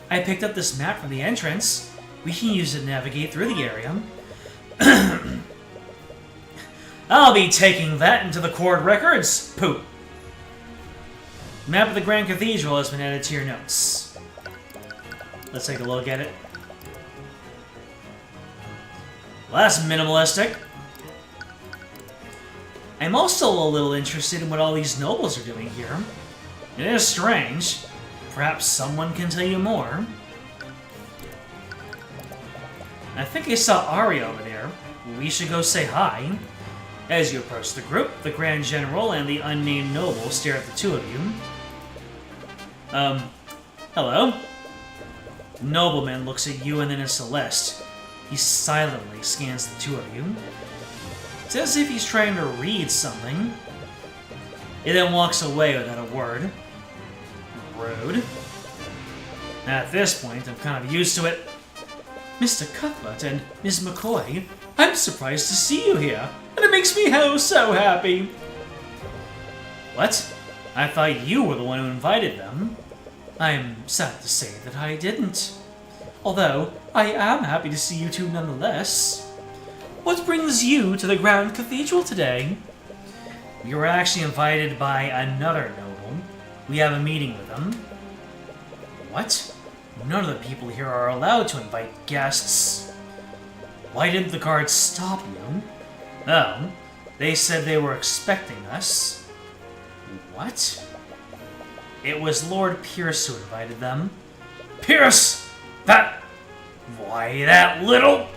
I picked up this map from the entrance. We can use it to navigate through the area. I'll be taking that into the court records. Poop. Map of the Grand Cathedral has been added to your notes. Let's take a look at it. Well, that's minimalistic. I'm also a little interested in what all these nobles are doing here. It is strange. Perhaps someone can tell you more. I think I saw Ari over there. We should go say hi. As you approach the group, the Grand General and the unnamed noble stare at the two of you. Hello? The nobleman looks at you and then at Celeste. He silently scans the two of you. It's as if he's trying to read something. He then walks away without a word. Rude. At this point, I'm kind of used to it. Mr. Cuthbert and Ms. McCoy, I'm surprised to see you here, and it makes me so happy. What? I thought you were the one who invited them. I'm sad to say that I didn't. Although, I am happy to see you two nonetheless. What brings you to the Grand Cathedral today? We were actually invited by another noble. We have a meeting with them. What? None of the people here are allowed to invite guests. Why didn't the guards stop you? Oh, they said they were expecting us. What? It was Lord Pierce who invited them. Pierce! Why, that little...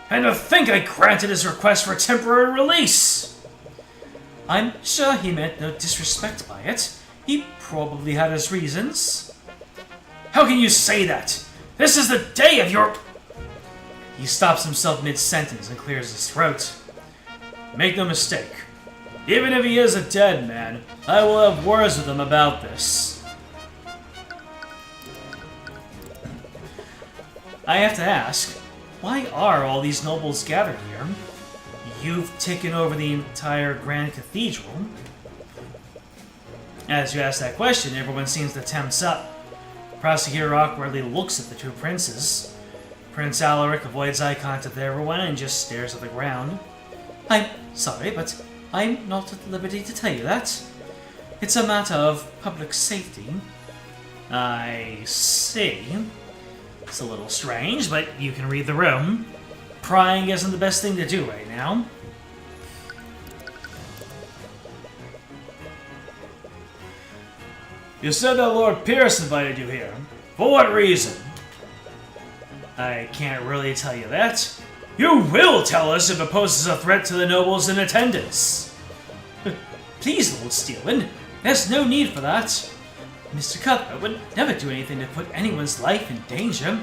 And to think I granted his request for temporary release! I'm sure he meant no disrespect by it. He probably had his reasons. How can you say that? This is the day of your... He stops himself mid-sentence and clears his throat. Make no mistake. Even if he is a dead man, I will have words with him about this. I have to ask, why are all these nobles gathered here? You've taken over the entire Grand Cathedral. As you ask that question, everyone seems to tense up. The prosecutor awkwardly looks at the two princes. Prince Alaric avoids eye contact with everyone and just stares at the ground. I'm sorry, but I'm not at liberty to tell you that. It's a matter of public safety. I see. It's a little strange, but you can read the room. Prying isn't the best thing to do right now. You said that Lord Pierce invited you here. For what reason? I can't really tell you that. You will tell us if it poses a threat to the nobles in attendance. Please, Lord Steelwind, there's no need for that. Mr. Cuthbert would never do anything to put anyone's life in danger.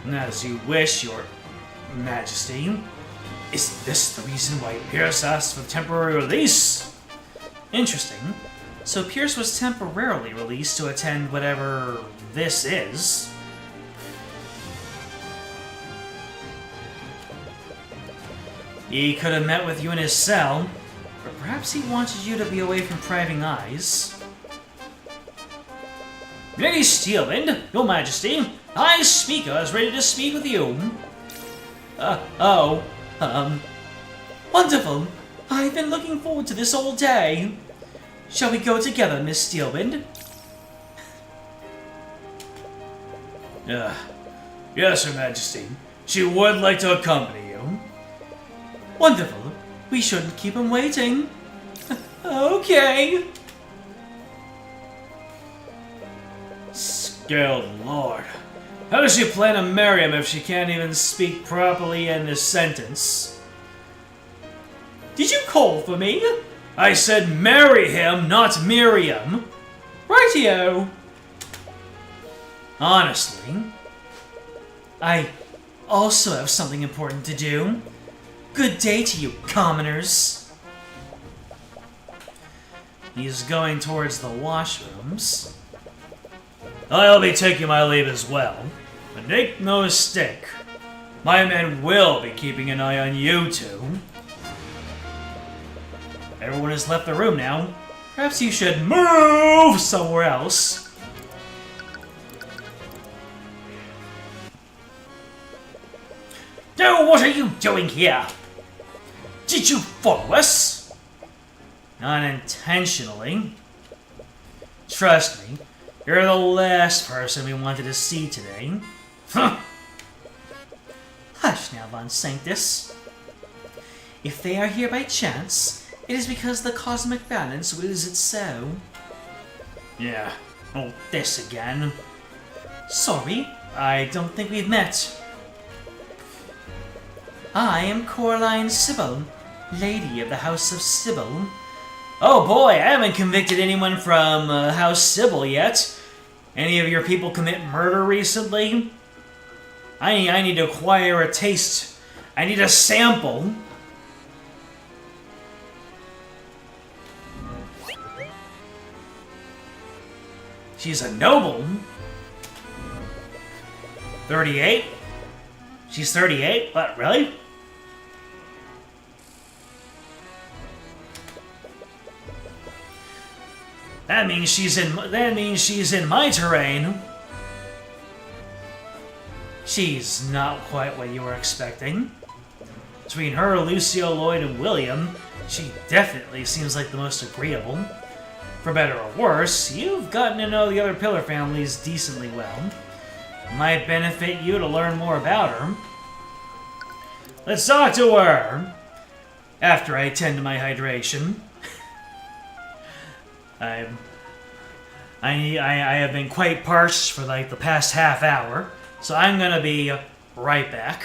As you wish, Your Majesty. Is this the reason why Pierce asked for temporary release? Interesting. So Pierce was temporarily released to attend whatever this is. He could have met with you in his cell, or perhaps he wanted you to be away from prying eyes. Lady Steelwind, Your Majesty, High Speaker is ready to speak with you. Wonderful. I've been looking forward to this all day. Shall we go together, Miss Steelwind? Yes, Her Majesty. She would like to accompany you. Wonderful. We shouldn't keep him waiting. Okay. Good Lord. How does she plan to marry him if she can't even speak properly in this sentence? Did you call for me? I said marry him, not Miriam. Rightio. Honestly. I also have something important to do. Good day to you, commoners. He's going towards the washrooms. I'll be taking my leave as well. But make no mistake, my men will be keeping an eye on you two. Everyone has left the room now. Perhaps you should move somewhere else. Now, what are you doing here? Did you follow us? Unintentionally. Trust me, you're the last person we wanted to see today. Huh. Hush now, Von Sanctus. If they are here by chance, it is because the cosmic balance wills it so. Yeah. Oh, this again. Sorry, I don't think we've met. I am Coraline Sybil, Lady of the House of Sybil. Oh boy, I haven't convicted anyone from House Sybil yet. Any of your people commit murder recently? I need to acquire a taste. I need a sample. She's a noble. 38? She's 38? What, really? That means she's in my terrain. She's not quite what you were expecting. Between her, Lucio, Lloyd, and William, she definitely seems like the most agreeable. For better or worse, you've gotten to know the other Pillar families decently well. It might benefit you to learn more about her. Let's talk to her! After I tend to my hydration. I have been quite parched for like the past half hour, so I'm gonna be right back.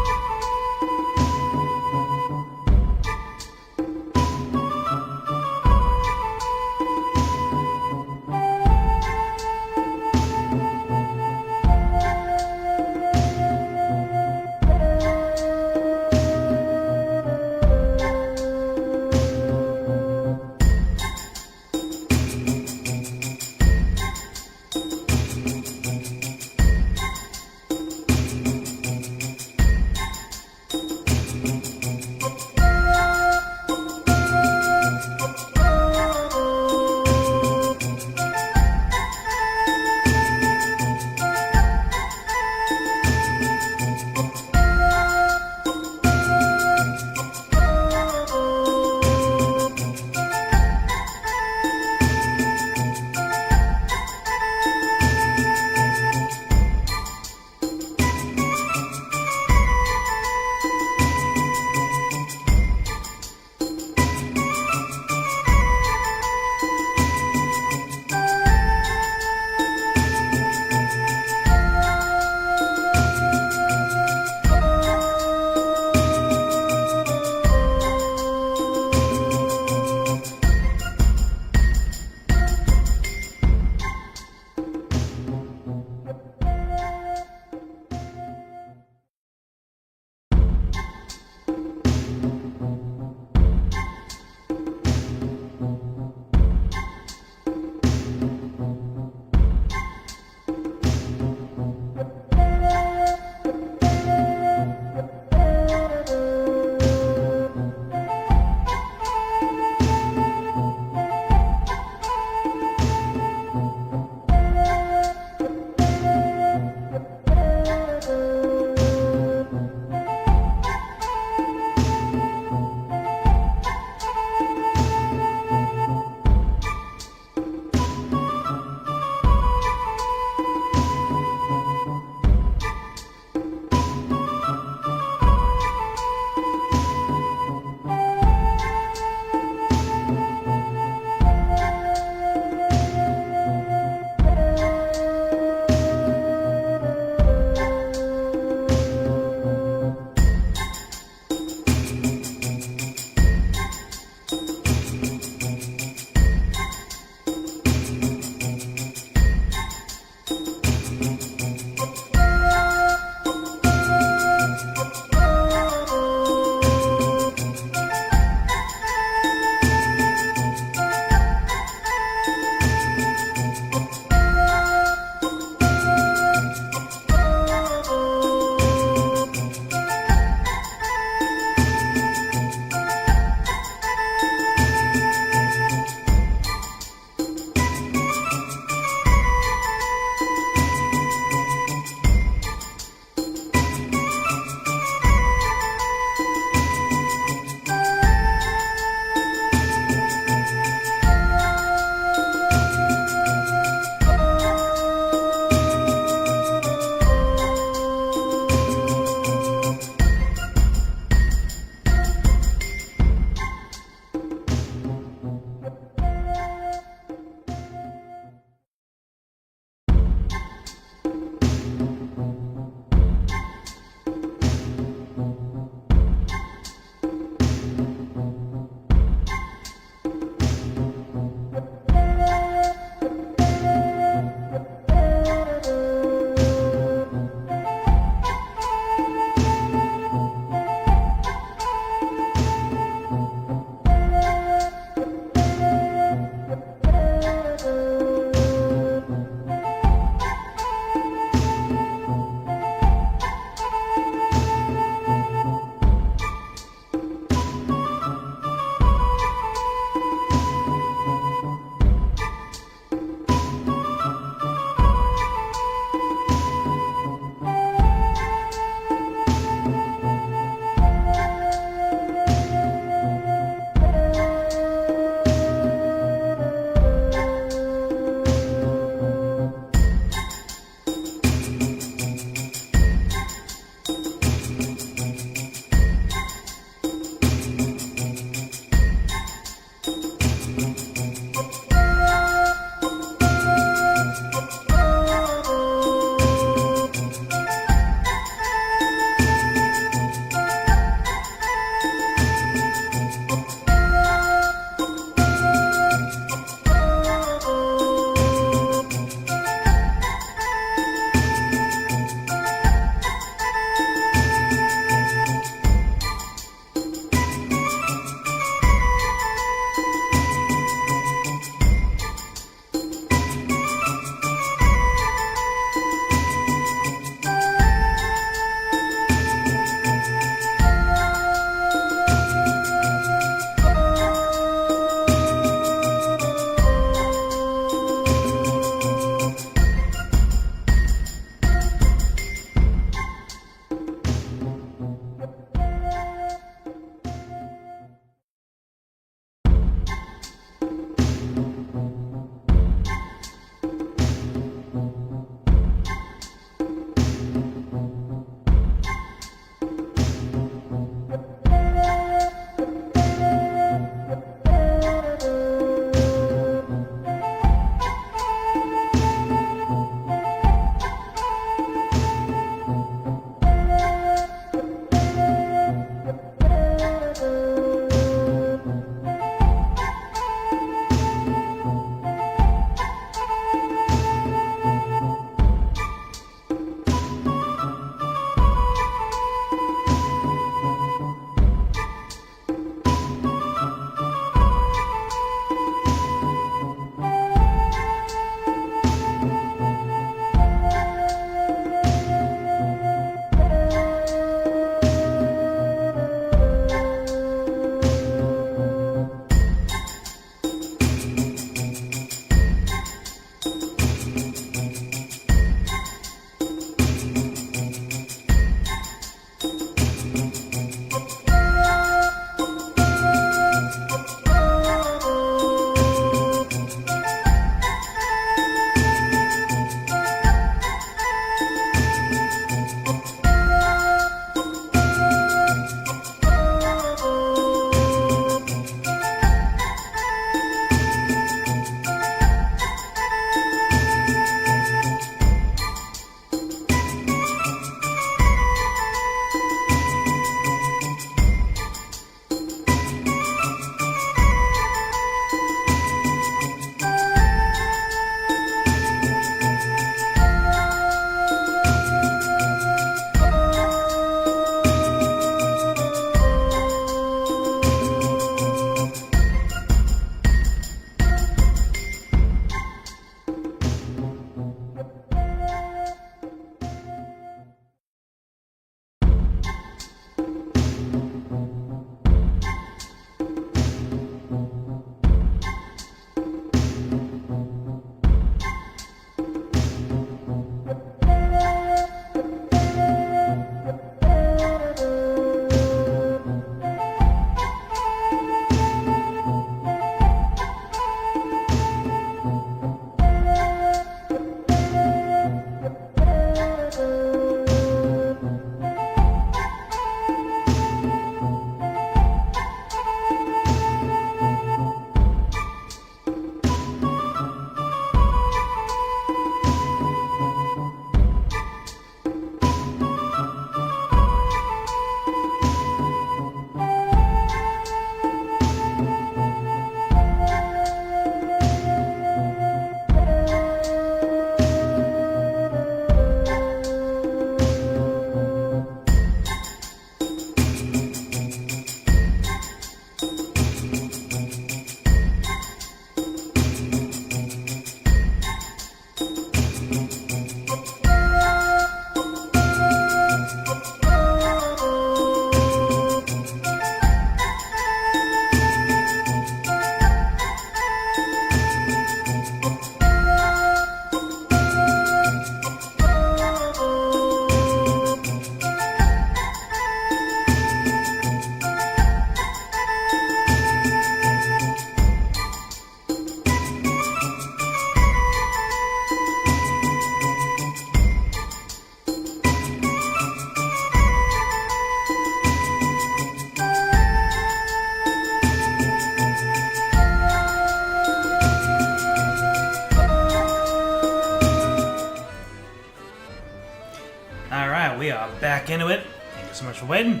back into it. Thank you so much for waiting.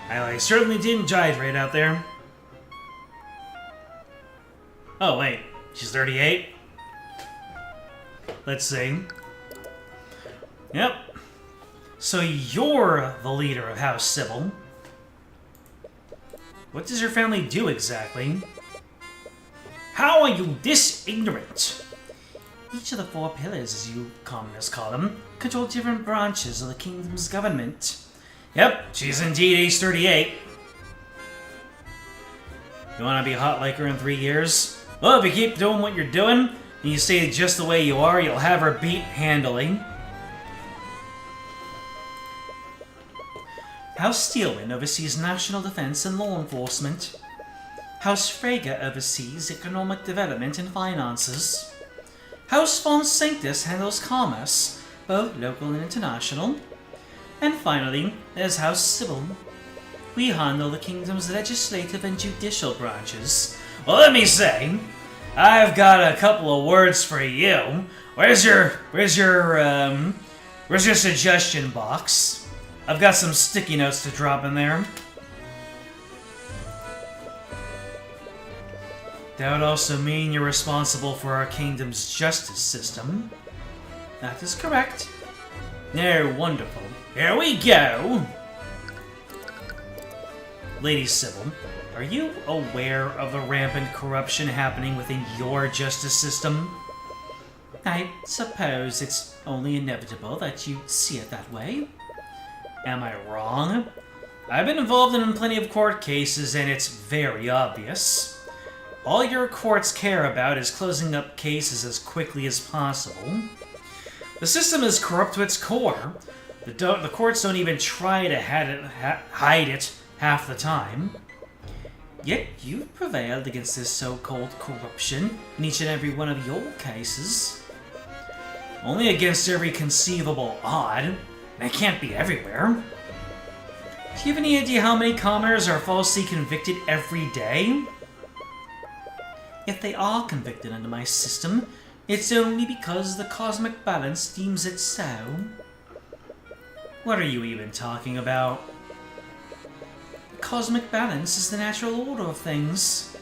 I certainly didn't gyrate out there. Oh, wait. She's 38? Let's see. Yep. So you're the leader of House Sybil. What does your family do exactly? How are you this ignorant? Each of the 4 pillars, as you commoners call them, control different branches of the kingdom's government. Yep, she's indeed age 38. You want to be hot like her in 3 years? Well, if you keep doing what you're doing, and you stay just the way you are, you'll have her beat handily. House Steelwind oversees national defense and law enforcement. House Freyga oversees economic development and finances. House Von Sanctus handles commerce, both local and international. And finally, there's House Sybil. We handle the kingdom's legislative and judicial branches. Well, let me say, I've got a couple of words for you. Where's your suggestion box? I've got some sticky notes to drop in there. That would also mean you're responsible for our kingdom's justice system. That is correct. Oh, wonderful. Here we go! Lady Sybil, are you aware of the rampant corruption happening within your justice system? I suppose it's only inevitable that you see it that way. Am I wrong? I've been involved in plenty of court cases, and it's very obvious. All your courts care about is closing up cases as quickly as possible. The system is corrupt to its core. The courts don't even try to hide it half the time. Yet you've prevailed against this so-called corruption in each and every one of your cases. Only against every conceivable odd. It can't be everywhere. Do you have any idea how many commoners are falsely convicted every day? If they are convicted under my system, it's only because the cosmic balance deems it so. What are you even talking about? The cosmic balance is the natural order of things.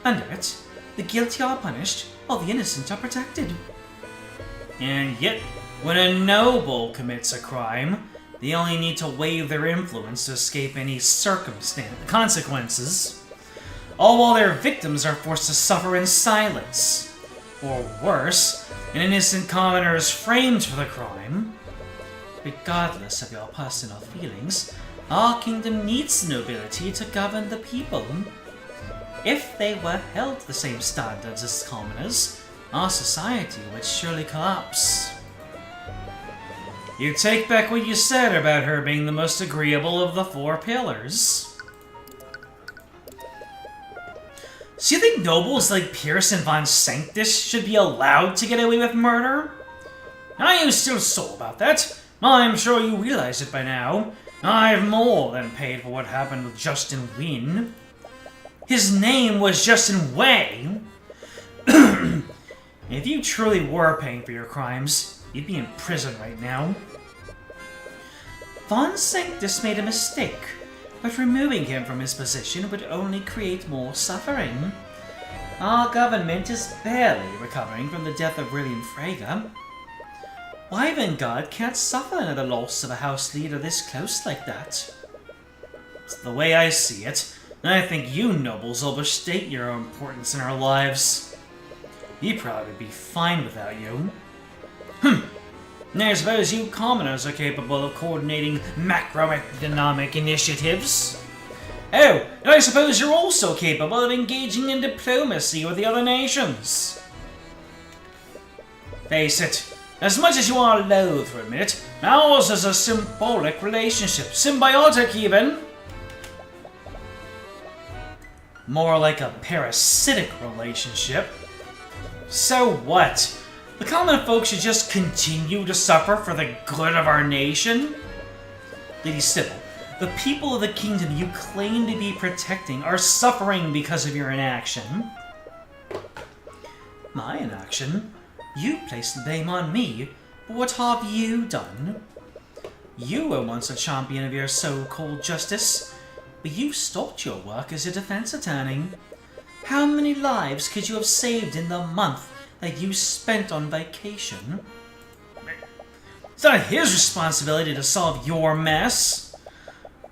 Under it, the guilty are punished, while the innocent are protected. And yet, when a noble commits a crime, they only need to waive their influence to escape any consequences, all while their victims are forced to suffer in silence. Or worse, an innocent commoner is framed for the crime. Regardless of your personal feelings, our kingdom needs the nobility to govern the people. If they were held to the same standards as commoners, our society would surely collapse. You take back what you said about her being the most agreeable of the 4 pillars. So you think nobles like Pierce and Von Sanctus should be allowed to get away with murder? Are you still sore about that? I'm sure you realize it by now. I've more than paid for what happened with Justin Wynn. His name was Justin Way. If you truly were paying for your crimes, you'd be in prison right now. Von Sanctus made a mistake, but removing him from his position would only create more suffering. Our government is barely recovering from the death of William Freyga. Wyvern can't suffer another loss of a house leader this close like that. It's the way I see it, and I think you nobles overstate your importance in our lives. He'd probably be fine without you. I suppose you commoners are capable of coordinating macroeconomic initiatives. Oh, and I suppose you're also capable of engaging in diplomacy with the other nations. Face it, as much as you are loath to admit, ours is a symbolic relationship, symbiotic even. More like a parasitic relationship. So what? The common folk should just continue to suffer for the good of our nation? Lady Sybil, the people of the kingdom you claim to be protecting are suffering because of your inaction. My inaction? You placed the blame on me, but what have you done? You were once a champion of your so-called justice, but you stopped your work as a defense attorney. How many lives could you have saved in the month that you spent on vacation? It's not his responsibility to solve your mess.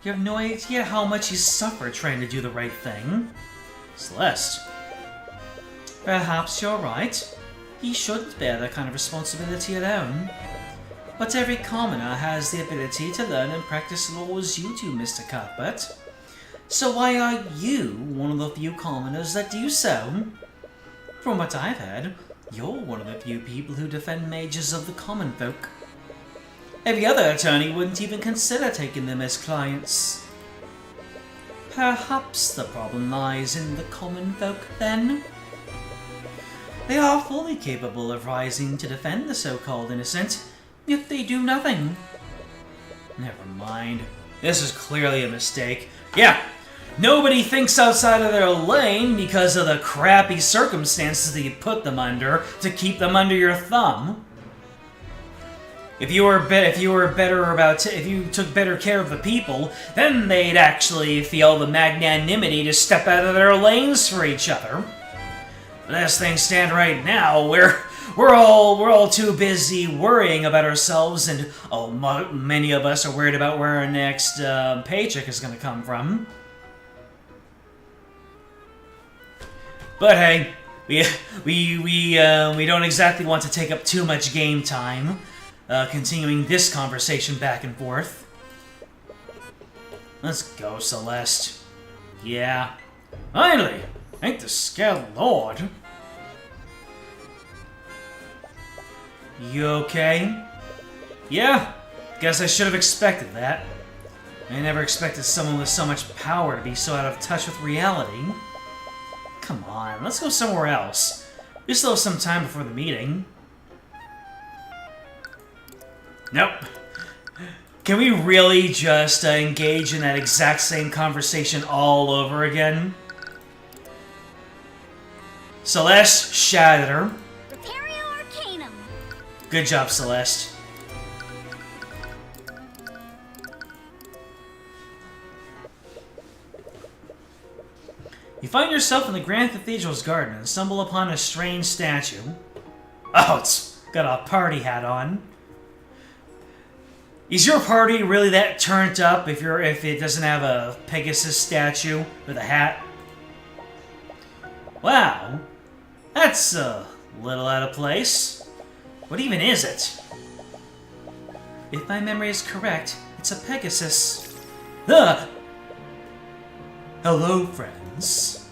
You have no idea how much he's suffered trying to do the right thing. Celeste. Perhaps you're right. He shouldn't bear that kind of responsibility alone. But every commoner has the ability to learn and practice laws you do, Mr. Cuthbert. So why are you one of the few commoners that do so? From what I've heard, you're one of the few people who defend mages of the common folk. Every other attorney wouldn't even consider taking them as clients. Perhaps the problem lies in the common folk, then? They are fully capable of rising to defend the so-called innocent, yet they do nothing. Never mind. This is clearly a mistake. Yeah, nobody thinks outside of their lane because of the crappy circumstances that you put them under to keep them under your thumb. If you took better care of the people, then they'd actually feel the magnanimity to step out of their lanes for each other. But as things stand right now, we're all too busy worrying about ourselves, and many of us are worried about where our next paycheck is going to come from. But hey, we don't exactly want to take up too much game time, continuing this conversation back and forth. Let's go, Celeste. Yeah. Finally! Thank the scared lord. You okay? Yeah, guess I should have expected that. I never expected someone with so much power to be so out of touch with reality. Come on, let's go somewhere else. We still have some time before the meeting. Nope. Can we really just engage in that exact same conversation all over again? Celeste shattered her. Arcanum. Good job, Celeste. You find yourself in the Grand Cathedral's garden and stumble upon a strange statue. Oh, it's got a party hat on. Is your party really that turned up if it doesn't have a Pegasus statue with a hat? Wow. That's a little out of place. What even is it? If my memory is correct, it's a Pegasus. Ugh! Hello, friends.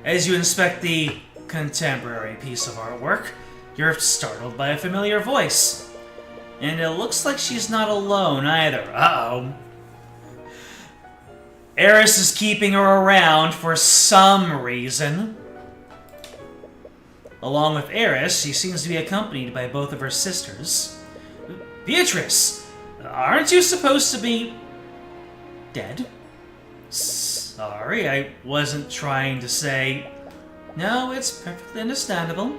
As you inspect the contemporary piece of artwork, you're startled by a familiar voice. And it looks like she's not alone either. Uh-oh. Eris is keeping her around for some reason. Along with Eris, she seems to be accompanied by both of her sisters. Beatrice, aren't you supposed to be dead? Sorry, I wasn't trying to say... No, it's perfectly understandable.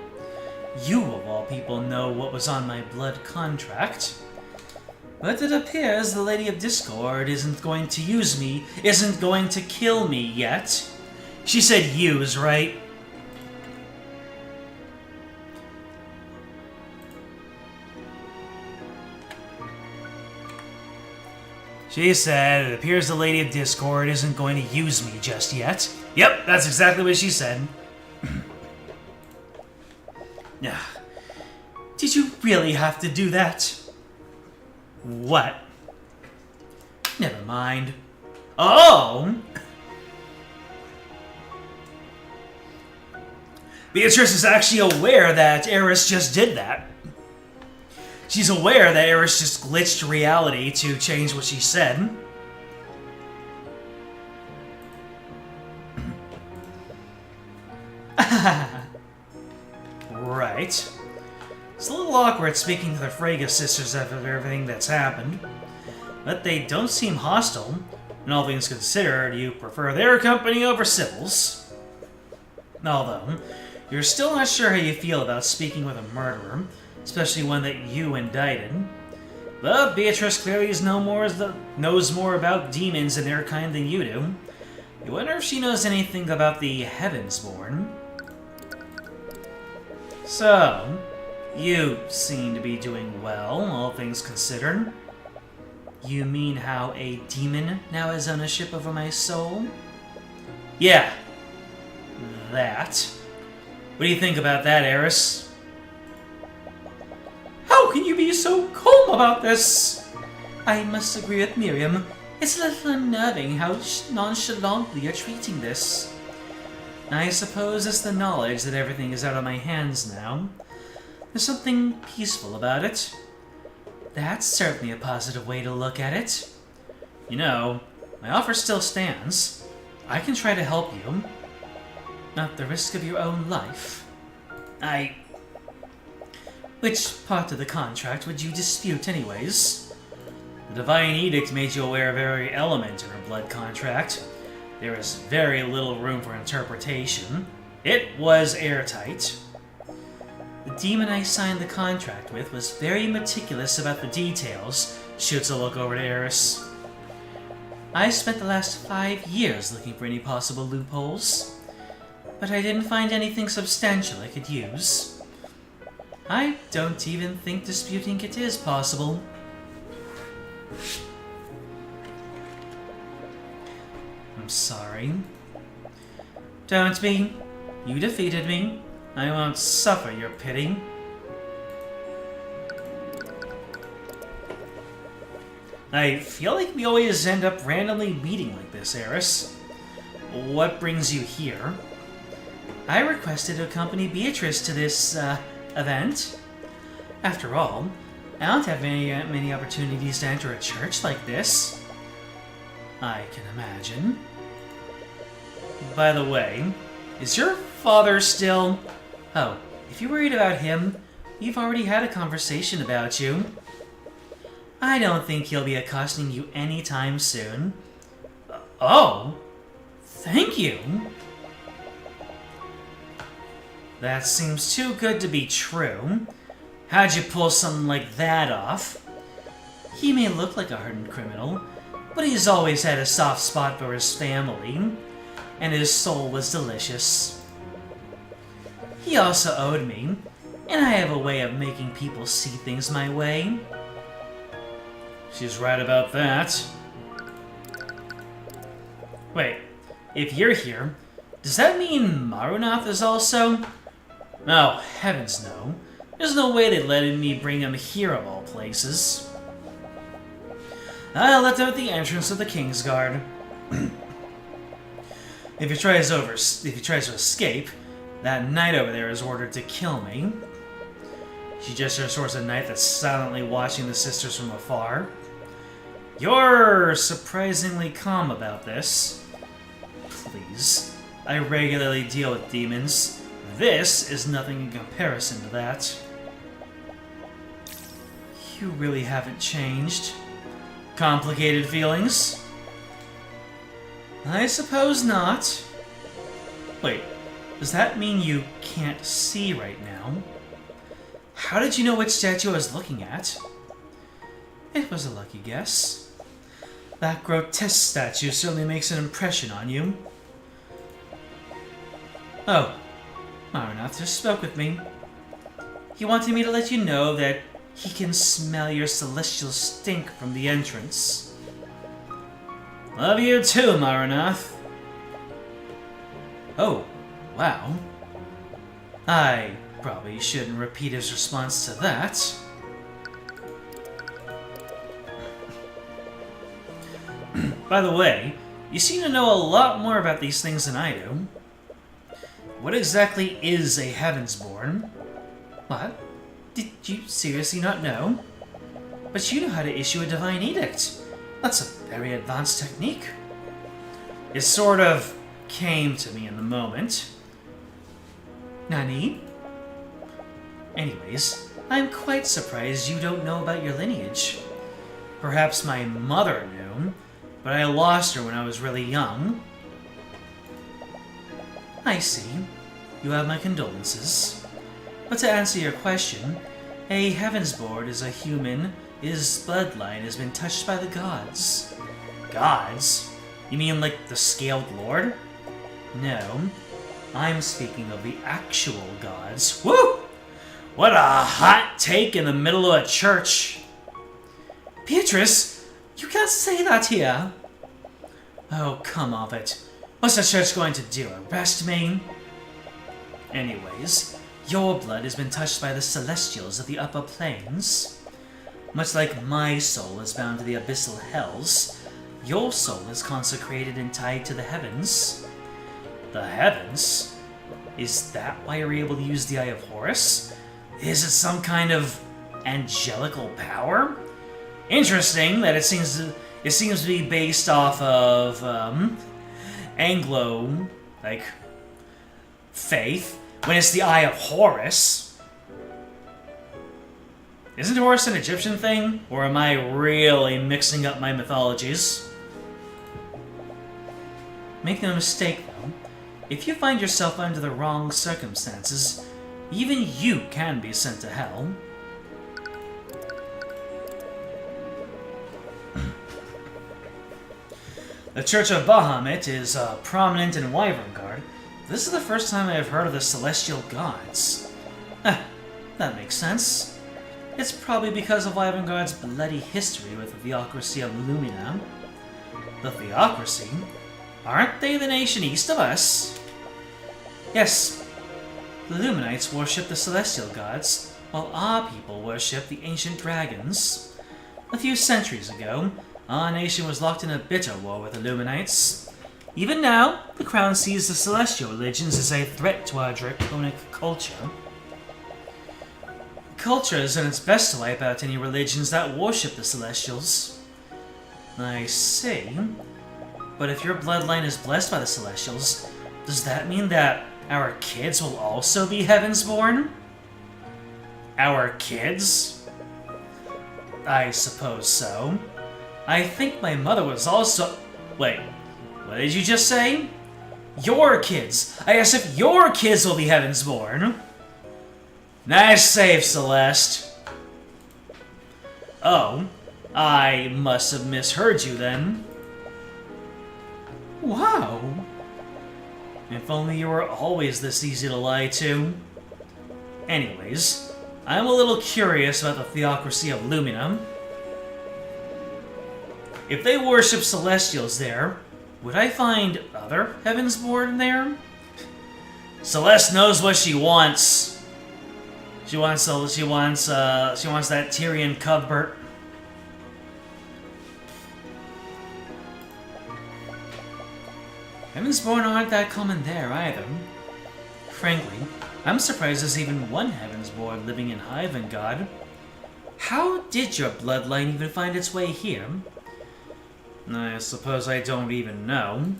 You, of all people, know what was on my blood contract. But it appears the Lady of Discord isn't going to kill me yet. She said use, right? She said, it appears the Lady of Discord isn't going to use me just yet. Yep, that's exactly what she said. Did you really have to do that? What? Never mind. Oh! Beatrice is actually aware that Eris just did that. She's aware that Eris just glitched reality to change what she said. Right. It's a little awkward speaking to the Frege sisters after everything that's happened. But they don't seem hostile. And all things considered, you prefer their company over Sybil's. Although, you're still not sure how you feel about speaking with a murderer, especially one that you indicted. But Beatrice clearly knows more about demons and their kind than you do. You wonder if she knows anything about the Heavensborn. So, you seem to be doing well, all things considered. You mean how a demon now has ownership over my soul? Yeah. That. What do you think about that, Eris? How can you be so calm about this? I must agree with Miriam. It's a little unnerving how nonchalantly you're treating this. I suppose it's the knowledge that everything is out of my hands now. There's something peaceful about it. That's certainly a positive way to look at it. You know, my offer still stands. I can try to help you. Not the risk of your own life. Which part of the contract would you dispute anyways? The Divine Edict made you aware of every element in her blood contract. There is very little room for interpretation. It was airtight. The demon I signed the contract with was very meticulous about the details, shoots a look over to Eris. I spent the last 5 years looking for any possible loopholes, but I didn't find anything substantial I could use. I don't even think disputing it is possible. I'm sorry. Don't be. You defeated me. I won't suffer your pity. I feel like we always end up randomly meeting like this, Eris. What brings you here? I requested to accompany Beatrice to this, event. After all, I don't have many opportunities to enter a church like this. I can imagine. By the way, is your father still... Oh, if you're worried about him, we've already had a conversation about you. I don't think he'll be accosting you anytime soon. Oh, thank you. That seems too good to be true. How'd you pull something like that off? He may look like a hardened criminal, but he's always had a soft spot for his family, and his soul was delicious. He also owed me, and I have a way of making people see things my way. She's right about that. Wait, if you're here, does that mean Marunath is also? Oh, heavens no. There's no way they'd let me bring him here of all places. I'll let him at the entrance of the Kingsguard. If he tries to escape, that knight over there is ordered to kill me. She gestures towards a knight that's silently watching the sisters from afar. You're surprisingly calm about this. Please, I regularly deal with demons. This is nothing in comparison to that. You really haven't changed. Complicated feelings? I suppose not. Wait, does that mean you can't see right now? How did you know which statue I was looking at? It was a lucky guess. That grotesque statue certainly makes an impression on you. Oh, Marunath just spoke with me. He wanted me to let you know that he can smell your celestial stink from the entrance. Love you too, Marunath. Oh, wow. I probably shouldn't repeat his response to that. By the way, you seem to know a lot more about these things than I do. What exactly is a Heavensborn? What? Did you seriously not know? But you know how to issue a Divine Edict. That's a very advanced technique. It sort of came to me in the moment. Nani? Anyways, I'm quite surprised you don't know about your lineage. Perhaps my mother knew, but I lost her when I was really young. I see. You have my condolences. But to answer your question, a Heavensborn is a human his bloodline has been touched by the gods. Gods? You mean like the Scaled Lord? No, I'm speaking of the actual gods. Woo! What a hot take in the middle of a church! Beatrice, you can't say that here! Oh, come off it. What's the church going to do, arrest me? Anyways, your blood has been touched by the celestials of the upper planes. Much like my soul is bound to the abyssal hells, your soul is consecrated and tied to the heavens. The heavens? Is that why you're able to use the Eye of Horus? Is it some kind of angelical power? Interesting that it seems to be based off of Anglo faith, when it's the Eye of Horus. Isn't Horus an Egyptian thing? Or am I really mixing up my mythologies? Make no mistake though, if you find yourself under the wrong circumstances, even you can be sent to hell. The Church of Bahamut is prominent in Wyverngard. This is the first time I have heard of the Celestial Gods. That makes sense. It's probably because of Wyverngard's bloody history with the Theocracy of Lumina. The Theocracy? Aren't they the nation east of us? Yes. The Luminites worship the Celestial Gods, while our people worship the ancient dragons. A few centuries ago, our nation was locked in a bitter war with the Luminites. Even now, the Crown sees the Celestial religions as a threat to our draconic culture. Culture is on its best to wipe out any religions that worship the Celestials. I see. But if your bloodline is blessed by the Celestials, does that mean that our kids will also be Heavensborn? Our kids? I suppose so. I think my mother was also... Wait, what did you just say? Your kids! I asked if your kids will be Heavensborn! Nice save, Celeste. Oh, I must have misheard you then. Wow. If only you were always this easy to lie to. Anyways, I'm a little curious about the Theocracy of Lumina. If they worship Celestials there, would I find other Heavensborn there? Celeste knows what she wants. She wants that Tyrion Cuthbert. Heavensborn aren't that common there either. Frankly, I'm surprised there's even one Heavensborn living in Hyvengard. How did your bloodline even find its way here? I suppose I don't even know.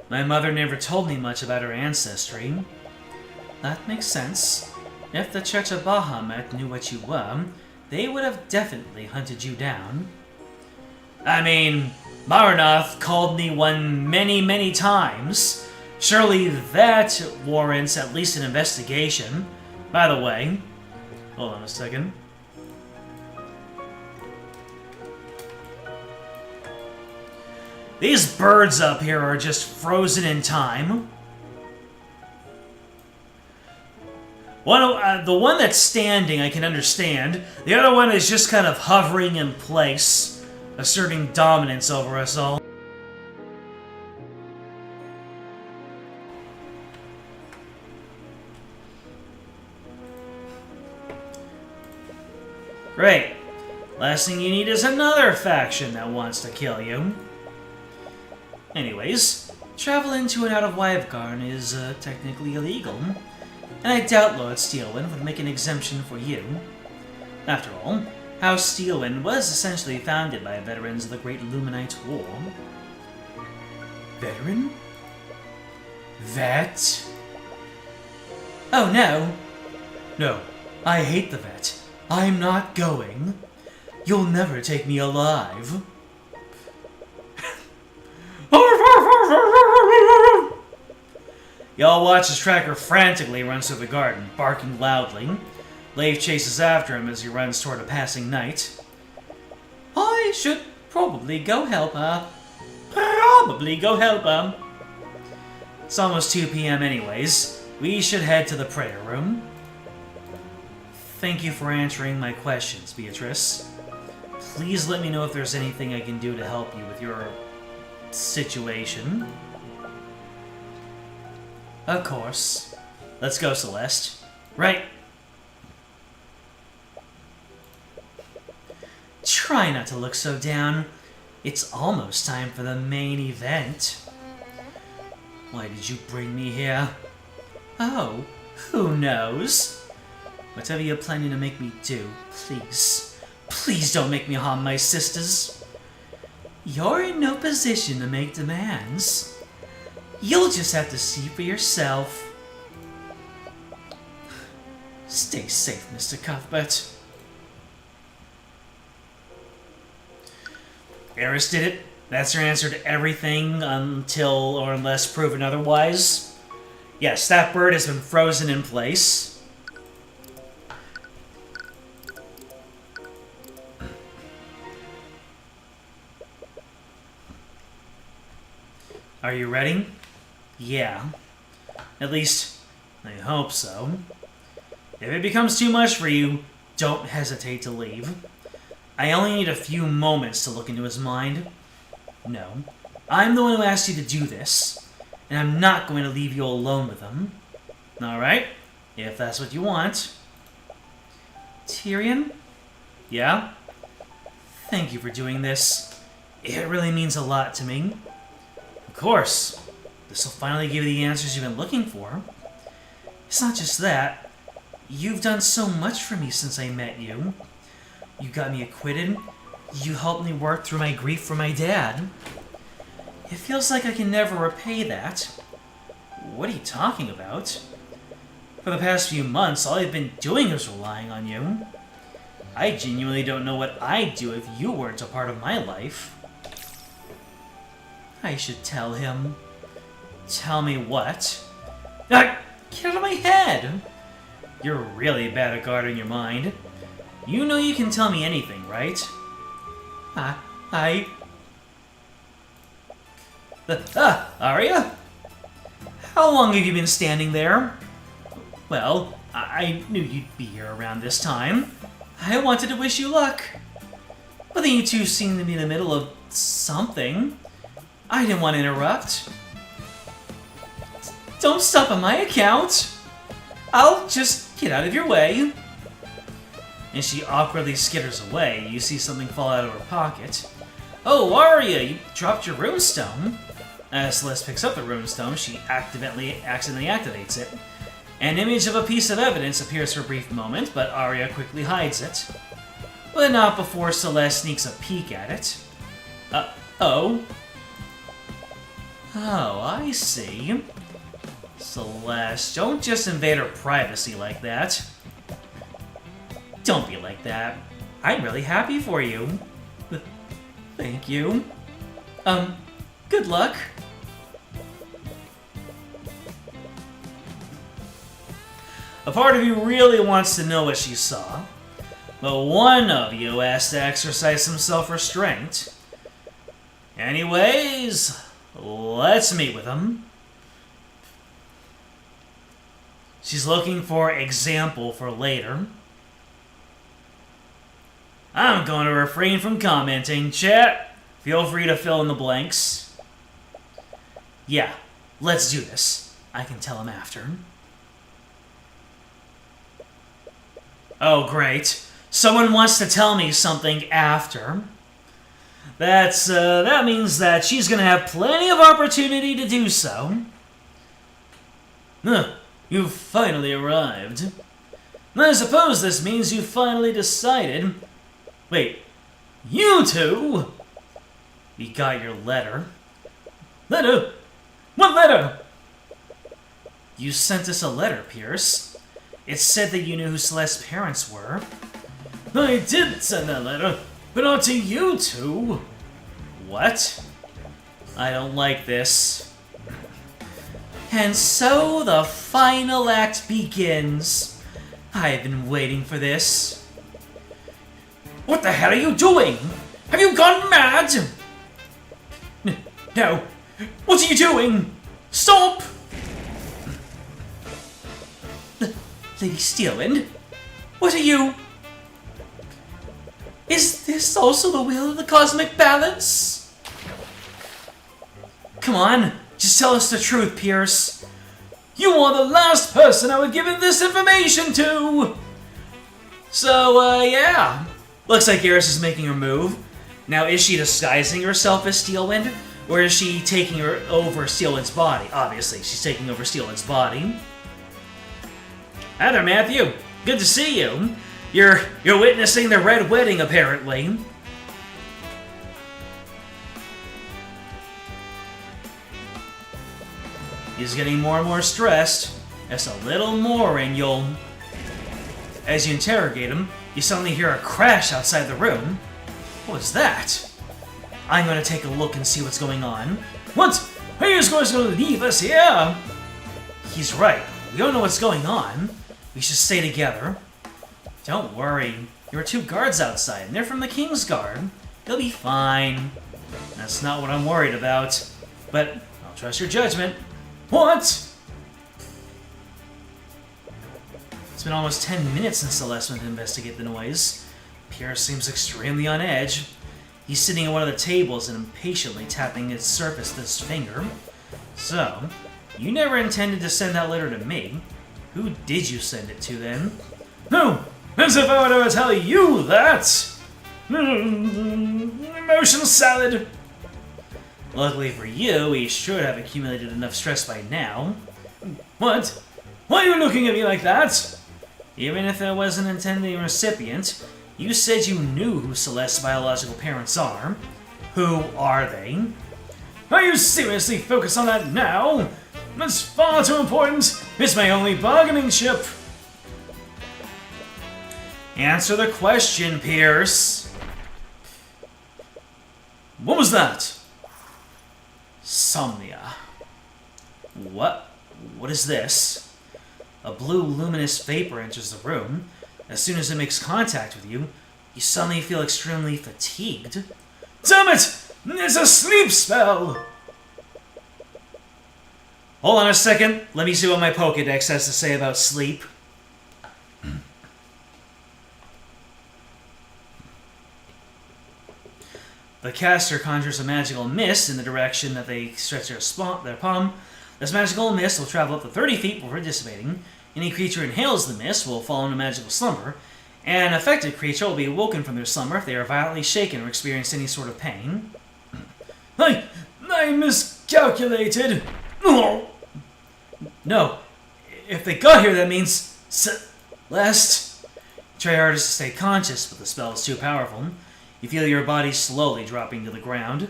My mother never told me much about her ancestry. That makes sense. If the Church of Bahamut knew what you were, they would have definitely hunted you down. I mean, Maranath called me one many times. Surely that warrants at least an investigation. By the way, hold on a second. These birds up here are just frozen in time. The one that's standing I can understand. The other one is just kind of hovering in place, asserting dominance over us all. Great. Last thing you need is another faction that wants to kill you. Anyways, travel into and out of Wyvgarn is technically illegal, and I doubt Lord Steelwind would make an exemption for you. After all, House Steelwind was essentially founded by veterans of the Great Luminite War. Veteran? Vet? Oh no! No, I hate the vet. I'm not going. You'll never take me alive. Y'all watch as Tracker frantically runs through the garden, barking loudly. Leif chases after him as he runs toward a passing knight. I should probably go help her. It's almost 2 p.m. anyways. We should head to the prayer room. Thank you for answering my questions, Beatrice. Please let me know if there's anything I can do to help you with your situation. Of course. Let's go, Celeste. Right. Try not to look so down. It's almost time for the main event. Why did you bring me here? Oh, who knows? Whatever you're planning to make me do, please. Please don't make me harm my sisters. You're in no position to make demands. You'll just have to see for yourself. Stay safe, Mr. Cuthbert. Eris did it. That's her answer to everything until or unless proven otherwise. Yes, that bird has been frozen in place. Are you ready? Yeah. At least, I hope so. If it becomes too much for you, don't hesitate to leave. I only need a few moments to look into his mind. No, I'm the one who asked you to do this, and I'm not going to leave you alone with him. Alright, if that's what you want. Tyrion? Yeah? Thank you for doing this. It really means a lot to me. Of course. This will finally give you the answers you've been looking for. It's not just that. You've done so much for me since I met you. You got me acquitted. You helped me work through my grief for my dad. It feels like I can never repay that. What are you talking about? For the past few months, all I've been doing is relying on you. I genuinely don't know what I'd do if you weren't a part of my life. I should tell him. Tell me what? Ah, get out of my head! You're really bad at guarding your mind. You know you can tell me anything, right? Arya? How long have you been standing there? Well, I knew you'd be here around this time. I wanted to wish you luck. But then you two seem to be in the middle of something. I didn't want to interrupt. Don't stop on my account. I'll just get out of your way. And she awkwardly skitters away. You see something fall out of her pocket. Oh, Arya, you dropped your runestone. As Celeste picks up the runestone, she accidentally activates it. An image of a piece of evidence appears for a brief moment, but Arya quickly hides it. But not before Celeste sneaks a peek at it. Oh, I see. Celeste, don't just invade her privacy like that. Don't be like that. I'm really happy for you. Thank you. Good luck. A part of you really wants to know what she saw, but one of you has to exercise some self-restraint. Anyways, let's meet with him. She's looking for example for later. I'm going to refrain from commenting. Chat, feel free to fill in the blanks. Yeah, let's do this. I can tell him after. Oh, great. Someone wants to tell me something after. That means that she's gonna have plenty of opportunity to do so. You've finally arrived. I suppose this means you've finally decided. Wait, you two? We got your letter. Letter? What letter? You sent us a letter, Pierce. It said that you knew who Celeste's parents were. I did send that letter, but not to you two. What? I don't like this. And so the final act begins. I've been waiting for this. What the hell are you doing? Have you gone mad? No. What are you doing? Stop! Lady Steelwind? What are you... Is this also the wheel of the cosmic balance? Come on, just tell us the truth, Pierce. You are the last person I would give this information to! So, yeah. Looks like Eris is making her move. Now, is she disguising herself as Steelwind? Or is she taking her over Steelwind's body? Obviously, she's taking over Steelwind's body. Hi there, Matthew. Good to see you. You're witnessing the Red Wedding, apparently. He's getting more and more stressed. Just a little more and you'll... As you interrogate him, you suddenly hear a crash outside the room. What was that? I'm gonna take a look and see what's going on. What? Are you going to leave us here? He's right. We don't know what's going on. We should stay together. Don't worry. There are 2 guards outside, and they're from the King's Guard. They'll be fine. That's not what I'm worried about. But I'll trust your judgment. What? It's been almost 10 minutes since Celeste went to investigate the noise. Pierre seems extremely on edge. He's sitting at one of the tables and impatiently tapping its surface with his finger. So, you never intended to send that letter to me. Who did you send it to, then? No! As if I would ever tell you that! Emotional salad! Luckily for you, he should have accumulated enough stress by now. What? Why are you looking at me like that? Even if I wasn't intending a recipient, you said you knew who Celeste's biological parents are. Who are they? Are you seriously focused on that now? That's far too important. It's my only bargaining chip. Answer the question, Pierce. What was that? Somnia. What? What is this? A blue luminous vapor enters the room. As soon as it makes contact with you, you suddenly feel extremely fatigued. Damn it! It's a sleep spell! Hold on a second. Let me see what my Pokédex has to say about sleep. The caster conjures a magical mist in the direction that they stretch their palm. This magical mist will travel up to 30 feet before dissipating. Any creature who inhales the mist will fall into magical slumber. An affected creature will be awoken from their slumber if they are violently shaken or experience any sort of pain. I miscalculated! No. If they got here, that means... Celeste. Try hardest to stay conscious, but the spell is too powerful. You feel your body slowly dropping to the ground.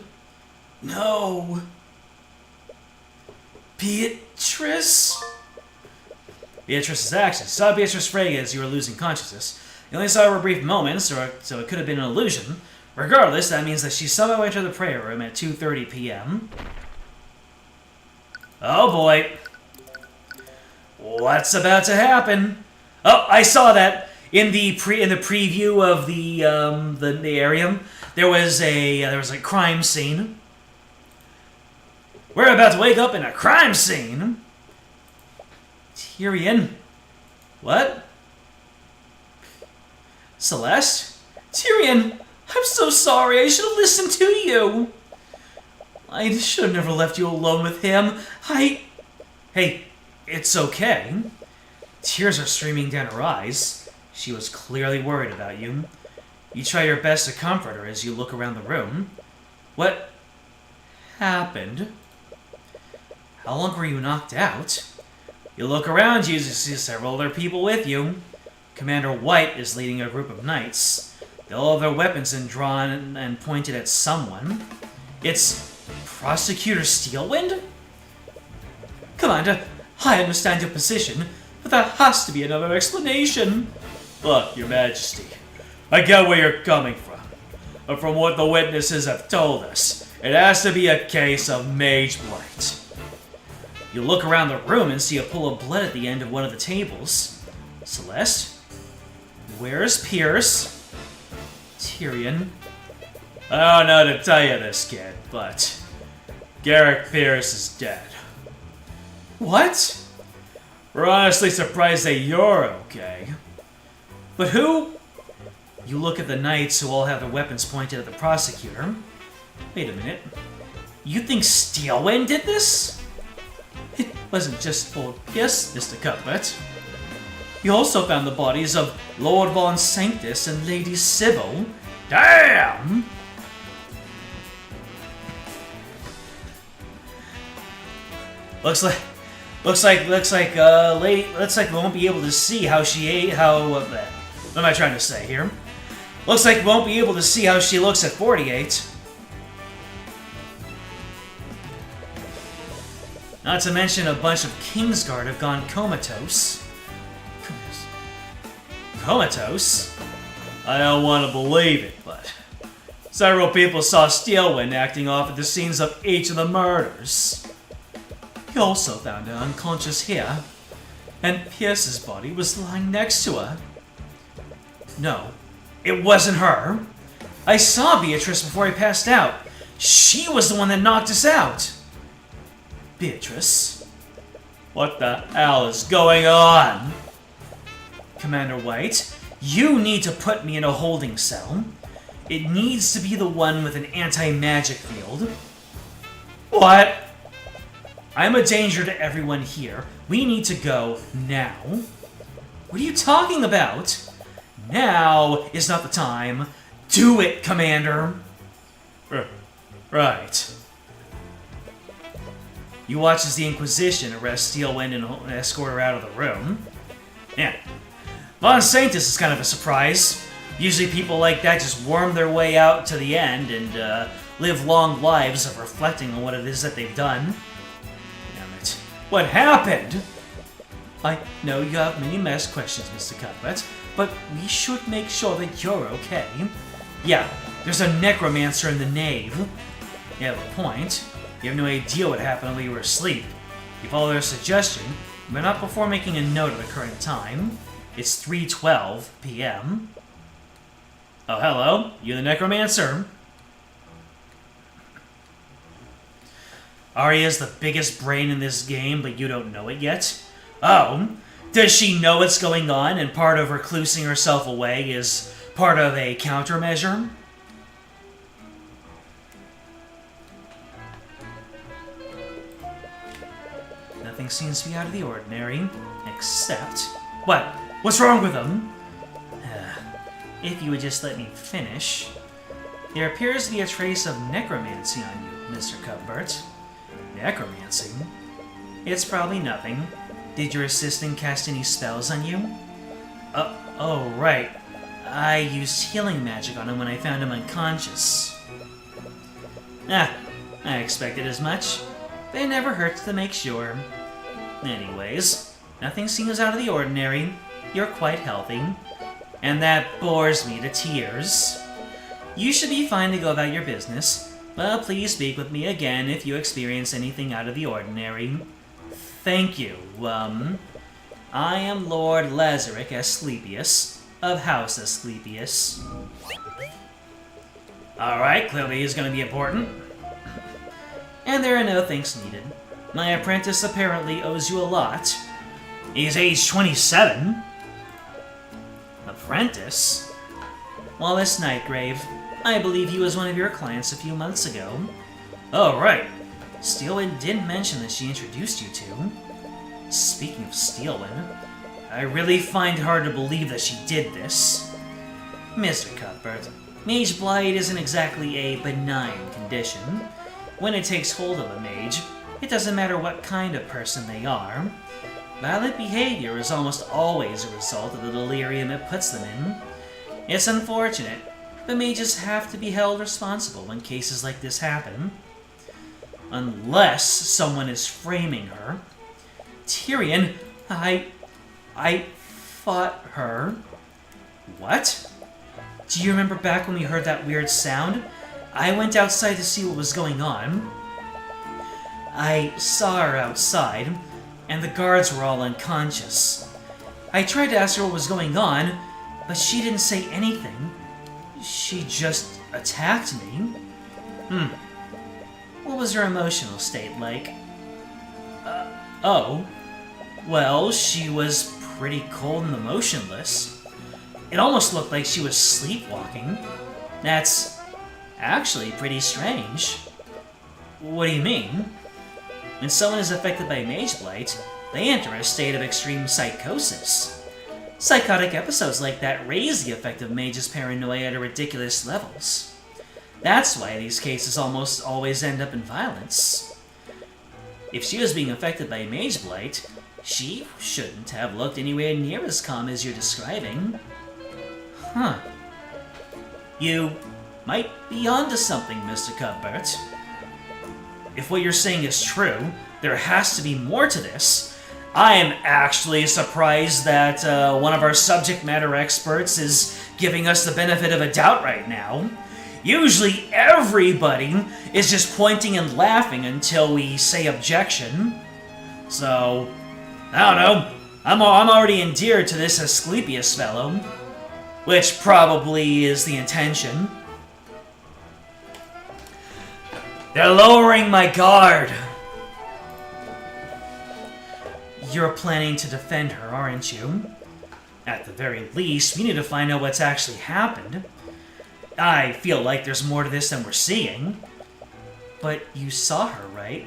No. Beatrice? Beatrice's actions. Saw Beatrice Frege as you were losing consciousness. You only saw her for a brief moment, so it could have been an illusion. Regardless, that means that she somehow entered the prayer room at 2:30 p.m. Oh boy. What's about to happen? Oh, I saw that in the preview of the area. There was a crime scene. We're about to wake up in a crime scene. Tyrion. What? Celeste? Tyrion, I'm so sorry. I should have listened to you. I should have never left you alone with him. Hey, it's okay. Tears are streaming down her eyes. She was clearly worried about you. You try your best to comfort her as you look around the room. What happened? How long were you knocked out? You look around you and see several other people with you. Commander White is leading a group of knights. They all have their weapons drawn and pointed at someone. It's Prosecutor Steelwind? Commander, I understand your position, but there has to be another explanation. Look, Your Majesty, I get where you're coming from, but from what the witnesses have told us, it has to be a case of mage blight. You look around the room and see a pool of blood at the end of one of the tables. Celeste? Where's Pierce? Tyrion? I don't know how to tell you this, kid, but Garrick Pierce is dead. What? We're honestly surprised that you're okay. But who? You look at the knights who all have their weapons pointed at the prosecutor. Wait a minute. You think Steelwind did this? It wasn't just old Pierce, Mr. Cuthbert. You also found the bodies of Lord Von Sanctus and Lady Sybil. Damn! Looks like we won't be able to see how she ate. What am I trying to say here? Looks like we won't be able to see how she looks at 48. Not to mention a bunch of Kingsguard have gone comatose. Comatose? I don't want to believe it, but several people saw Steelwind acting off at the scenes of each of the murders. You also found her unconscious here, and Pierce's body was lying next to her. No, it wasn't her. I saw Beatrice before I passed out. She was the one that knocked us out. Beatrice? What the hell is going on? Commander White, you need to put me in a holding cell. It needs to be the one with an anti-magic field. What? I'm a danger to everyone here. We need to go now. What are you talking about? Now is not the time. Do it, Commander. Right. You watch as the Inquisition arrests Steelwind and escort her out of the room. Yeah. Von Sanctus is kind of a surprise. Usually people like that just worm their way out to the end and live long lives of reflecting on what it is that they've done. Damn it. What happened? I know you have many mass questions, Mr. Cuthbert, but we should make sure that you're okay. Yeah, there's a necromancer in the nave. You have a point. You have no idea what happened while you were asleep. You follow their suggestion, but not before making a note of the current time. It's 3:12 p.m. Oh, hello. You the necromancer? Arya's the biggest brain in this game, but you don't know it yet? Oh, does she know what's going on and part of reclusing herself away is part of a countermeasure? Nothing seems to be out of the ordinary, except... What? What's wrong with them? If you would just let me finish. There appears to be a trace of necromancy on you, Mr. Cuthbert. Necromancy? It's probably nothing. Did your assistant cast any spells on you? Oh, right. I used healing magic on him when I found him unconscious. I expected as much. But it never hurts to make sure. Anyways, nothing seems out of the ordinary. You're quite healthy. And that bores me to tears. You should be fine to go about your business, but please speak with me again if you experience anything out of the ordinary. Thank you. I am Lord Lazaric Asclepius, of House Asclepius. Alright, clearly he's going to be important. And there are no thanks needed. My apprentice apparently owes you a lot. He's age 27. Apprentice? Wallace Nightgrave. I believe he was one of your clients a few months ago. Oh, right. Steelwind did mention that she introduced you to. Speaking of Steelwind, I really find it hard to believe that she did this. Mr. Cuthbert, Mage Blight isn't exactly a benign condition. When it takes hold of a mage, it doesn't matter what kind of person they are. Violent behavior is almost always a result of the delirium it puts them in. It's unfortunate, but mages have to be held responsible when cases like this happen. Unless someone is framing her. Tyrion, I fought her. What? Do you remember back when we heard that weird sound? I went outside to see what was going on. I saw her outside, and the guards were all unconscious. I tried to ask her what was going on, but she didn't say anything. She just attacked me? What was her emotional state like? Oh. Well, she was pretty cold and emotionless. It almost looked like she was sleepwalking. That's actually pretty strange. What do you mean? When someone is affected by Mage Blight, they enter a state of extreme psychosis. Psychotic episodes like that raise the effect of Mage's paranoia to ridiculous levels. That's why these cases almost always end up in violence. If she was being affected by Mage Blight, she shouldn't have looked anywhere near as calm as you're describing. Huh. You might be onto something, Mr. Cuthbert. If what you're saying is true, there has to be more to this. I am actually surprised that one of our subject matter experts is giving us the benefit of a doubt right now. Usually everybody is just pointing and laughing until we say objection. So, I don't know. I'm already endeared to this Asclepius fellow, which probably is the intention. They're lowering my guard. You're planning to defend her, aren't you? At the very least, we need to find out what's actually happened. I feel like there's more to this than we're seeing. But you saw her, right?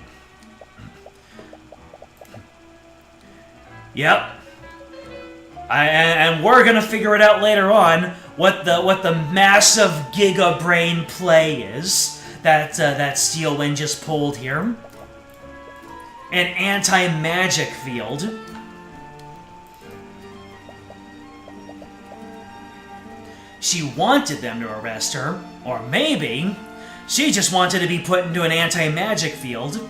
Yep. And we're gonna figure it out later on what the massive Giga Brain play is that Steelwind just pulled here. An anti-magic field. She wanted them to arrest her, or maybe she just wanted to be put into an anti-magic field.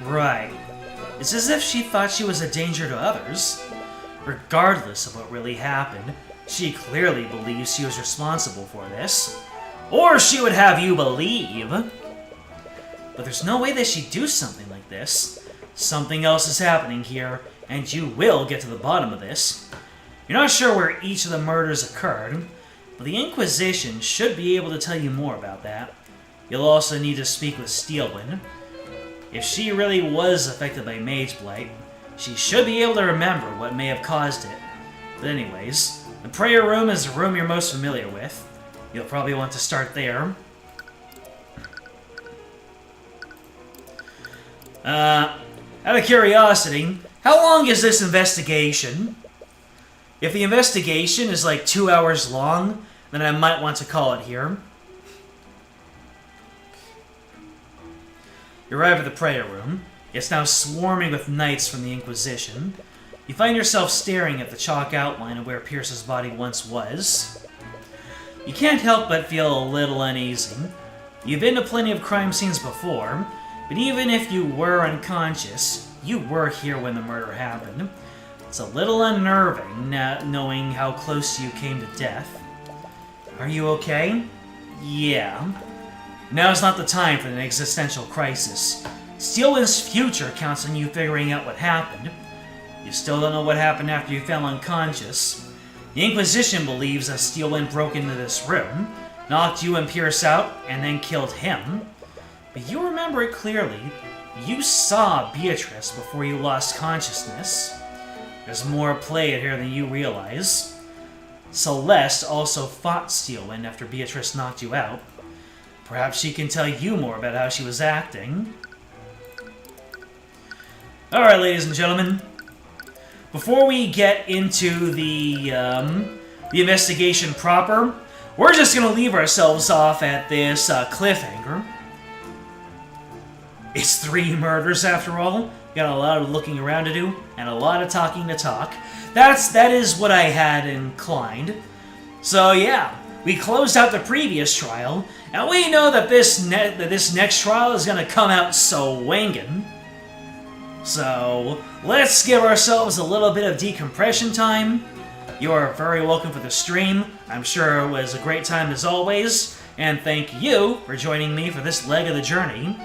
Right. It's as if she thought she was a danger to others. Regardless of what really happened, she clearly believes she was responsible for this. Or she would have you believe. But there's no way that she'd do something like this. Something else is happening here, and you will get to the bottom of this. You're not sure where each of the murders occurred, but the Inquisition should be able to tell you more about that. You'll also need to speak with Steelwind. If she really was affected by Mage Blight, she should be able to remember what may have caused it. But anyways, the prayer room is the room you're most familiar with. You'll probably want to start there. Out of curiosity, how long is this investigation? If the investigation is like 2 hours long, then I might want to call it here. You arrive at the prayer room. It's now swarming with knights from the Inquisition. You find yourself staring at the chalk outline of where Pierce's body once was. You can't help but feel a little uneasy. You've been to plenty of crime scenes before, but even if you were unconscious, you were here when the murder happened. It's a little unnerving, knowing how close you came to death. Are you okay? Yeah. Now's not the time for an existential crisis. Steelwind's future counts on you figuring out what happened. You still don't know what happened after you fell unconscious. The Inquisition believes that Steelwind broke into this room, knocked you and Pierce out, and then killed him. But you remember it clearly. You saw Beatrice before you lost consciousness. There's more at play here than you realize. Celeste also fought Steelwind after Beatrice knocked you out. Perhaps she can tell you more about how she was acting. Alright, ladies and gentlemen. Before we get into the investigation proper, we're just going to leave ourselves off at this cliffhanger. It's 3 murders after all. Got a lot of looking around to do, and a lot of talking to talk. That is what I had inclined. So yeah, we closed out the previous trial, and we know that this next trial is going to come out swinging. So let's give ourselves a little bit of decompression time. You are very welcome for the stream. I'm sure it was a great time as always, and thank you for joining me for this leg of the journey.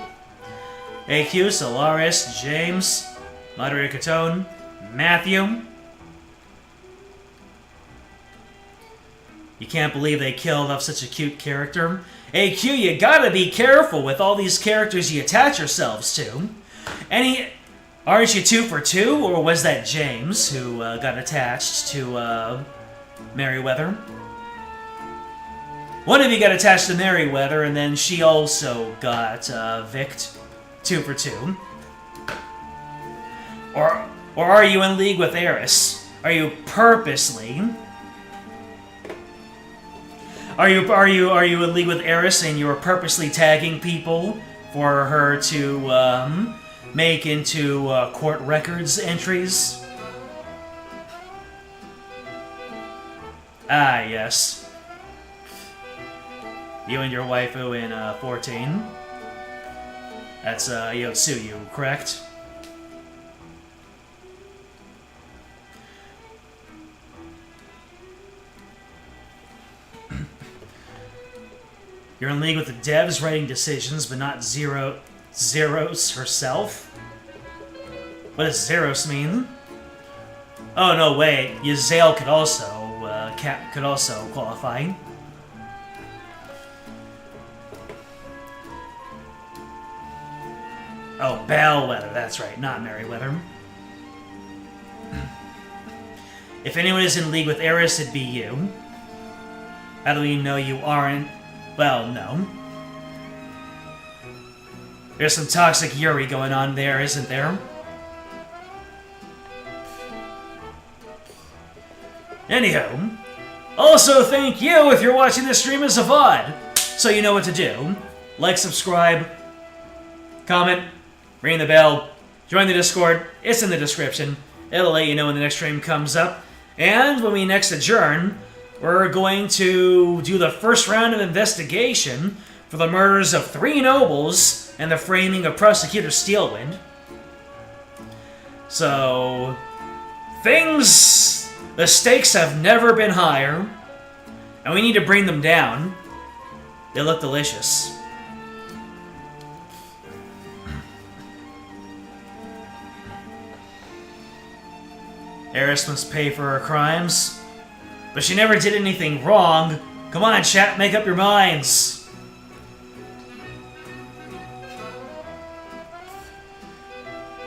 AQ, Solaris, James, Moderator Catone, Matthew. You can't believe they killed off such a cute character. Hey, Q, you gotta be careful with all these characters you attach yourselves to. Aren't you 2 for 2, or was that James who got attached to Merryweather? One of you got attached to Merryweather, and then she also got Vicked 2 for 2. Or are you in league with Eris? Are you purposely? Are you in league with Eris and you're purposely tagging people for her to make into court records entries? Ah, yes. You and your waifu in 14. That's Yotsuyu, correct? You're in league with the devs writing decisions, but not Zeros herself? What does Zeros mean? Oh no, wait. Yazael could also qualify. Oh, Bellwether, that's right, not Merryweather. If anyone is in league with Eris, it'd be you. How do we know you aren't? Well, no. There's some toxic Yuri going on there, isn't there? Anywho, also thank you if you're watching this stream as a VOD, so you know what to do. Like, subscribe, comment, ring the bell, join the Discord, it's in the description. It'll let you know when the next stream comes up. And when we next adjourn, we're going to do the first round of investigation for the murders of 3 nobles and the framing of Prosecutor Steelwind. So, the stakes have never been higher, and we need to bring them down. They look delicious. Eris must pay for her crimes. But she never did anything wrong. Come on, chat, make up your minds.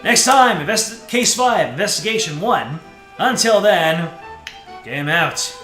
Next time, Case 5, Investigation 1. Until then, game out.